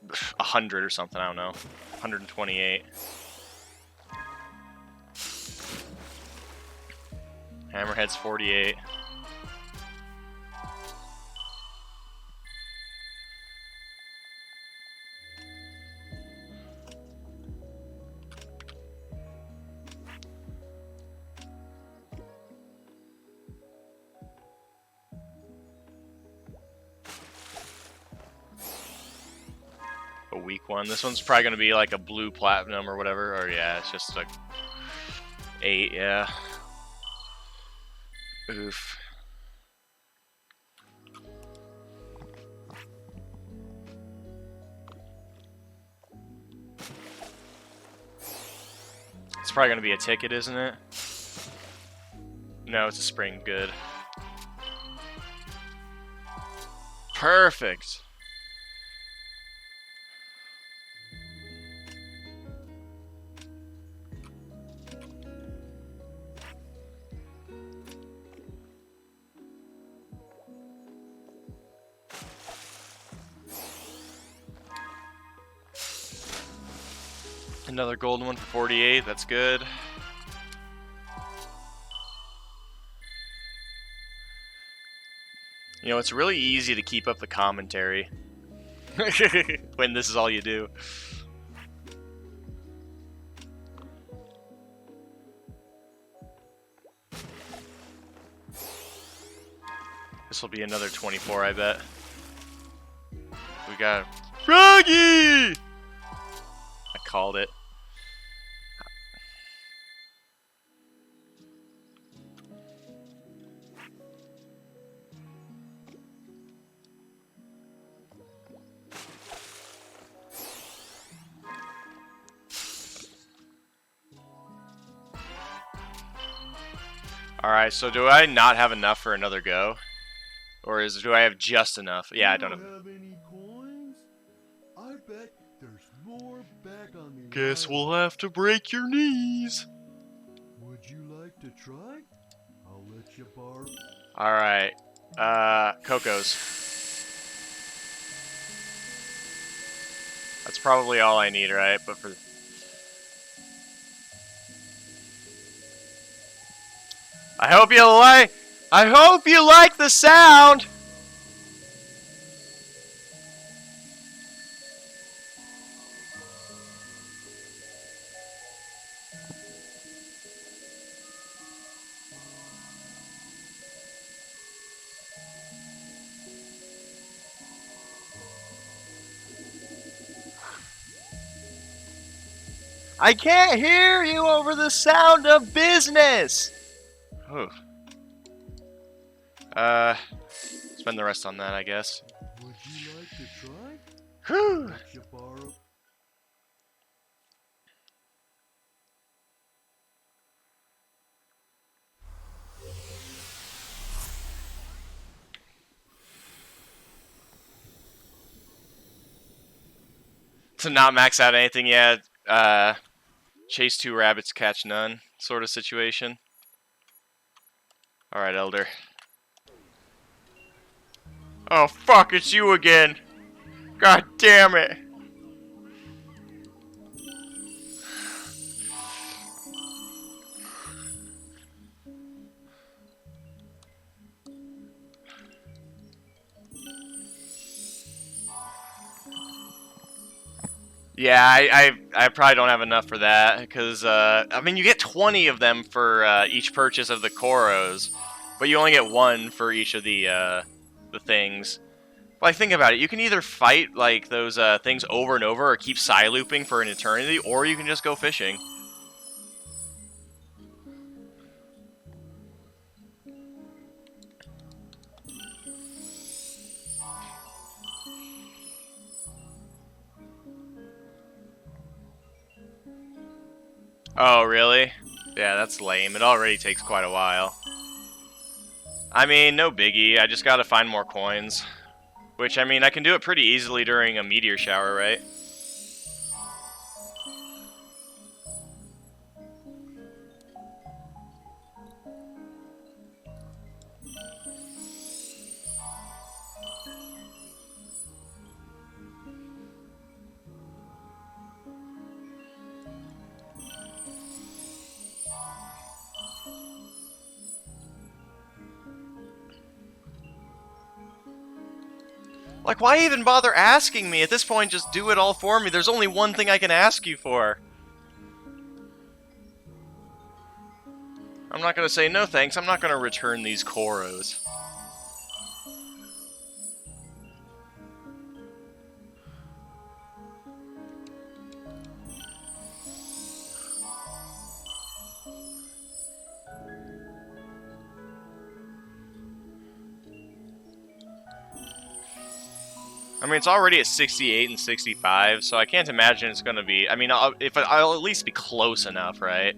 100 or something, I don't know. 128. Hammerhead's 48. A weak one. This one's probably going to be like a blue platinum or whatever. Or yeah, it's just like 8, yeah. Oof. It's probably going to be a ticket, isn't it? No, it's a spring. Good. Perfect. Another golden one for 48, that's good. You know, it's really easy to keep up the commentary when this is all you do. This will be another 24, I bet. We got Froggy! I called it. Alright, so do I not have enough for another go? Or do I have just enough? Yeah, I don't have. Any coins? I bet there's more back on the Guess island. we'll have to break your knees. Would you like to try? I'll let you borrow. Alright. Coco's. That's probably all I need, right? But for... I hope you like the sound! I can't hear you over the sound of business! Oh. Spend the rest on that, I guess. Would you like to try? Whew. Let you borrow. To not max out anything yet, chase 2 rabbits, catch none sort of situation. Alright, Elder. Oh fuck, it's you again! God damn it! Yeah, I probably don't have enough for that, because, I mean, you get 20 of them for, each purchase of the Koros, but you only get 1 for each of the things. Like, think about it, you can either fight, like, those, things over and over, or keep Psy-looping for an eternity, or you can just go fishing. Oh, really? Yeah, that's lame. It already takes quite a while. I mean, no biggie. I just gotta find more coins. Which, I mean, I can do it pretty easily during a meteor shower, right? Like, why even bother asking me? At this point, just do it all for me. There's only one thing I can ask you for. I'm not gonna say no thanks. I'm not gonna return these Koros. I mean, it's already at 68 and 65, so I can't imagine it's gonna be... I mean, I'll at least be close enough, right?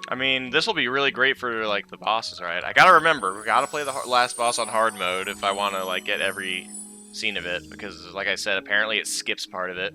I mean, this will be really great for, like, the bosses, right? I gotta remember, we gotta play the last boss on hard mode if I want to, like, get every scene of it. Because, like I said, apparently it skips part of it.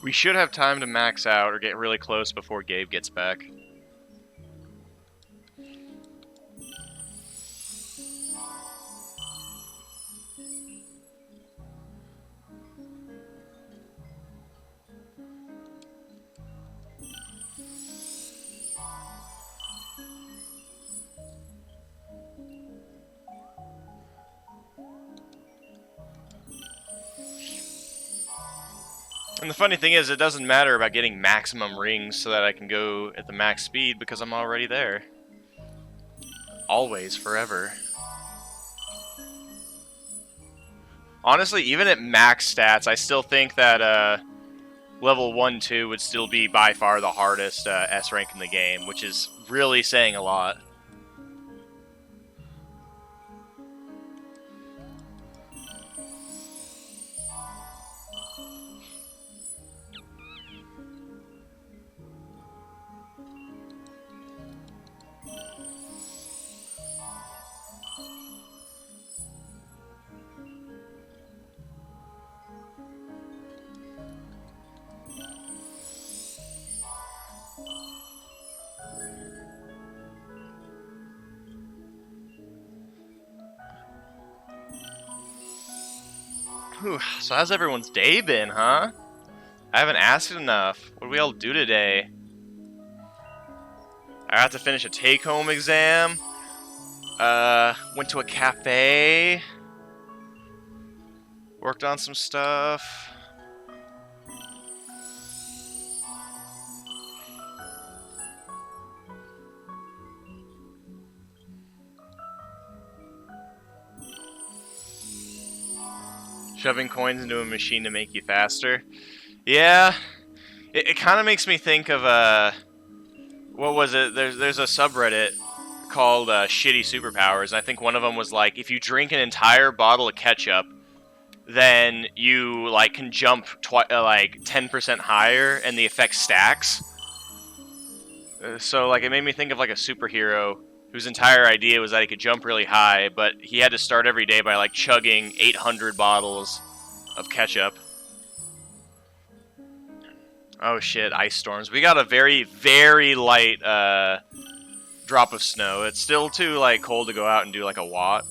We should have time to max out or get really close before Gabe gets back. And the funny thing is, it doesn't matter about getting maximum rings so that I can go at the max speed because I'm already there. Always, forever. Honestly, even at max stats, I still think that level 1-2 would still be by far the hardest S rank in the game, which is really saying a lot. Whew, so how's everyone's day been, huh? I haven't asked enough. What did we all do today? I have to finish a take-home exam. Went to a cafe. Worked on some stuff. Shoving coins into a machine to make you faster. Yeah, it kind of makes me think of what was it? There's a subreddit called Shitty Superpowers, and I think one of them was like, if you drink an entire bottle of ketchup, then you like can jump like 10% higher, and the effect stacks. So like it made me think of like a superhero whose entire idea was that he could jump really high, but he had to start every day by like chugging 800 bottles of ketchup. Oh shit, ice storms. We got a very, very light drop of snow. It's still too like cold to go out and do like a watt,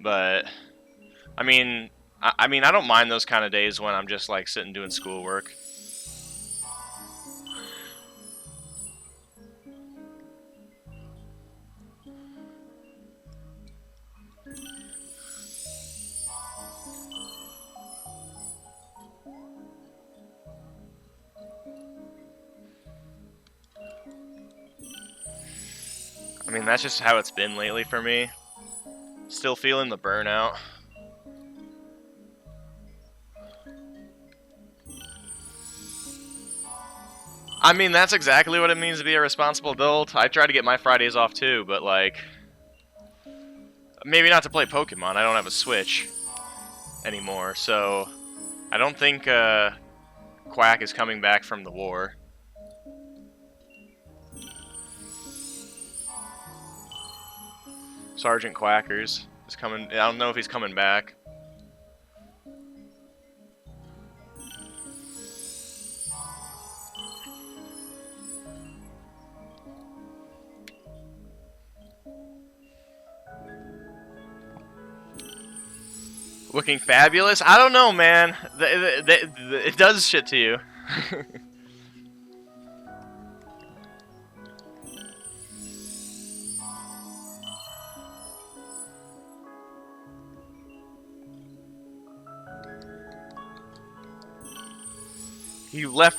but I mean I don't mind those kind of days when I'm just like sitting doing schoolwork. I mean, that's just how it's been lately for me. Still feeling the burnout. I mean, that's exactly what it means to be a responsible adult. I try to get my Fridays off too, but like, maybe not to play Pokemon. I don't have a Switch anymore, so I don't think Quack is coming back from the war. Sergeant Quackers is coming. I don't know if he's coming back. Looking fabulous? I don't know, man. It does shit to you.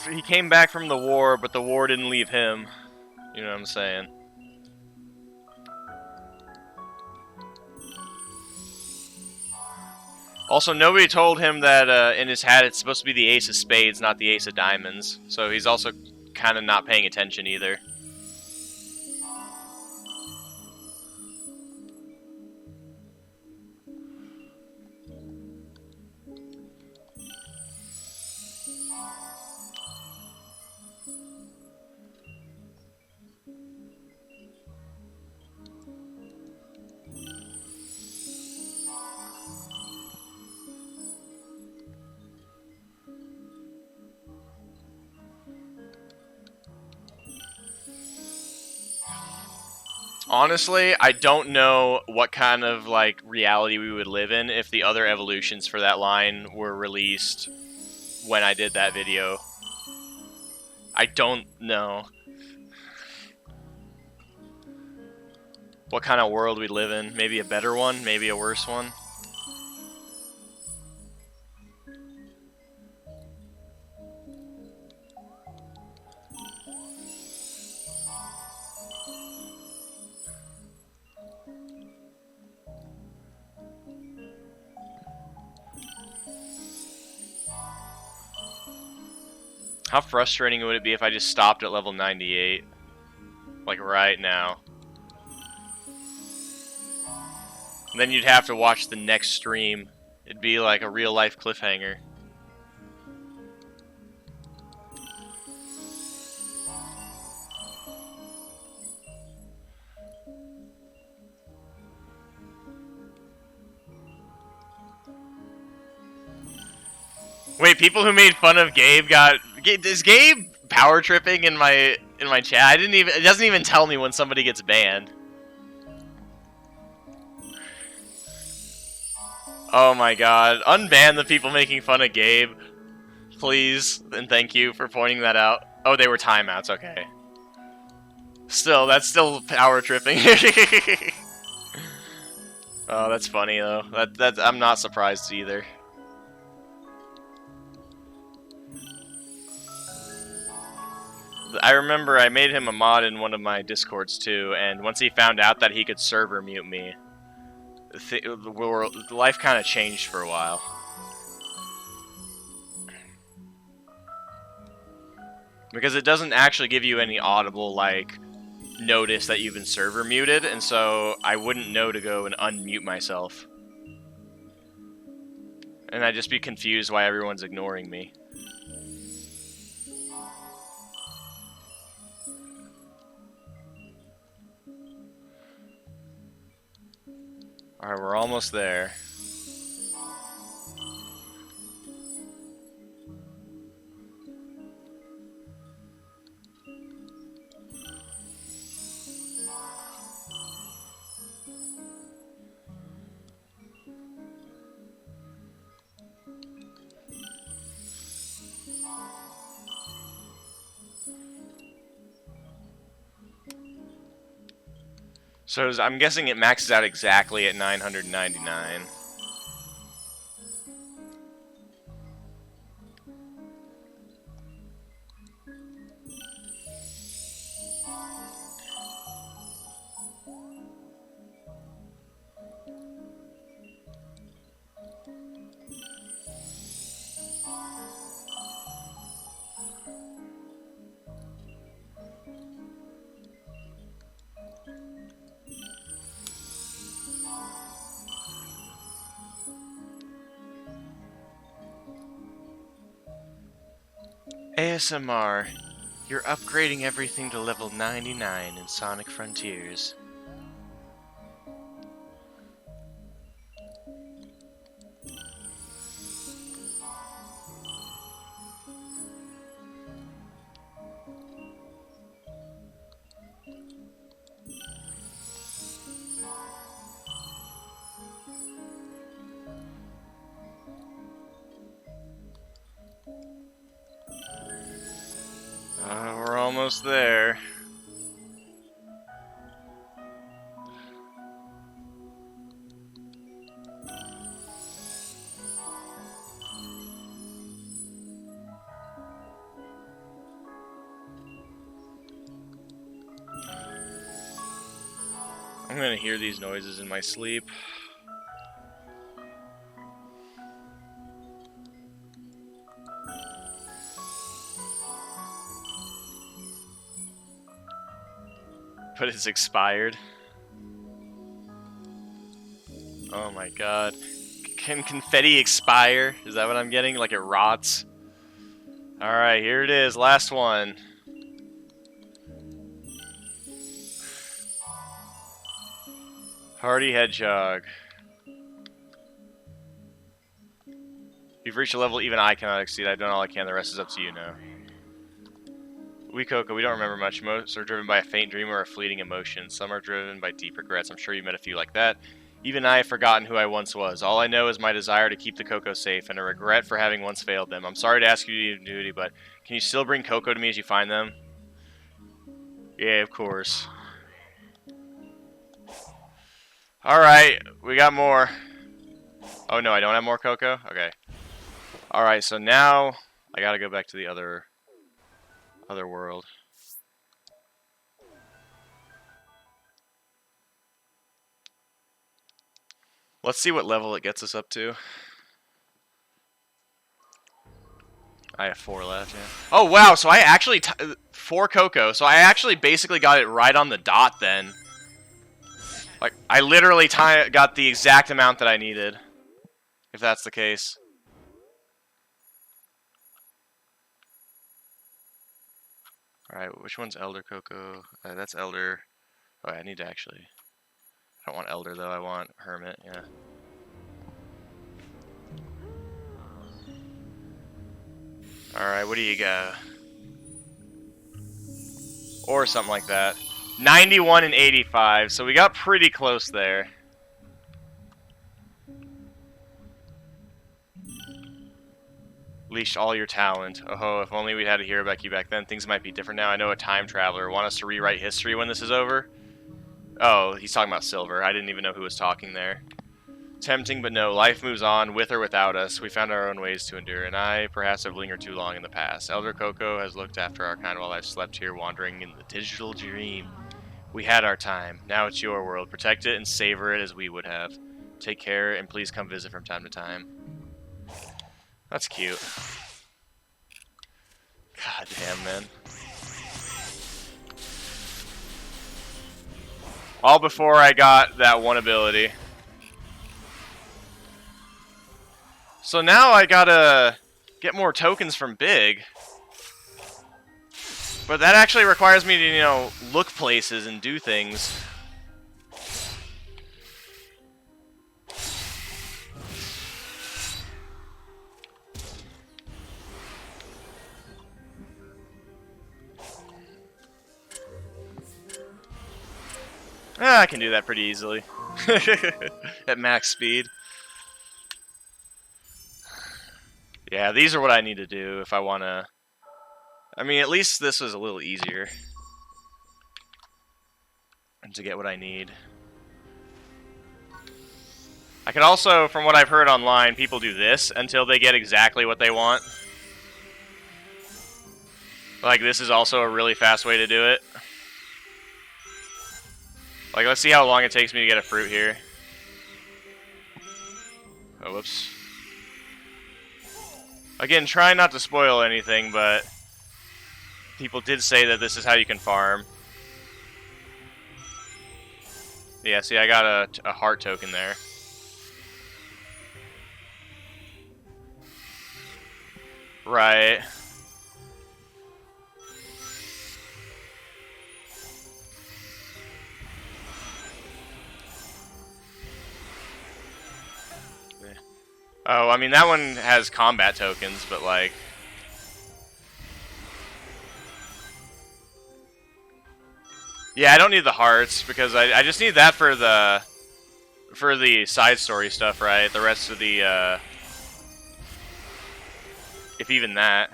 He came back from the war, but the war didn't leave him. You know what I'm saying? Also, nobody told him that in his hat it's supposed to be the Ace of Spades, not the Ace of Diamonds. So he's also kind of not paying attention either. Honestly, I don't know what kind of like reality we would live in if the other evolutions for that line were released when I did that video. I don't know what kind of world we live in. Maybe a better one, maybe a worse one. How frustrating would it be if I just stopped at level 98? Like right now. And then you'd have to watch the next stream. It'd be like a real life cliffhanger. Wait, people who made fun of Gabe got... Is Gabe power tripping in my chat? I didn't even... It doesn't even tell me when somebody gets banned. Oh my god. Unban the people making fun of Gabe. Please. And thank you for pointing that out. Oh, they were timeouts. Okay. Still, that's still power tripping. Oh, that's funny though. I'm not surprised either. I remember I made him a mod in one of my Discords too, and once he found out that he could server mute me, the life kind of changed for a while. Because it doesn't actually give you any audible, like, notice that you've been server muted, and so I wouldn't know to go and unmute myself. And I'd just be confused why everyone's ignoring me. Alright, we're almost there. So I'm guessing it maxes out exactly at 999. ASMR, you're upgrading everything to level 99 in Sonic Frontiers. We're almost there. I'm gonna hear these noises in my sleep. But it's expired. Oh my god. Can confetti expire? Is that what I'm getting? Like it rots? Alright, here it is. Last one. Hardy Hedgehog. You've reached a level even I cannot exceed. I've done all I can. The rest is up to you now. We Coco, we don't remember much. Most are driven by a faint dream or a fleeting emotion. Some are driven by deep regrets. I'm sure you met a few like that. Even I have forgotten who I once was. All I know is my desire to keep the Coco safe and a regret for having once failed them. I'm sorry to ask you to do duty, but can you still bring Coco to me as you find them? Yeah, of course. Alright, we got more. Oh no, I don't have more Coco? Okay. Alright, so now I gotta go back to the other world. Let's see what level it gets us up to. I have 4 left, yeah. Oh wow, so I actually 4 Coco, so I actually basically got it right on the dot then. Like, I literally got the exact amount that I needed, if that's the case. Alright, which one's Elder Coco? That's Elder. Oh, I need to actually... I don't want Elder, though. I want Hermit, yeah. Alright, what do you got? Or something like that. 91 and 85, so we got pretty close there. Leash all your talent. Oh, if only we'd had to hear about you back then. Things might be different now. I know a time traveler. Want us to rewrite history when this is over? Oh, he's talking about Silver. I didn't even know who was talking there. Tempting, but no. Life moves on, with or without us. We found our own ways to endure, and I, perhaps, have lingered too long in the past. Elder Coco has looked after our kind while I've slept here, wandering in the digital dream. We had our time. Now it's your world. Protect it and savor it as we would have. Take care, and please come visit from time to time. That's cute. God damn, man. All before I got that one ability. So now I gotta get more tokens from Big. But that actually requires me to, you know, look places and do things. I can do that pretty easily. At max speed. Yeah, these are what I need to do if I want to... I mean, at least this was a little easier. To get what I need. I could also, from what I've heard online, people do this until they get exactly what they want. Like, this is also a really fast way to do it. Like, let's see how long it takes me to get a fruit here. Oh, whoops. Again, try not to spoil anything, but people did say that this is how you can farm. Yeah, see, I got a heart token there. Right. Oh, I mean, that one has combat tokens, but like... Yeah, I don't need the hearts, because I just need that for the side story stuff, right? The rest of the, if even that.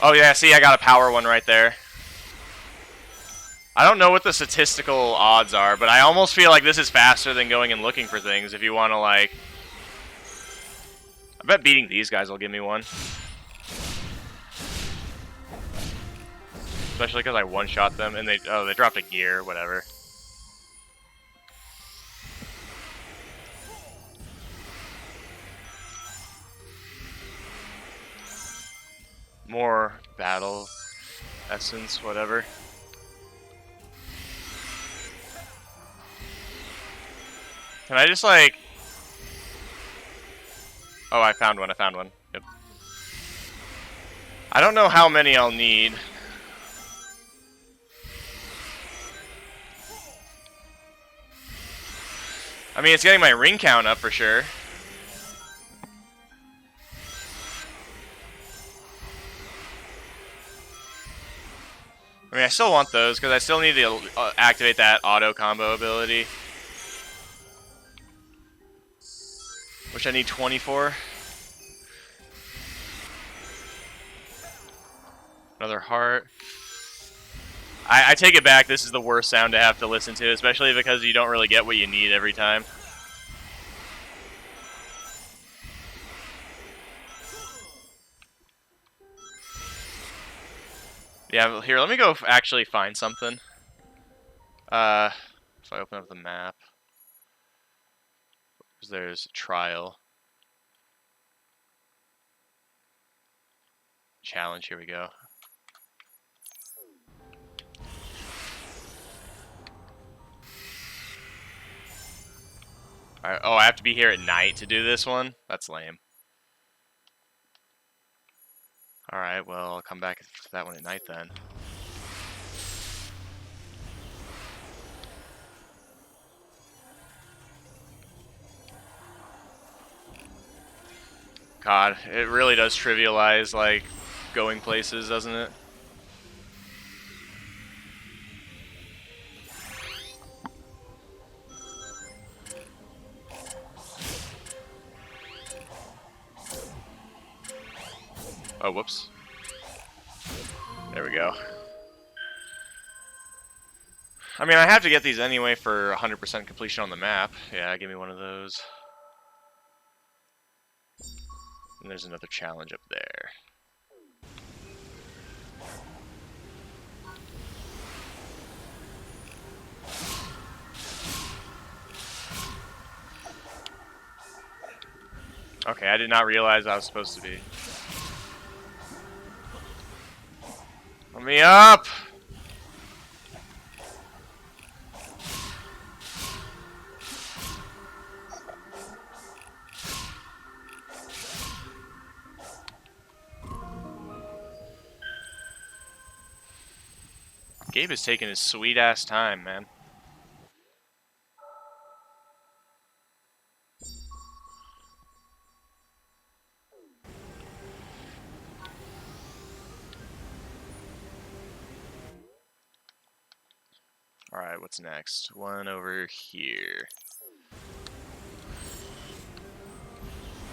Oh yeah, see, I got a power one right there. I don't know what the statistical odds are, but I almost feel like this is faster than going and looking for things if you want to, like... I bet beating these guys will give me one. Especially because I one-shot them and they dropped a gear, whatever. More battle essence, whatever. Can I just like... Oh, I found one, Yep. I don't know how many I'll need. I mean, it's getting my ring count up for sure. I mean, I still want those because I still need to activate that auto combo ability, which I need 20 for. Another heart. I take it back. This is the worst sound to have to listen to, especially because you don't really get what you need every time. Yeah, here, let me go actually find something. If I open up the map, there's trial. Challenge, here we go. Alright, oh, I have to be here at night to do this one? That's lame. Alright, well, I'll come back to that one at night then. God, it really does trivialize, like, going places, doesn't it? Oh, whoops. There we go. I mean, I have to get these anyway for 100% completion on the map. Yeah, give me one of those. And there's another challenge up there. Okay, I did not realize I was supposed to be. Let me up! Gabe is taking his sweet ass time, man. Alright, what's next? One over here.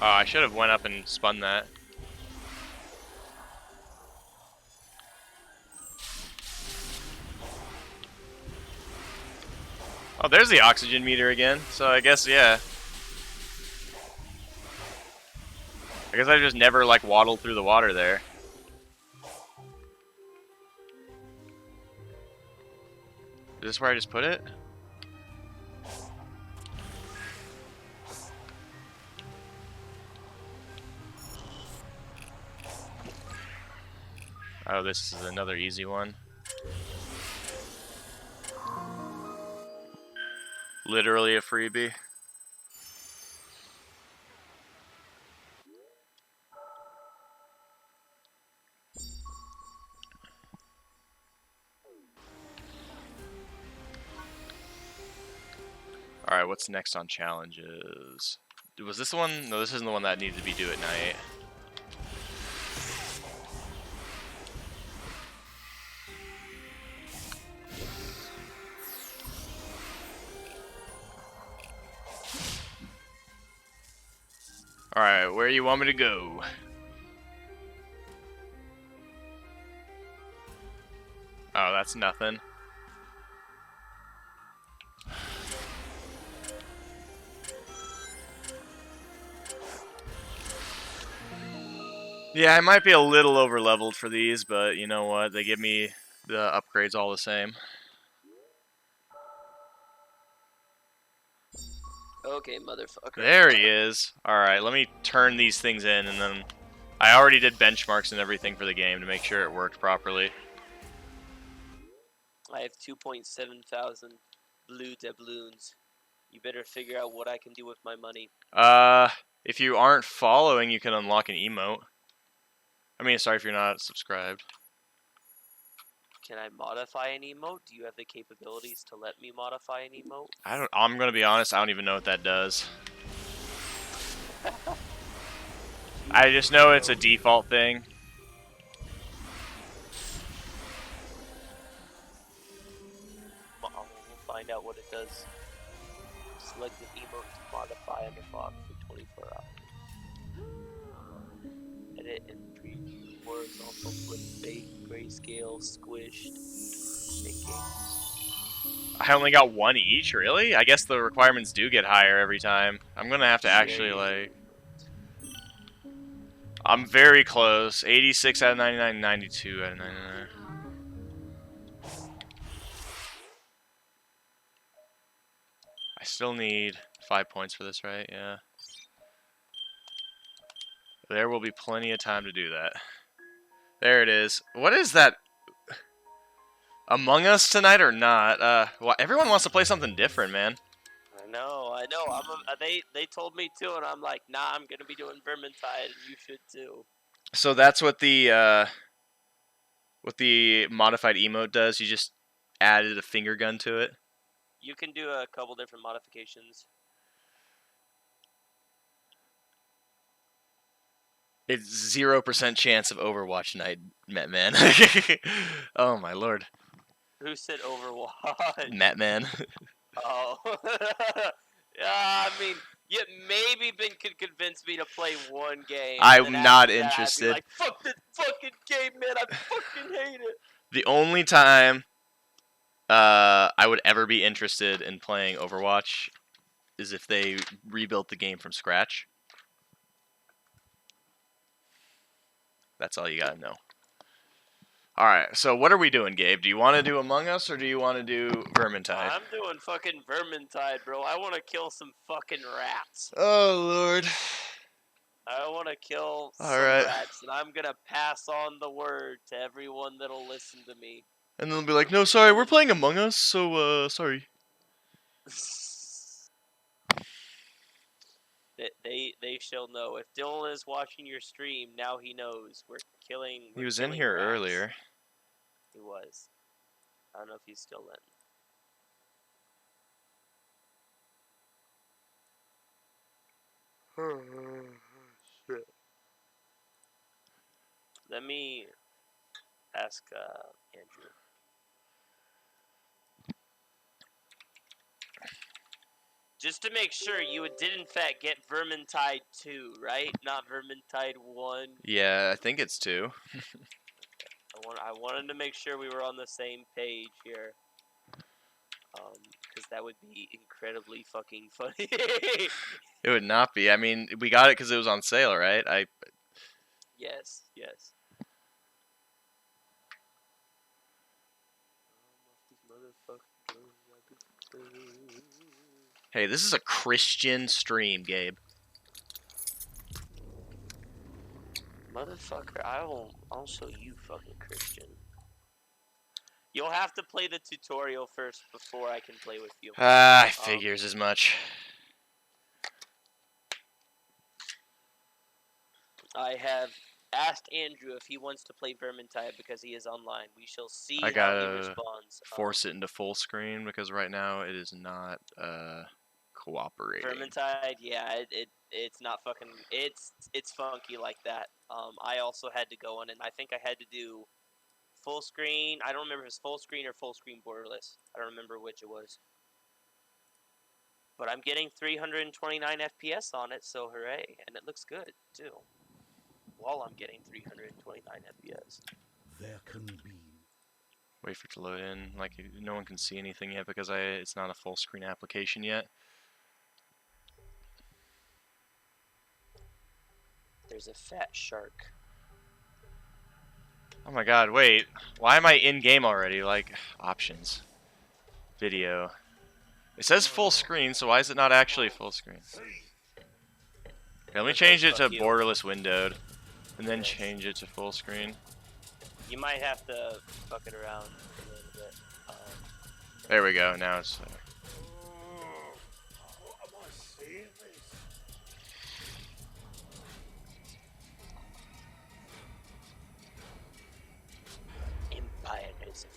Oh, I should have went up and spun that. Oh, there's the oxygen meter again. So I guess, yeah. I guess I just never, like, waddled through the water there. Is this where I just put it? Oh, this is another easy one. Literally a freebie. Alright, what's next on challenges? Was this the one? No, this isn't the one that needed to be due at night. Alright, where you want me to go? Oh, that's nothing. Yeah, I might be a little over leveled for these, but you know what? They give me the upgrades all the same. Okay, motherfucker. There he is. Alright, let me turn these things in, and then I already did benchmarks and everything for the game to make sure it worked properly. I have 2.7 thousand blue doubloons. You better figure out what I can do with my money. If you aren't following, you can unlock an emote. I mean, sorry if you're not subscribed. Can I modify an emote? Do you have the capabilities to let me modify an emote? I'm gonna be honest. I don't even know what that does. I just know it's a default thing. We'll find out what it does. Select an emote to modify on the fog for 24 hours. Edit and preview horizontal flip fake grayscale squished shaking. I only got one each, really? I guess the requirements do get higher every time. I'm gonna have to actually, like... I'm very close. 86 out of 99, 92 out of 99. I still need 5 points for this, right? Yeah. There will be plenty of time to do that. There it is. What is that? Among Us tonight or not? Well, everyone wants to play something different, man. I know. They told me too, and I'm like, nah, I'm gonna be doing Vermintide, and you should too. So that's what the modified emote does. You just added a finger gun to it. You can do a couple different modifications. It's 0% chance of Overwatch night, man. Oh my lord. Who said Overwatch? Man. Oh. Yeah, I mean, you maybe could convince me to play one game. I'm and then not after that, interested. I'd be like, fuck this fucking game, man. I fucking hate it. The only time I would ever be interested in playing Overwatch is if they rebuilt the game from scratch. That's all you gotta know. Alright, so what are we doing, Gabe? Do you want to do Among Us or do you want to do Vermintide? I'm doing fucking Vermintide, bro. I want to kill some fucking rats. Oh, Lord. I want to kill some Alright. rats, and I'm gonna pass on the word to everyone that'll listen to me. And they'll be like, no, sorry, we're playing Among Us, so, sorry. They shall know. If Dylan is watching your stream, now he knows. We're killing. He was in here rats. earlier. He was. I don't know if he's still in. Let me ask Andrew. Just to make sure, you did in fact get Vermintide 2, right? Not Vermintide 1. Yeah, I think it's 2. I wanted to make sure we were on the same page here. Because that would be incredibly fucking funny. It would not be. I mean, we got it because it was on sale, right? Yes. Hey, this is a Christian stream, Gabe. Motherfucker, I'll show you fucking Christian. You'll have to play the tutorial first before I can play with you. I figures as much. I have asked Andrew if he wants to play Vermintide because he is online. We shall see I how gotta he responds. Force it into full screen because right now it is not cooperating. Vermintide, yeah, it's not fucking. It's funky like that. I also had to go on, and I think I had to do full screen. I don't remember if it's full screen or full screen borderless. I don't remember which it was. But I'm getting 329 FPS on it, so hooray! And it looks good too. While I'm getting 329 FPS. There can be. Wait for it to load in. Like, no one can see anything yet because it's not a full screen application yet. There's a fat shark. Oh my god, wait. Why am I in-game already? Like, options. Video. It says full screen, so why is it not actually full screen? Okay, let me change it to Fuck you. borderless windowed. And then change it to full screen. You might have to fuck it around a little bit. There we go, now it's... Empire is a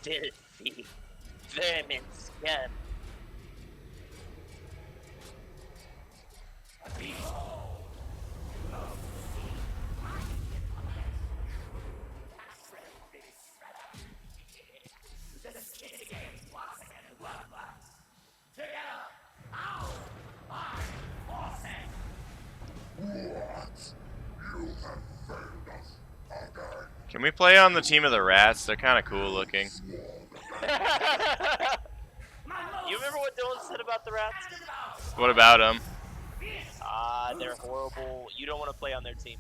Filthy vermin scum. Can we play on the team of the rats? They're kind of cool looking. You remember what Dylan said about the rats? What about them? They're horrible. You don't want to play on their team.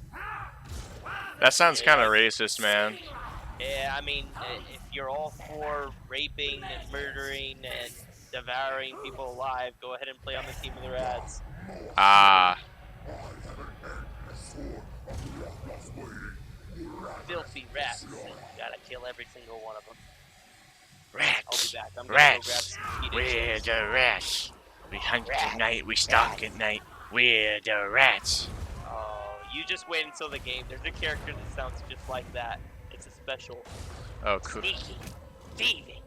That sounds kind of racist, man. Yeah, I mean, if you're all for raping and murdering and devouring people alive, go ahead and play on the team of the rats. Ah. Filthy rats. And you gotta kill every single one of them. Rats. I'll be back. I'm gonna go grab Rats. some Pita We're chips. the rats. We hunt Rats. at night, we stalk at night. We're the rats. Oh, you just wait until the game. There's a character that sounds just like that. It's a special. Oh, cool. Sneaky. Thieving.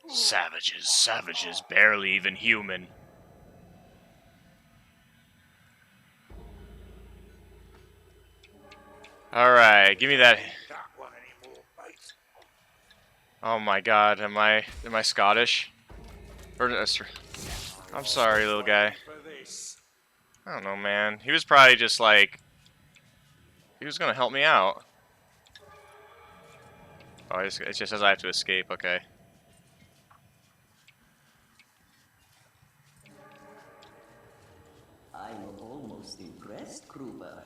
Savages, savages, barely even human. Alright, give me that. Oh my god, am I Scottish? Or, I'm sorry, little guy. I don't know, man. He was probably just like... He was gonna help me out. Oh, it just says I have to escape, okay. I'm almost impressed, Kruber.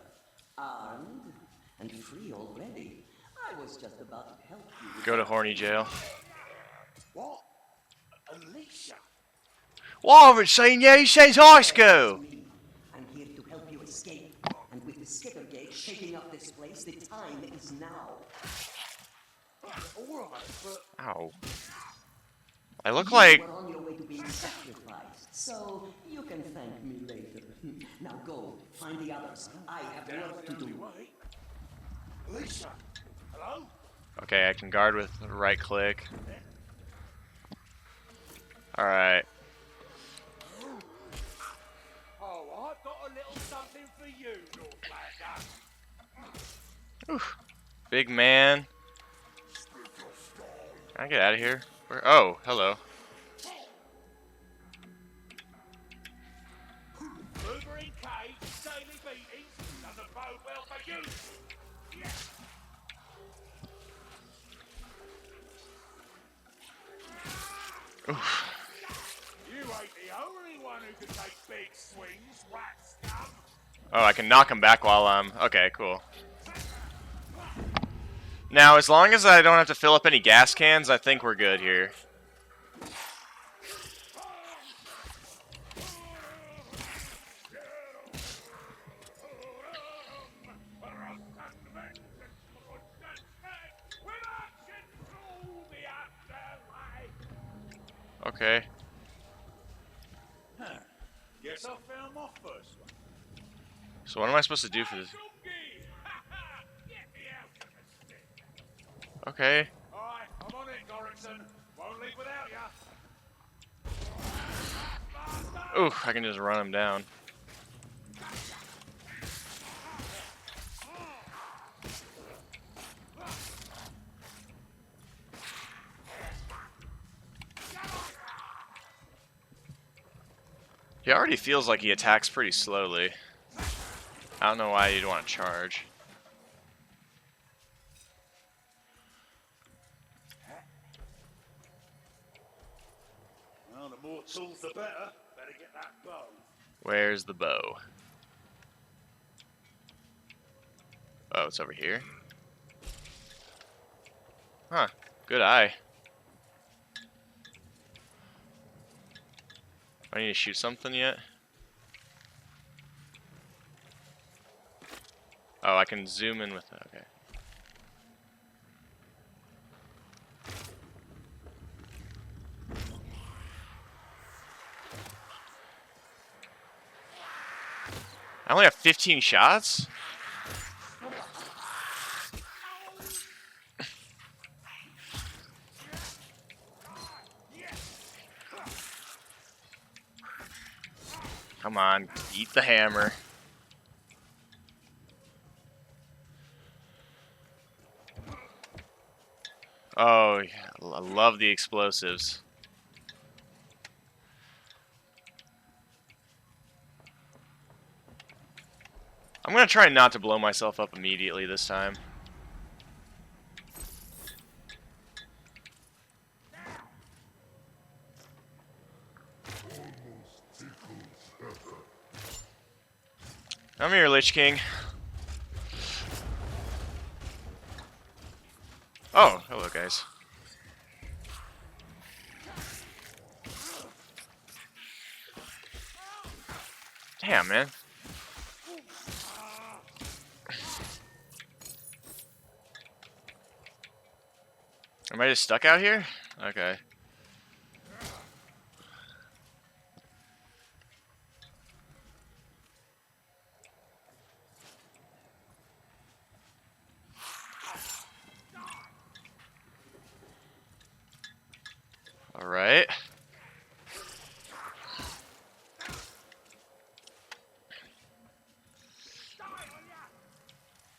Armed and free already. I was just about to help you. Go to horny jail. What? Alicia? Well, I haven't seen you since high school! I'm here to help you escape. And with the Skittergate shaking up this place, the time is now. Alright, but Ow. I look like... You are on your way to being sacrificed, so you can thank me later. Now go, find the others. I have work to do. wait. Alicia? Hello? Okay, I can guard with right click. Alright. Oh, I've got a little something for you, Lord Blacker. Oof. Big man. Can I get out of here? Where? Oh, hello. Ubering cage, daily beatings, doesn't bode well for you. Oof. You ain't the only one who can take big swings, rat scum. Oh, I can knock him back while I'm... Okay, cool. Now, as long as I don't have to fill up any gas cans, I think we're good here. Okay. Guess I found my first one. So what am I supposed to do for this? Okay. Alright, I'm on it, Gorrington. Won't leave without ya. Ooh, I can just run him down. He already feels like he attacks pretty slowly. I don't know why you'd want to charge. Well, the more tools the better. Better get that bow. Where's the bow? Oh, it's over here. Huh. Good eye. I need to shoot something yet? Oh, I can zoom in with it. Okay. I only have 15 shots? Come on, eat the hammer. Oh, yeah, I love the explosives. I'm gonna try not to blow myself up immediately this time. Come here, Lich King. Oh, hello, guys. Damn, man. Am I just stuck out here? Okay. All right.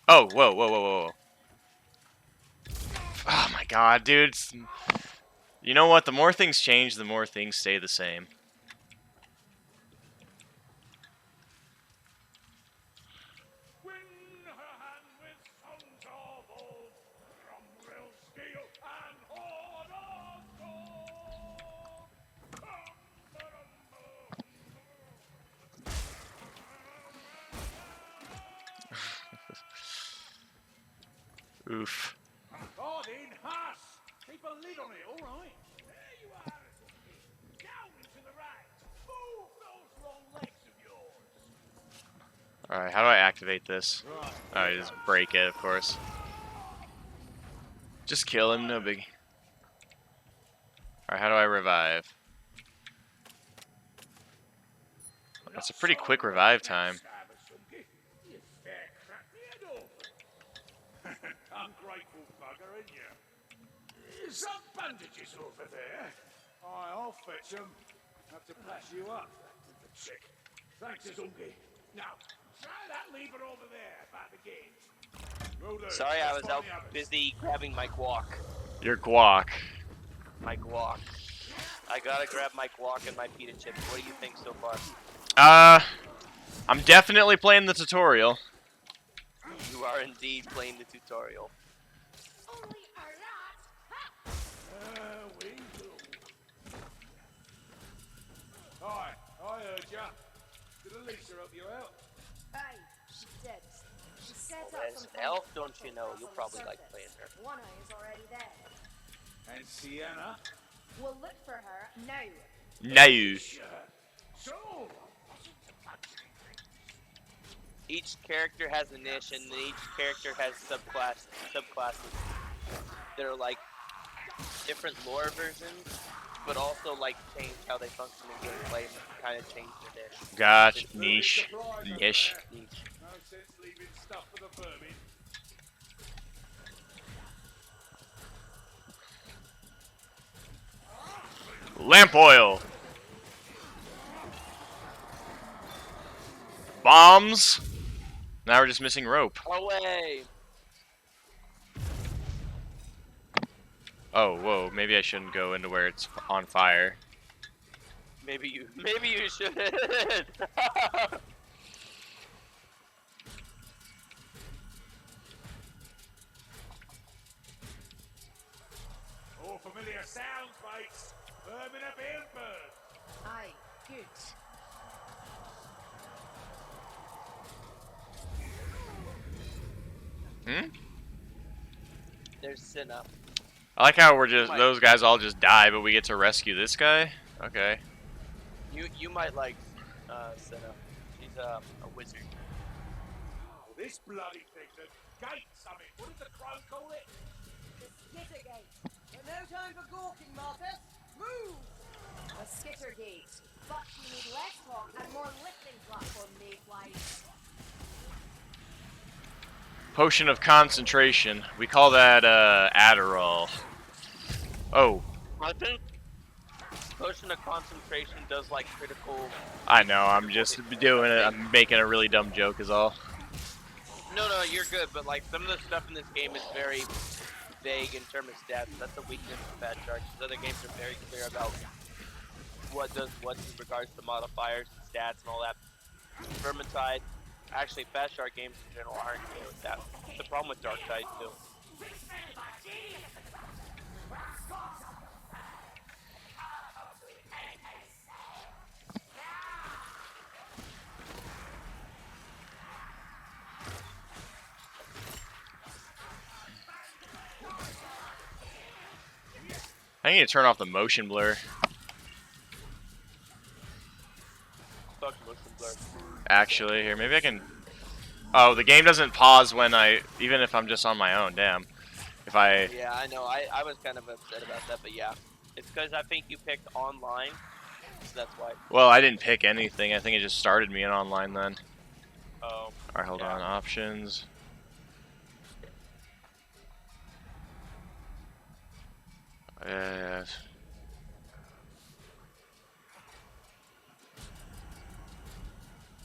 Oh, whoa, whoa, whoa, whoa. Oh my god, dude. You know what? The more things change, the more things stay the same. Oof. Oh, then, hush! Keep a lid on it, all right? There you are, down into the right. Move those long legs of yours. Alright, how do I activate this? Oh, you just break it, of course. Just kill him, no big. Alright, how do I revive? That's a pretty quick revive time. Ungrateful bugger, ain't you? Some bandages over there. Aye, I'll fetch them. Have to patch you up. Check. Thanks, Zungi. Now, try that lever over there by the gate. Will do. Sorry, I was Let's out find the others. busy grabbing my guac. Your guac. My guac. I gotta grab my guac and my pita chips. What do you think so far? I'm definitely playing the tutorial. You are indeed playing the tutorial. Only a rat. We will. Hi, I heard ya. Did Elisa help you out? Hey, she's dead. She set up As some an elf, don't you know? You'll probably like playing her. One eye is already there. And Sienna? We'll look for her now. No. So, Each character has a niche, and each character has subclasses. They're like different lore versions, but also like change how they function in gameplay and kind of change their niche. Gotcha. Niche. Niche. Niche. no sense leaving stuff for the vermin. Lamp oil. Bombs. Now we're just missing rope. Away! Oh, whoa. Maybe I shouldn't go into where it's on fire. Maybe you should. All familiar sounds, mates. Vermin are being burned. Aye, good. Hmm? There's Cinna. I like how we're just those guys all just die, but we get to rescue this guy. Okay. You might like Cinna. She's a wizard. Oh, this bloody thing, the gate summit. What does the crow call it? The skitter gate. But no time for gawking, Marcus. Move! A skitter gate. But we need less talk and more lifting platform, Mayflies. Potion of concentration. We call that Adderall. Oh. I think Potion of concentration does like critical. I know. I'm just doing it. I'm making a really dumb joke, is all. No, you're good. But like some of the stuff in this game is very vague in terms of stats. That's a weakness of Fat Shark. Because other games are very clear about what does what in regards to modifiers, and stats, and all that. Vermintide, actually, Fat Shark games in general aren't clear with that. It's the problem with Darktide too. I need to turn off the motion blur. Fuck motion blur. Actually, here, maybe I can... Oh, the game doesn't pause when even if I'm just on my own, damn. If I... Yeah, I know. I was kind of upset about that, but yeah. It's because I think you picked online, so that's why. Well, I didn't pick anything. I think it just started me in online then. Oh. Alright, hold on. Options. Yes.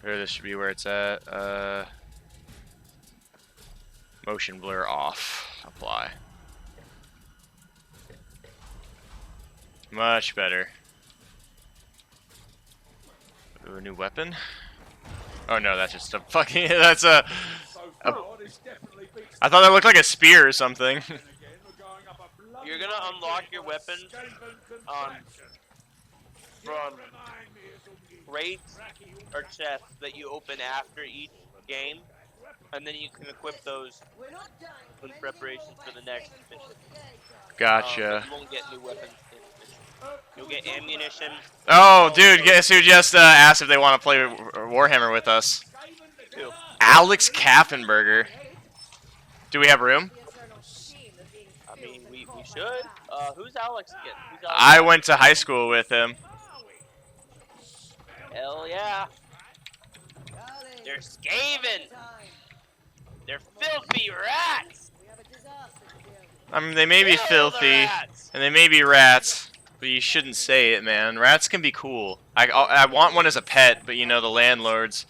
Here, this should be where it's at. Motion blur off. Apply. Much better. Ooh, a new weapon? Oh no, that's just a fucking. That's a. I thought that looked like a spear or something. You're gonna unlock your weapons from crates or chests that you open after each game, and then you can equip those in preparation for the next mission. Gotcha. You won't get new weapons in this mission. You'll get ammunition. Oh, dude, guess who just asked if they want to play Warhammer with us? Who? Alex Kaffenberger. Do we have room? I mean, we should. Who's Alex again? Who's Alex? I went to high school with him. Hell yeah. They're Skaven. They're filthy rats. I mean, they may be Kill the filthy, rats. and they may be rats, but you shouldn't say it, man. Rats can be cool. I want one as a pet, but you know, the landlords...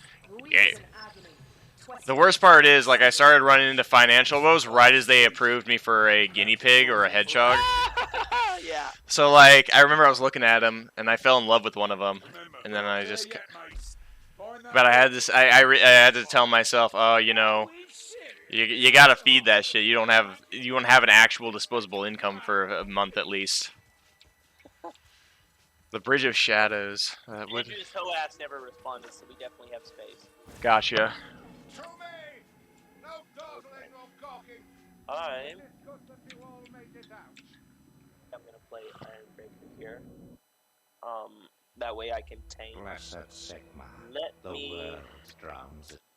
Yeah. The worst part is, like, I started running into financial woes right as they approved me for a guinea pig or a hedgehog. Yeah. So, like, I remember I was looking at them, and I fell in love with one of them, and then I just... But I had this... I had to tell myself, oh, you know, you gotta feed that shit. You don't have an actual disposable income for a month at least. The Bridge of Shadows. Andrew's hoe ass never responded, so we definitely have space. Gotcha. I'm gonna play Iron Breaker here. That way I can tank. Let me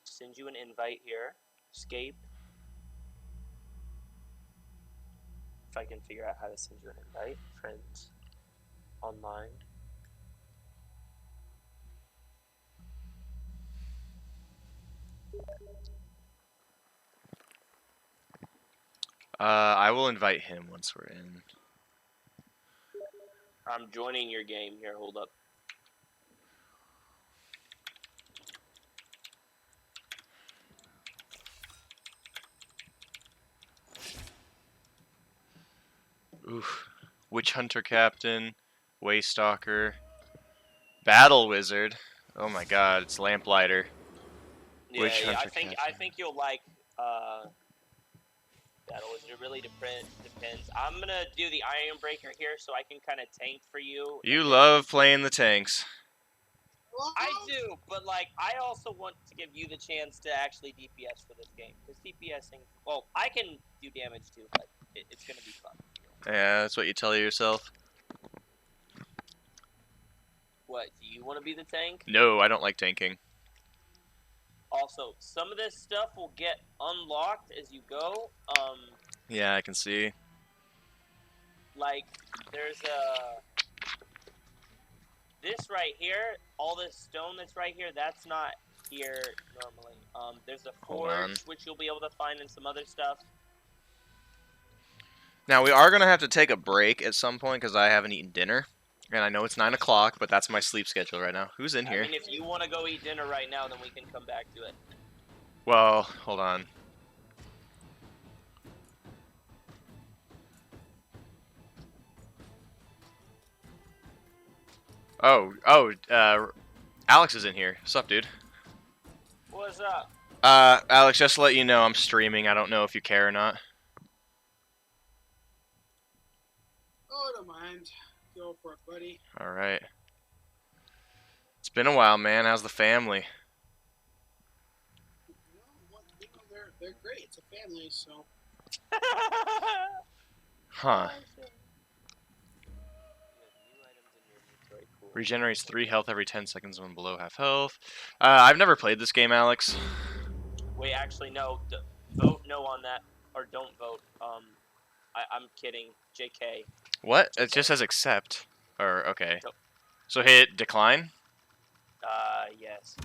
send you an invite here. Escape. If I can figure out how to send you an invite, friends, online. I will invite him once we're in. I'm joining your game here. Hold up. Oof. Witch Hunter Captain, Waystalker, Battle Wizard. Oh my god, it's Lamplighter. Yeah, I think you'll like Battle Wizard. It really depends. I'm gonna do the Iron Breaker here so I can kind of tank for you. You love playing the tanks. I do, but like I also want to give you the chance to actually DPS for this game because DPSing. Well, I can do damage too, but it's gonna be fun. Yeah, that's what you tell yourself. What, do you want to be the tank? No, I don't like tanking. Also, some of this stuff will get unlocked as you go. Yeah, I can see. Like, there's this right here, all this stone that's right here, that's not here normally. There's a forge, which you'll be able to find in some other stuff. Now, we are going to have to take a break at some point because I haven't eaten dinner. And I know it's 9 o'clock, but that's my sleep schedule right now. Who's in I here? mean, if you want to go eat dinner right now, then we can come back to it. Well, hold on. Alex is in here. What's up, dude? What's up? Alex, just to let you know, I'm streaming. I don't know if you care or not. Oh, don't mind. Go for it, buddy. All right. It's been a while, man. How's the family? They're great. It's a family, so. Huh. Regenerates 3 health every 10 seconds when below half health. I've never played this game, Alex. Wait, actually, no. Vote no on that, or don't vote. I'm kidding. JK. What? It just says accept. Or, okay. Nope. So hit decline? Yes.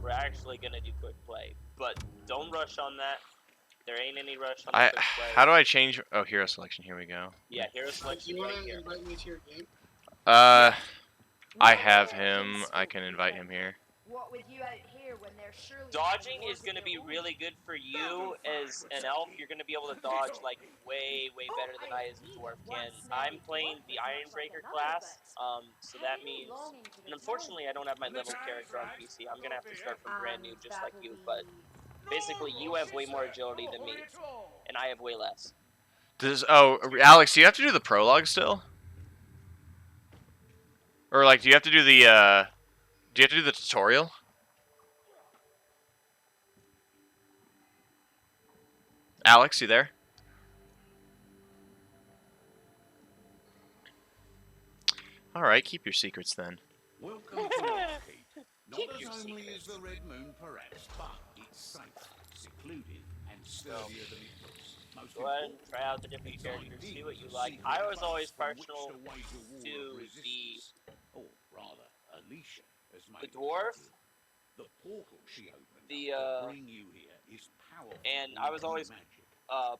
We're actually gonna do quick play, but don't rush on that. There ain't any rush on quick play. How do I change? Oh, hero selection. Here we go. Yeah, hero selection You right want to here. invite me to your game? I have him. I can invite him here. What with you out here when they're surely Dodging is going to be really good for you as an elf. You're going to be able to dodge like way better than I as a dwarf can. I'm playing the Ironbreaker class, so that means, and unfortunately I don't have my level character on PC. I'm going to have to start from brand new just like you, but basically you have way more agility than me, and I have way less. Alex, do you have to do the prologue still? Or like, do you have to do the tutorial? Alex, you there? Alright, keep your secrets then. Welcome to Lockheed. Not as only is the Red Moon perhaps, but it's safe, secluded, and sturdier than it looks. Most Go ahead and try out the different characters, see what you like. I was always partial to or rather, Alicia has the made dwarf, the portal she opened the to bring you here is powerful. and I was always magic.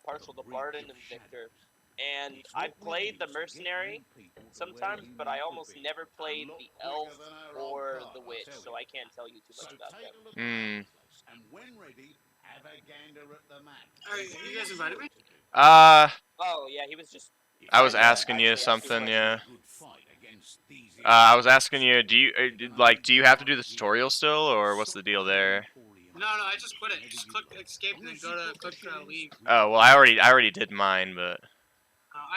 partial to Barden and Victor. And I played the mercenary sometimes, but I almost never played the elf or the witch, so I can't tell you too much about them. And when ready, have a gander at the map. Alright, you guys invited me? Oh yeah, he was just. I was asking you something, yeah. I was asking you, do you have to do the tutorial still, or what's the deal there? No, I just quit it. Just click escape and then go to click leave. Oh well, I already did mine, but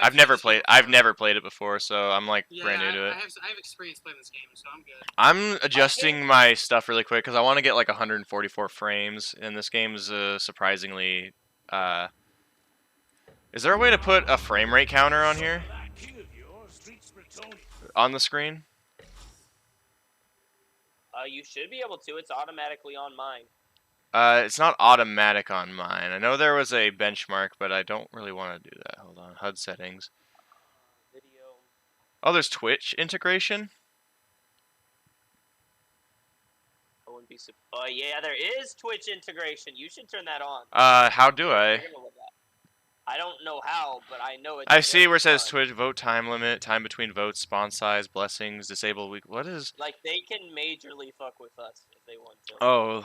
I've never played it before, so I'm like brand new to it. I have experience playing this game, so I'm good. I'm adjusting my stuff really quick because I want to get like 144 frames, and this game's surprisingly. Is there a way to put a frame rate counter on here? On the screen? You should be able to. It's automatically on mine. It's not automatic on mine. I know there was a benchmark, but I don't really want to do that. Hold on. HUD settings. Video. Oh, there's Twitch integration? I wouldn't be. Oh yeah, there is Twitch integration. You should turn that on. How do I? You're gonna love that. I don't know how, but I know it's. I see where it says Twitch vote time limit, time between votes, spawn size, blessings, disable week. What is? Like they can majorly fuck with us if they want to. Oh,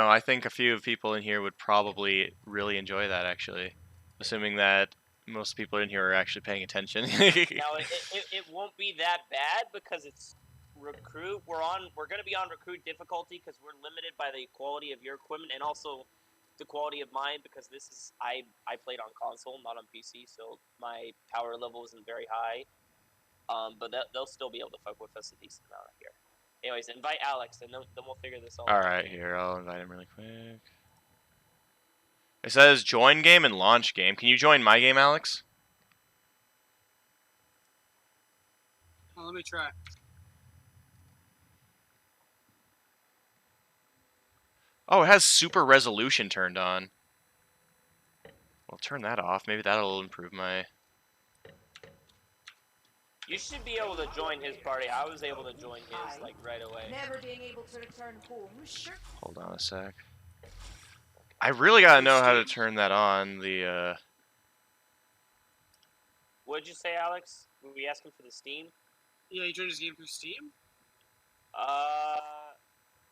I think a few people in here would probably really enjoy that actually, assuming that most people in here are actually paying attention. Now it won't be that bad because it's recruit. We're gonna be on recruit difficulty because we're limited by the quality of your equipment and also the quality of mine because this is I played on console, not on PC, so my power level isn't very high. But they'll still be able to fuck with us a decent amount here. Anyways, invite Alex, and then we'll figure this all out. All right, here I'll invite him really quick. It says join game and launch game. Can you join my game, Alex? Oh, let me try. Oh, it has super resolution turned on. Well, turn that off. Maybe that'll improve my... You should be able to join his party. I was able to join his, like, right away. never being able to return home. Sure. Hold on a sec. I really gotta know how to turn that on, the, What'd you say, Alex? Were we asking for the Steam? Yeah, you joined this game through Steam?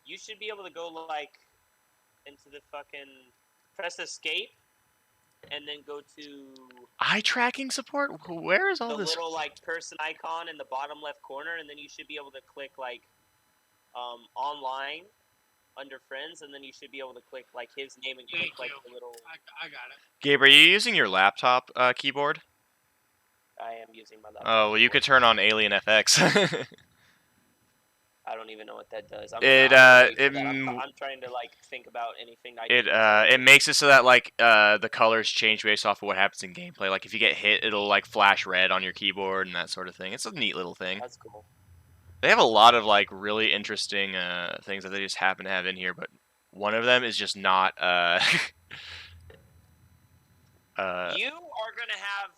You should be able to go, like, into the fucking... Press escape, and then go to... Eye tracking support? Where is all the this? little, like, person icon in the bottom left corner, and then you should be able to click, like, online under friends, and then you should be able to click, like, his name and click, like, the little... I got it. Gabe, are you using your laptop keyboard? I am using my laptop. Oh, well, you could turn on Alien FX. I don't even know what that does. I'm trying to, like, think about anything I it makes it so that, like, the colors change based off of what happens in gameplay. Like, if you get hit, it'll, like, flash red on your keyboard and that sort of thing. It's a neat little thing. That's cool. They have a lot of, like, really interesting things that they just happen to have in here, but one of them is just not, You are gonna have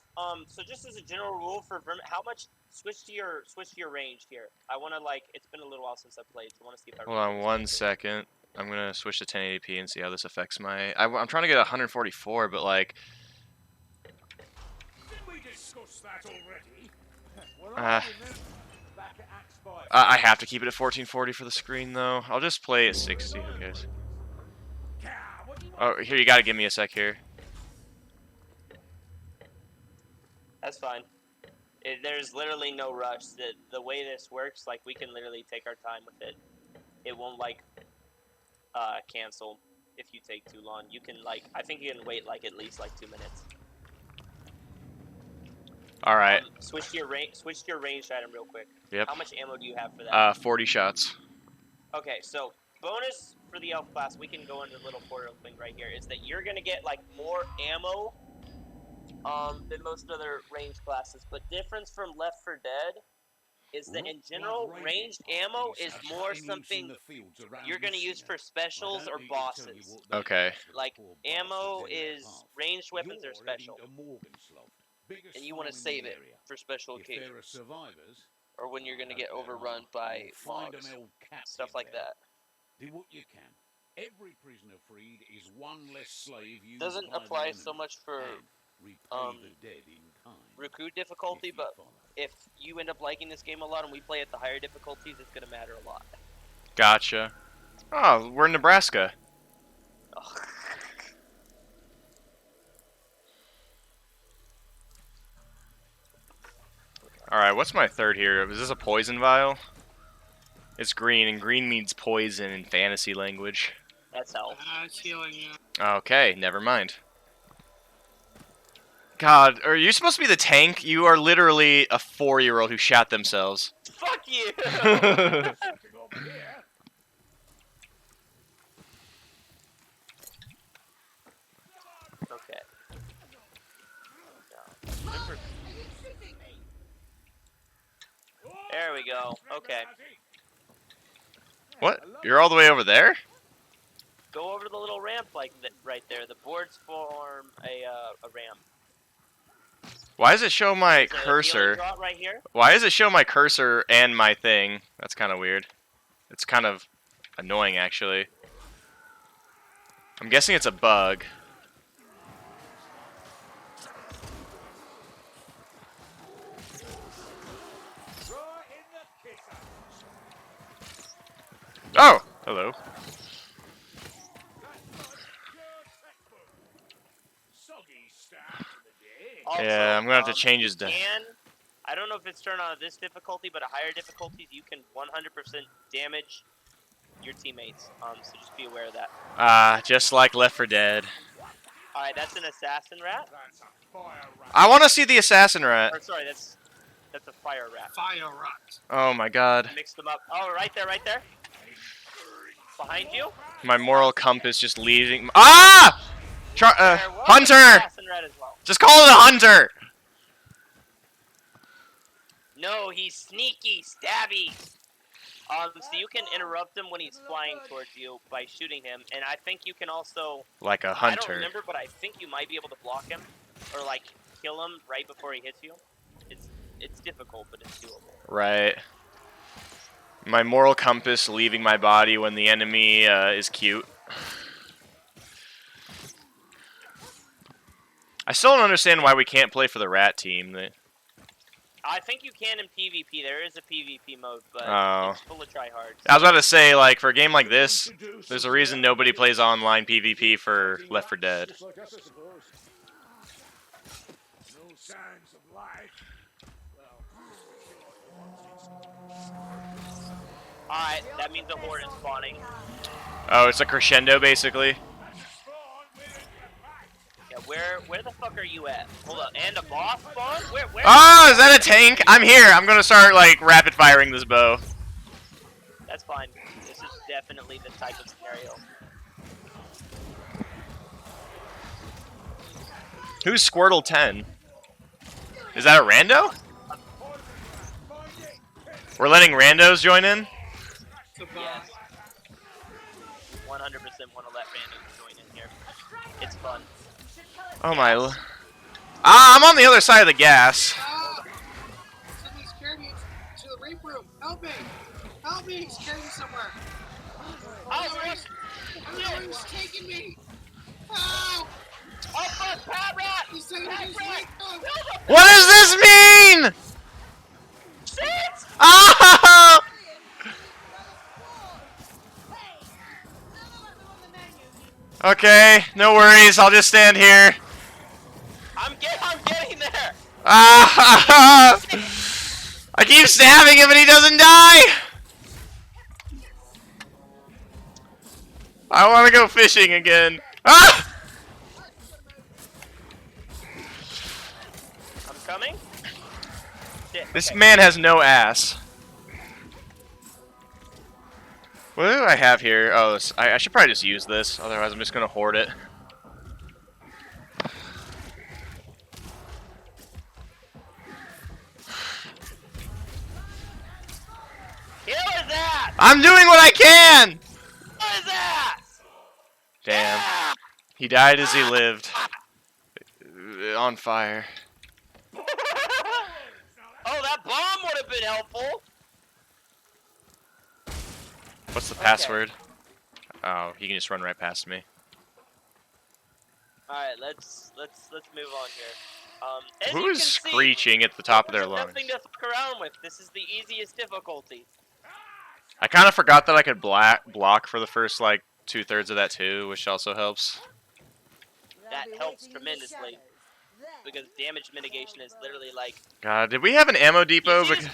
so just as a general rule for how much switch to your range here. I wanna like it's been a little while since I played, so I wanna see if I Hold on 1 second. I'm gonna switch to 1080p and see how this affects my. I'm trying to get 144, but like. Did we discuss that already? Well, back at Axe Fire. I have to keep it at 1440 for the screen though. I'll just play at 60. Who cares? Oh, here you gotta give me a sec here. That's fine. There's literally no rush. The way this works, like, we can literally take our time with it. It won't, like, cancel if you take too long. You can, like, I think you can wait, like, at least, like, 2 minutes. Alright. Switch to your ranged item real quick. Yep. How much ammo do you have for that? 40 shots. Okay, so, bonus for the elf class, we can go into the little portal thing right here, is that you're gonna get, like, more ammo than most other ranged classes, but difference from Left 4 Dead is that in general, ranged ammo is more something you're going to use for specials or bosses. Okay. Like, ammo is, ranged weapons are special, and you want to save it for special occasions, or when you're going to get overrun by mobs, stuff like that. Do what you can. Every prisoner freed is one less slave used Doesn't by apply the so enemy. much for The dead in kind. recruit difficulty, but if you end up liking this game a lot and we play at the higher difficulties, it's going to matter a lot. Gotcha. Oh, we're in Nebraska. Oh. Alright, what's my third here? Is this a poison vial? It's green, and green means poison in fantasy language. That's health. It's healing, yeah. Okay, never mind. God, are you supposed to be the tank? You are literally a 4-year-old who shot themselves. Fuck you! Okay. There we go. Okay. What? You're all the way over there? Go over the little ramp like right there. The boards form a ramp. Why does it show my There's a cursor? healing drop right here. Why does it show my cursor and my thing? That's kind of weird. It's kind of annoying, actually. I'm guessing it's a bug. Oh! Hello. Also, Yeah, I'm gonna have to change his death. I don't know if it's turned on at this difficulty, but at higher difficulties, you can 100% damage your teammates. So just be aware of that. Just like Left 4 Dead. Alright, that's an assassin rat. I want to see the assassin rat. Or sorry, that's a fire rat. Fire rat. Oh my god. Mix them up. Oh, right there, right there. Behind you. My moral compass just leaving. Ah! Hunter! Assassin rat as well. Just call it a hunter! No, he's sneaky, stabby. So you can interrupt him when he's flying towards you by shooting him, and I think you can also... Like a I hunter. don't remember, but I think you might be able to block him, or like kill him right before he hits you. It's difficult, but it's doable. Right. My moral compass leaving my body when the enemy is cute. I still don't understand why we can't play for the rat team. I think you can in PvP. There is a PvP mode, but Oh. it's full of tryhards. I was about to say, like, for a game like this, there's a reason nobody plays online PvP for Left 4 Dead. Just like us, I suppose. No signs of life. Alright, that means the horde is spawning. Oh, it's a crescendo, basically. Yeah, where the fuck are you at? Hold up, and a boss spawn? Where? Oh, is that a tank? I'm here. I'm gonna start, like, rapid firing this bow. That's fine. This is definitely the type of scenario. Who's Squirtle 10? Is that a rando? We're letting randos join in? Yes. 100% want to let randoms join in here. It's fun. Oh my. Ah, I'm on the other side of the gas. Somebody's carrying me to the rape room. Help me! Help me! He's carrying me somewhere. Oh, I don't know where he's taking me. Oh! Oh fuck, Pat Rat! He's taking me to his rape room. What does this mean? Shit! Ah! Okay, no worries. I'll just stand here. I'm getting there! Ah! I keep stabbing him and he doesn't die. I want to go fishing again. Ah! I'm coming? Shit, This okay. man has no ass. What do I have here? Oh, I should probably just use this. Otherwise, I'm just gonna hoard it. Kill his ass! I'm doing what I can! Kill his ass! Damn. He died as he lived. On fire. Oh, that bomb would have been helpful! What's the password? Oh, he can just run right past me. Alright, let's move on here. As Who you is can see, screeching at the top of their there's lungs? nothing to fuck around with. This is the easiest difficulty. I kind of forgot that I could block for the first, like, 2/3 of that too, which also helps. That helps tremendously. Because damage mitigation is literally like... God, did we have an ammo depot? Dude,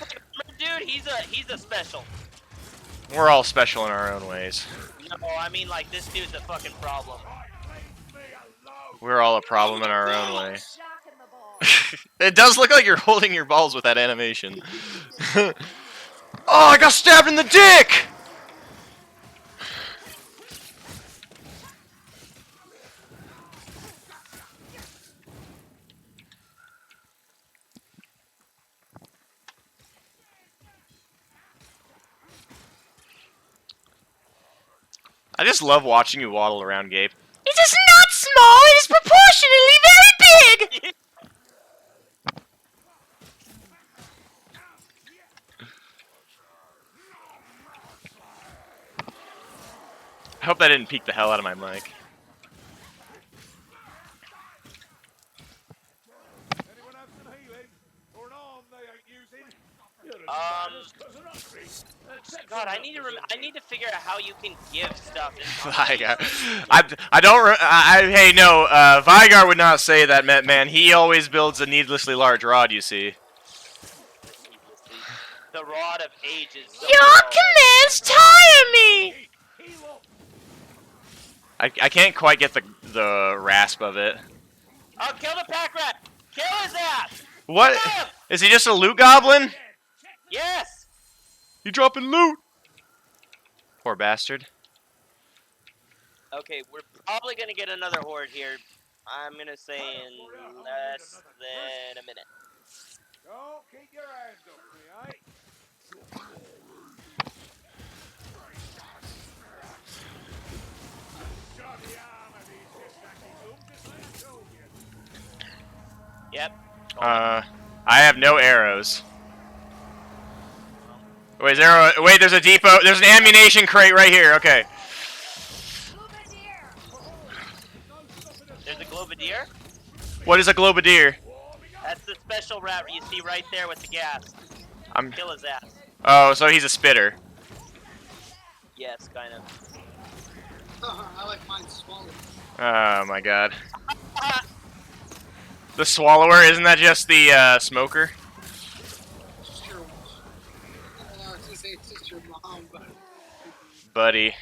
he's a special. We're all special in our own ways. No, I mean like this dude's a fucking problem. We're all a problem in our own way. It does look like you're holding your balls with that animation. Oh, I got stabbed in the dick! I just love watching you waddle around, Gabe. It is not small, it is proportionally very big! I hope that didn't peek the hell out of my mic. Anyone have some healing? Or an arm they ain't using? God, I need to figure out how you can give stuff. Vygar. Hey, no, Vygar would not say that, man. He always builds a needlessly large rod, you see. The Rod of Ages. Your commands tire me! I can't quite get the rasp of it. Oh, kill the pack rat! Kill his ass! What? Kill him! Is he just a loot goblin? Yes! You dropping loot? Poor bastard. Okay, we're probably gonna get another horde here. I'm gonna say in less than a minute. Don't keep your hands off me, eh? Yep. I have no arrows. Wait, there's a depot. There's an ammunition crate right here. Okay. There's a Globadier. What is a globadier? That's the special rat you see right there with the gas. I'm. Kill his ass. Oh, so he's a spitter. Yes, kind of. I like mine swallowed. Oh my god. The swallower, isn't that just the smoker? Just your, I was gonna say it's just your mom, but Buddy.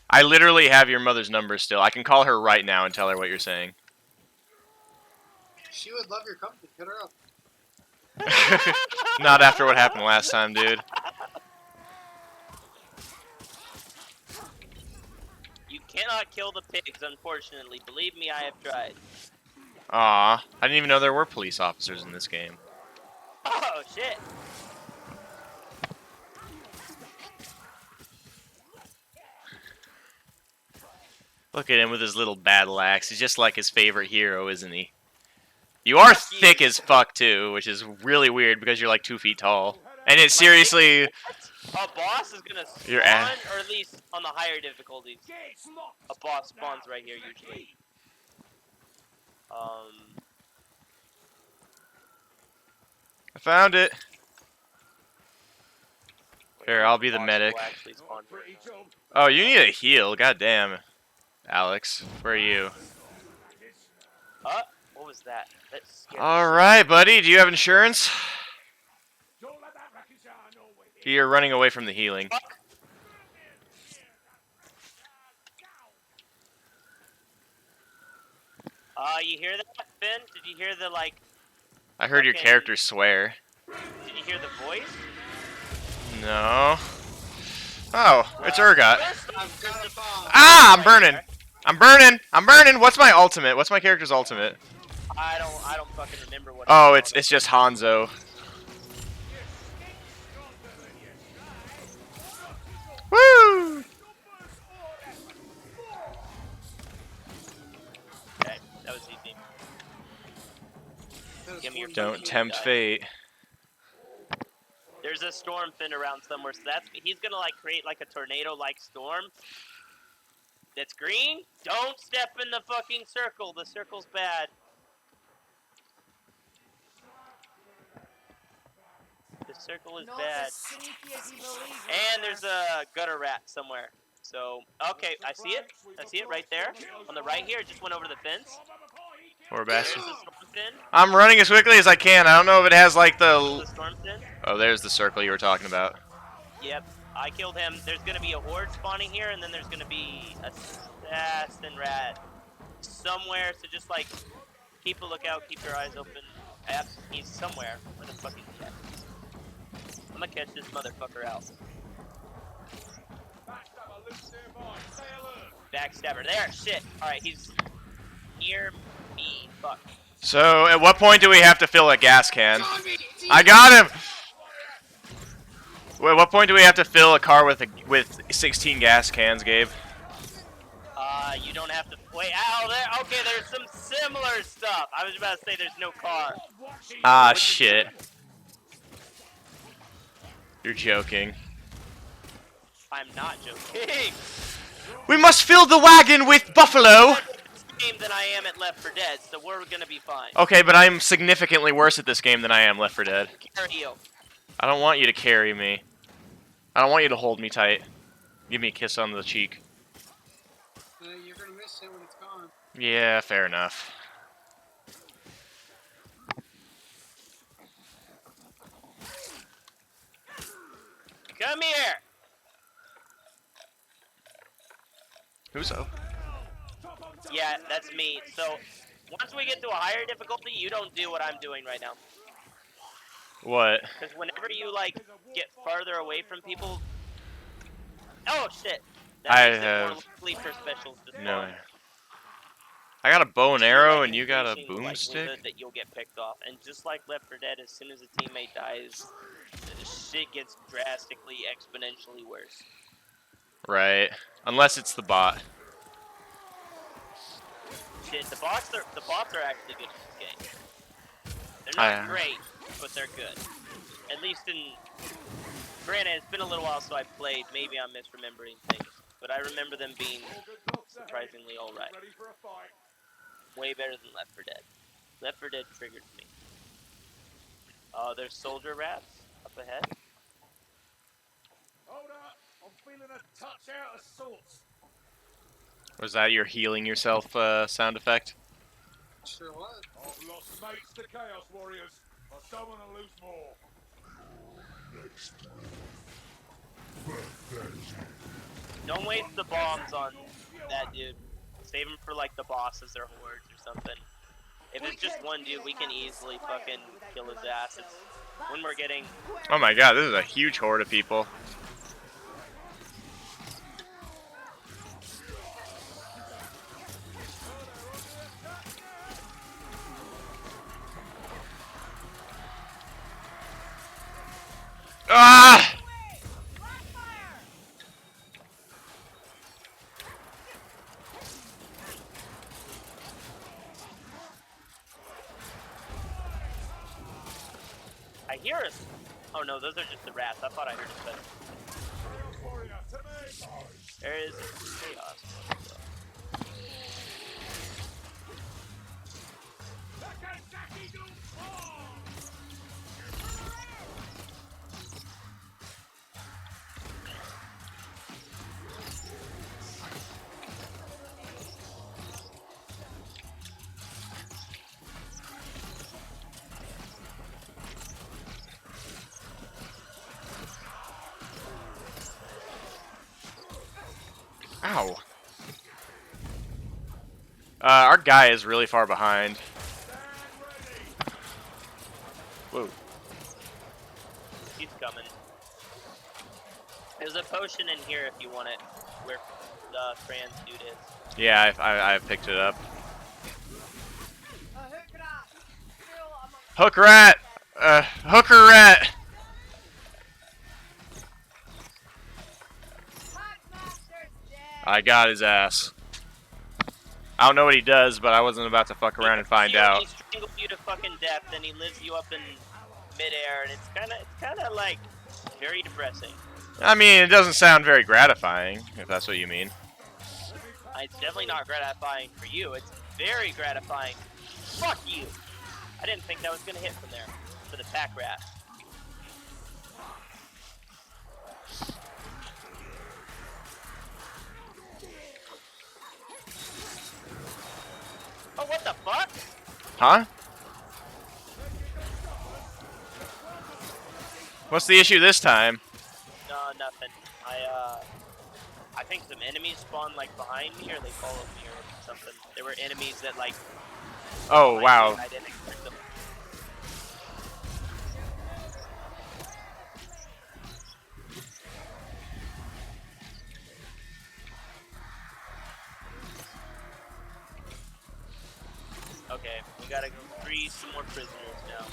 I literally have your mother's number still. I can call her right now and tell her what you're saying. she would love your company. Hit her up. Not after what happened last time, dude. You cannot kill the pigs, unfortunately. Believe me, I have tried. Aw, I didn't even know there were police officers in this game. Oh, shit. Look at him with his little battle axe. He's just like his favorite hero, isn't he? You are thick as fuck, too, which is really weird because you're like 2 feet tall. And it's seriously... A boss is gonna Your spawn, ass. or at least on the higher difficulties. A boss spawns right here, usually. I found it. Here, I'll be the Boss medic. will actually spawn right now. Oh, you need a heal. Goddamn. Alex, where are you? What was that? That scared the Alright, buddy. Do you have insurance? You're running away from the healing. Fuck. You hear that, Finn? Did you hear the, like... I heard your Okay. character swear. Did you hear the voice? No. Oh, it's Urgot. I've got a bomb. Ah, I'm burning. I'm burning. I'm burning. What's my ultimate? What's my character's ultimate? I don't fucking remember what Oh, it's it's just Hanzo. Woo! Okay, that was easy. Give me your Don't fucking tempt die. fate. There's a storm fin around somewhere, so he's gonna like create like a tornado-like storm. That's green. Don't step in the fucking circle. The circle's bad. The circle is Not bad. as sneaky as you believe. And there's a gutter rat somewhere. So, okay, I see it. I see it right there. On the right here, it just went over the fence. Poor There's bastard. the storm fin. I'm running as quickly as I can. I don't know if it has like There's the... the storm fin. Oh, there's the circle you were talking about. Yep, I killed him. There's gonna be a horde spawning here, and then there's gonna be a assassin rat somewhere. So just like keep a lookout, keep your eyes open. He's somewhere. Where the fuck is he at? I'm gonna catch this motherfucker out. Backstabber. There. Shit. All right, he's near me. Fuck. So, at what point do we have to fill a gas can? It's on me. It's I got him! Wait, what point do we have to fill a car with 16 gas cans, Gabe? You don't have to wait. Ow, there. Okay, there's some similar stuff. I was about to say there's no car. Ah, shit. You're joking. I'm not joking. We must fill the wagon with buffalo! Game than I am at Left 4 Dead, so we're gonna be fine. Okay, but I'm significantly worse at this game than I am Left 4 Dead. Carry you. I don't want you to carry me. I don't want you to hold me tight. Give me a kiss on the cheek. You're gonna miss it when it's gone. Yeah, fair enough. Come here. Who's up? Yeah, that's me. So once we get to a higher difficulty, you don't do what I'm doing right now. What? Because whenever you like get farther away from people, oh shit! That makes it more likely for specials to spawn. No. I got a bow and arrow, and you got a Increasing boomstick? likelihood that you'll get picked off, and just like Left 4 Dead, as soon as a teammate dies, shit gets drastically, exponentially worse. Right. Unless it's the bot. Shit, the bots are actually good in this game. They're not great, but they're good. At least in... Granted, it's been a little while since I played. Maybe I'm misremembering things. But I remember them being surprisingly alright. Way better than Left 4 Dead. Left 4 Dead triggered me. There's soldier rats up ahead. Hold up, I'm feeling a touch out of sorts. Was that your healing yourself sound effect? Sure was. I've lost mates to Chaos Warriors. I don't want to lose more. Don't waste the bombs on that dude. Save them for like the bosses or hordes or something. If it's just one dude, we can easily fucking kill his ass. It's when we're getting... Oh my god, this is a huge horde of people. Ah! I hear us. Oh no, those are just the rats. I thought I heard a better. There is chaos. Ow. Our guy is really far behind. Whoa. He's coming. There's a potion in here if you want it, where the trans dude is. Yeah, I picked it up. Hook rat! Hooker rat! I got his ass. I don't know what he does, but I wasn't about to fuck around and find out. He strangles you to fucking death, and he lives you up in midair, and it's kind of like very depressing. I mean, it doesn't sound very gratifying, if that's what you mean. It's definitely not gratifying for you. It's very gratifying. Fuck you! I didn't think that was gonna hit from there for the pack rat. Oh, what the fuck? Huh? What's the issue this time? No, nothing. I think some enemies spawned like behind me, or they followed me, or something. There were enemies that like. Oh wow. I didn't expect them. Okay, we gotta go free some more prisoners now.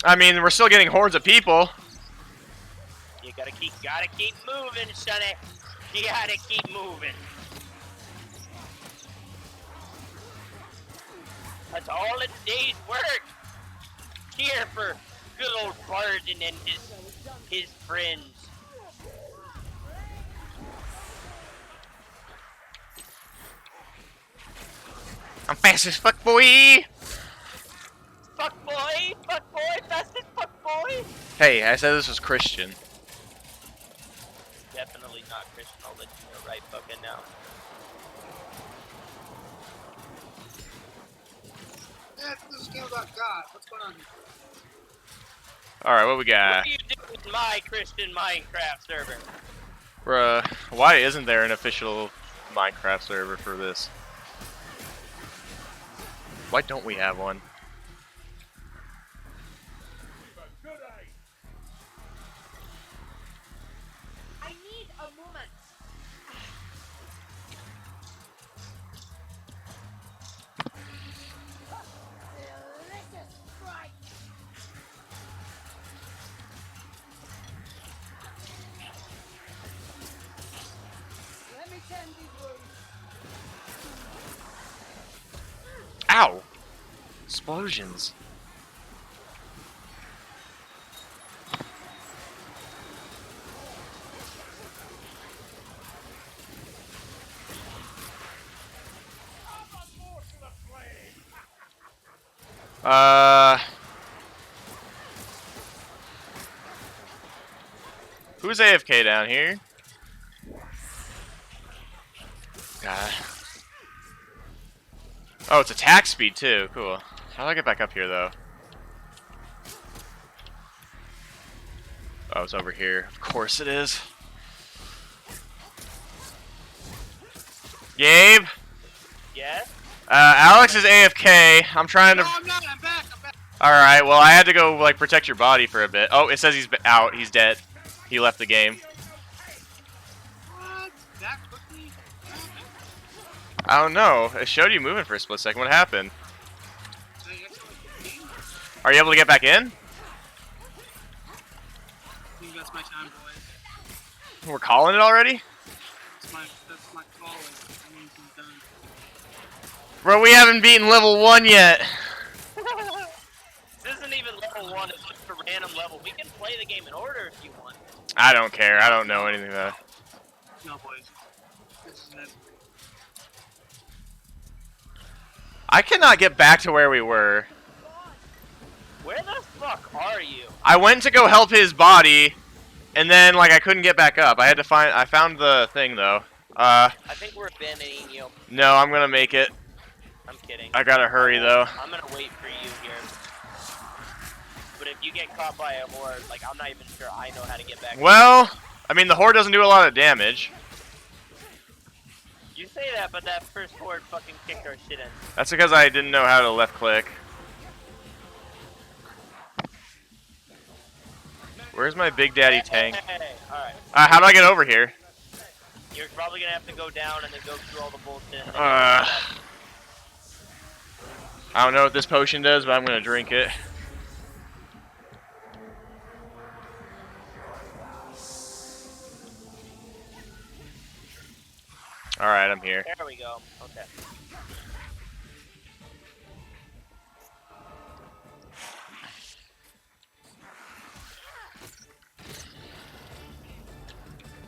I mean, we're still getting hordes of people. You gotta keep moving, Sonny. You gotta keep moving. That's all a day's work. Here for good old Barden and his friends. I'm fast as fuck, boy! Fuck boy, fast as fuck boy. Hey, I said this was Christian. Definitely not Christian, I'll let you know right fucking now. Yeah, this is a game about God. What's going on here? Alright, what we got? What do you do with my Christian Minecraft server? Bruh, why isn't there an official Minecraft server for this? Why don't we have one? I need a moment. Delicious fright. Let me tend these wounds. Ow! Explosions. Who's AFK down here? Oh, it's attack speed too. Cool. How do I get back up here though? Oh, it's over here. Of course it is. Gabe? Yes? Alex is AFK. I'm trying to... No, I'm not. I'm back. Alright, well, I had to go, like, protect your body for a bit. Oh, it says he's out. He's dead. He left the game. What? That quickly? I don't know. It showed you moving for a split second. What happened? Are you able to get back in? I think that's my time, boys. We're calling it already? That's my calling. That means I'm done. Bro, we haven't beaten level 1 yet. This isn't even level 1, it's just a random level. We can play the game in order if you want. I don't care. I don't know anything about it. No, boys. This is it. I cannot get back to where we were. Where the fuck are you? I went to go help his body, and then, like, I couldn't get back up. I had to find... I found the thing, though. I think we're abandoning you. No, I'm gonna make it. I'm kidding. I gotta hurry, though. I'm gonna wait for you here. But if you get caught by a horde, like, I'm not even sure I know how to get back. Well, I mean, the horde doesn't do a lot of damage. You say that, but that first horde fucking kicked our shit in. That's because I didn't know how to left click. Where's my Big Daddy tank? Hey, alright. How do I get over here? You're probably gonna have to go down and then go through all the bullshit. And then I don't know what this potion does, but I'm gonna drink it. Alright, I'm here. There we go. Okay.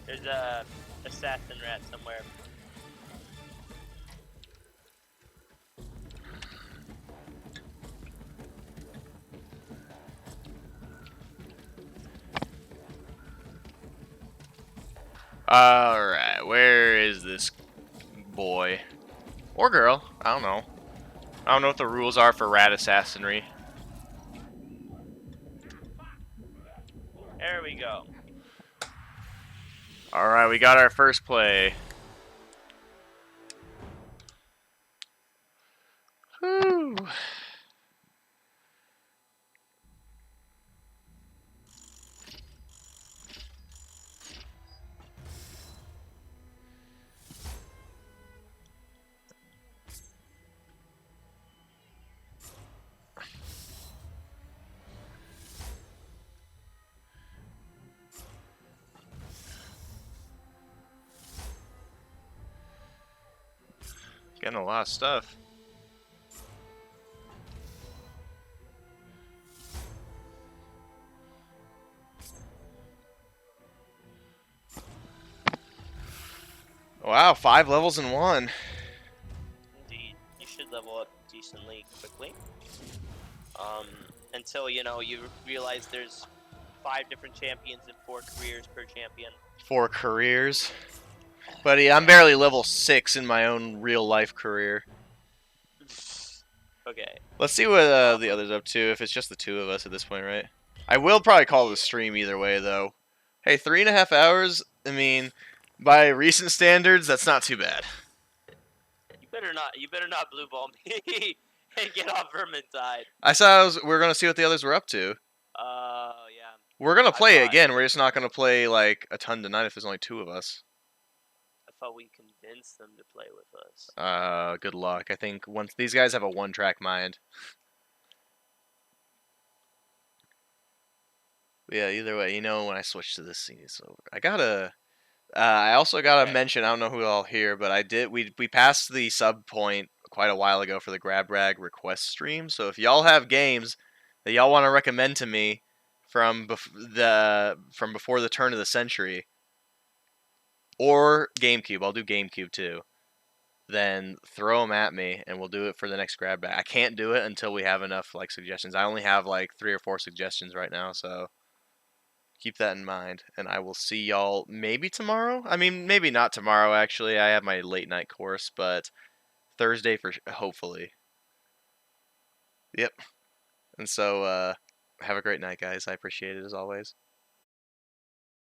There's a assassin rat somewhere. Alright, where is this boy? Or girl, I don't know. I don't know what the rules are for rat assassinry. There we go. Alright, we got our first play. Whew. Getting a lot of stuff. Wow, 5 levels in 1. Indeed. You should level up decently quickly. Until, you know, you realize there's 5 different champions and 4 careers per champion. 4 careers. Buddy, I'm barely level 6 in my own real life career. Okay. Let's see what the other's up to, if it's just the 2 of us at this point, right? I will probably call the stream either way, though. Hey, 3.5 hours? I mean, by recent standards, that's not too bad. You better not blue ball me and get off Vermintide. I saw we're going to see what the others were up to. Yeah. We're going to play it again. We're just not going to play, like, a ton tonight if there's only 2 of us. I thought we convinced them to play with us. Good luck. I think once these guys have a one-track mind. But yeah, either way, you know, when I switch to this scene, it's over. I also gotta mention, I don't know who all here, but we passed the sub point quite a while ago for the Grab Rag request stream. So if y'all have games that y'all want to recommend to me from before the turn of the century, or GameCube, I'll do GameCube too, then throw them at me and we'll do it for the next Grab Bag. I can't do it until we have enough like suggestions. I only have like 3 or 4 suggestions right now, so Keep that in mind, and I will see y'all maybe tomorrow. I mean, maybe not tomorrow, actually. I have my late night course, but Thursday for hopefully. Yep. And so, have a great night, guys. I appreciate it as always.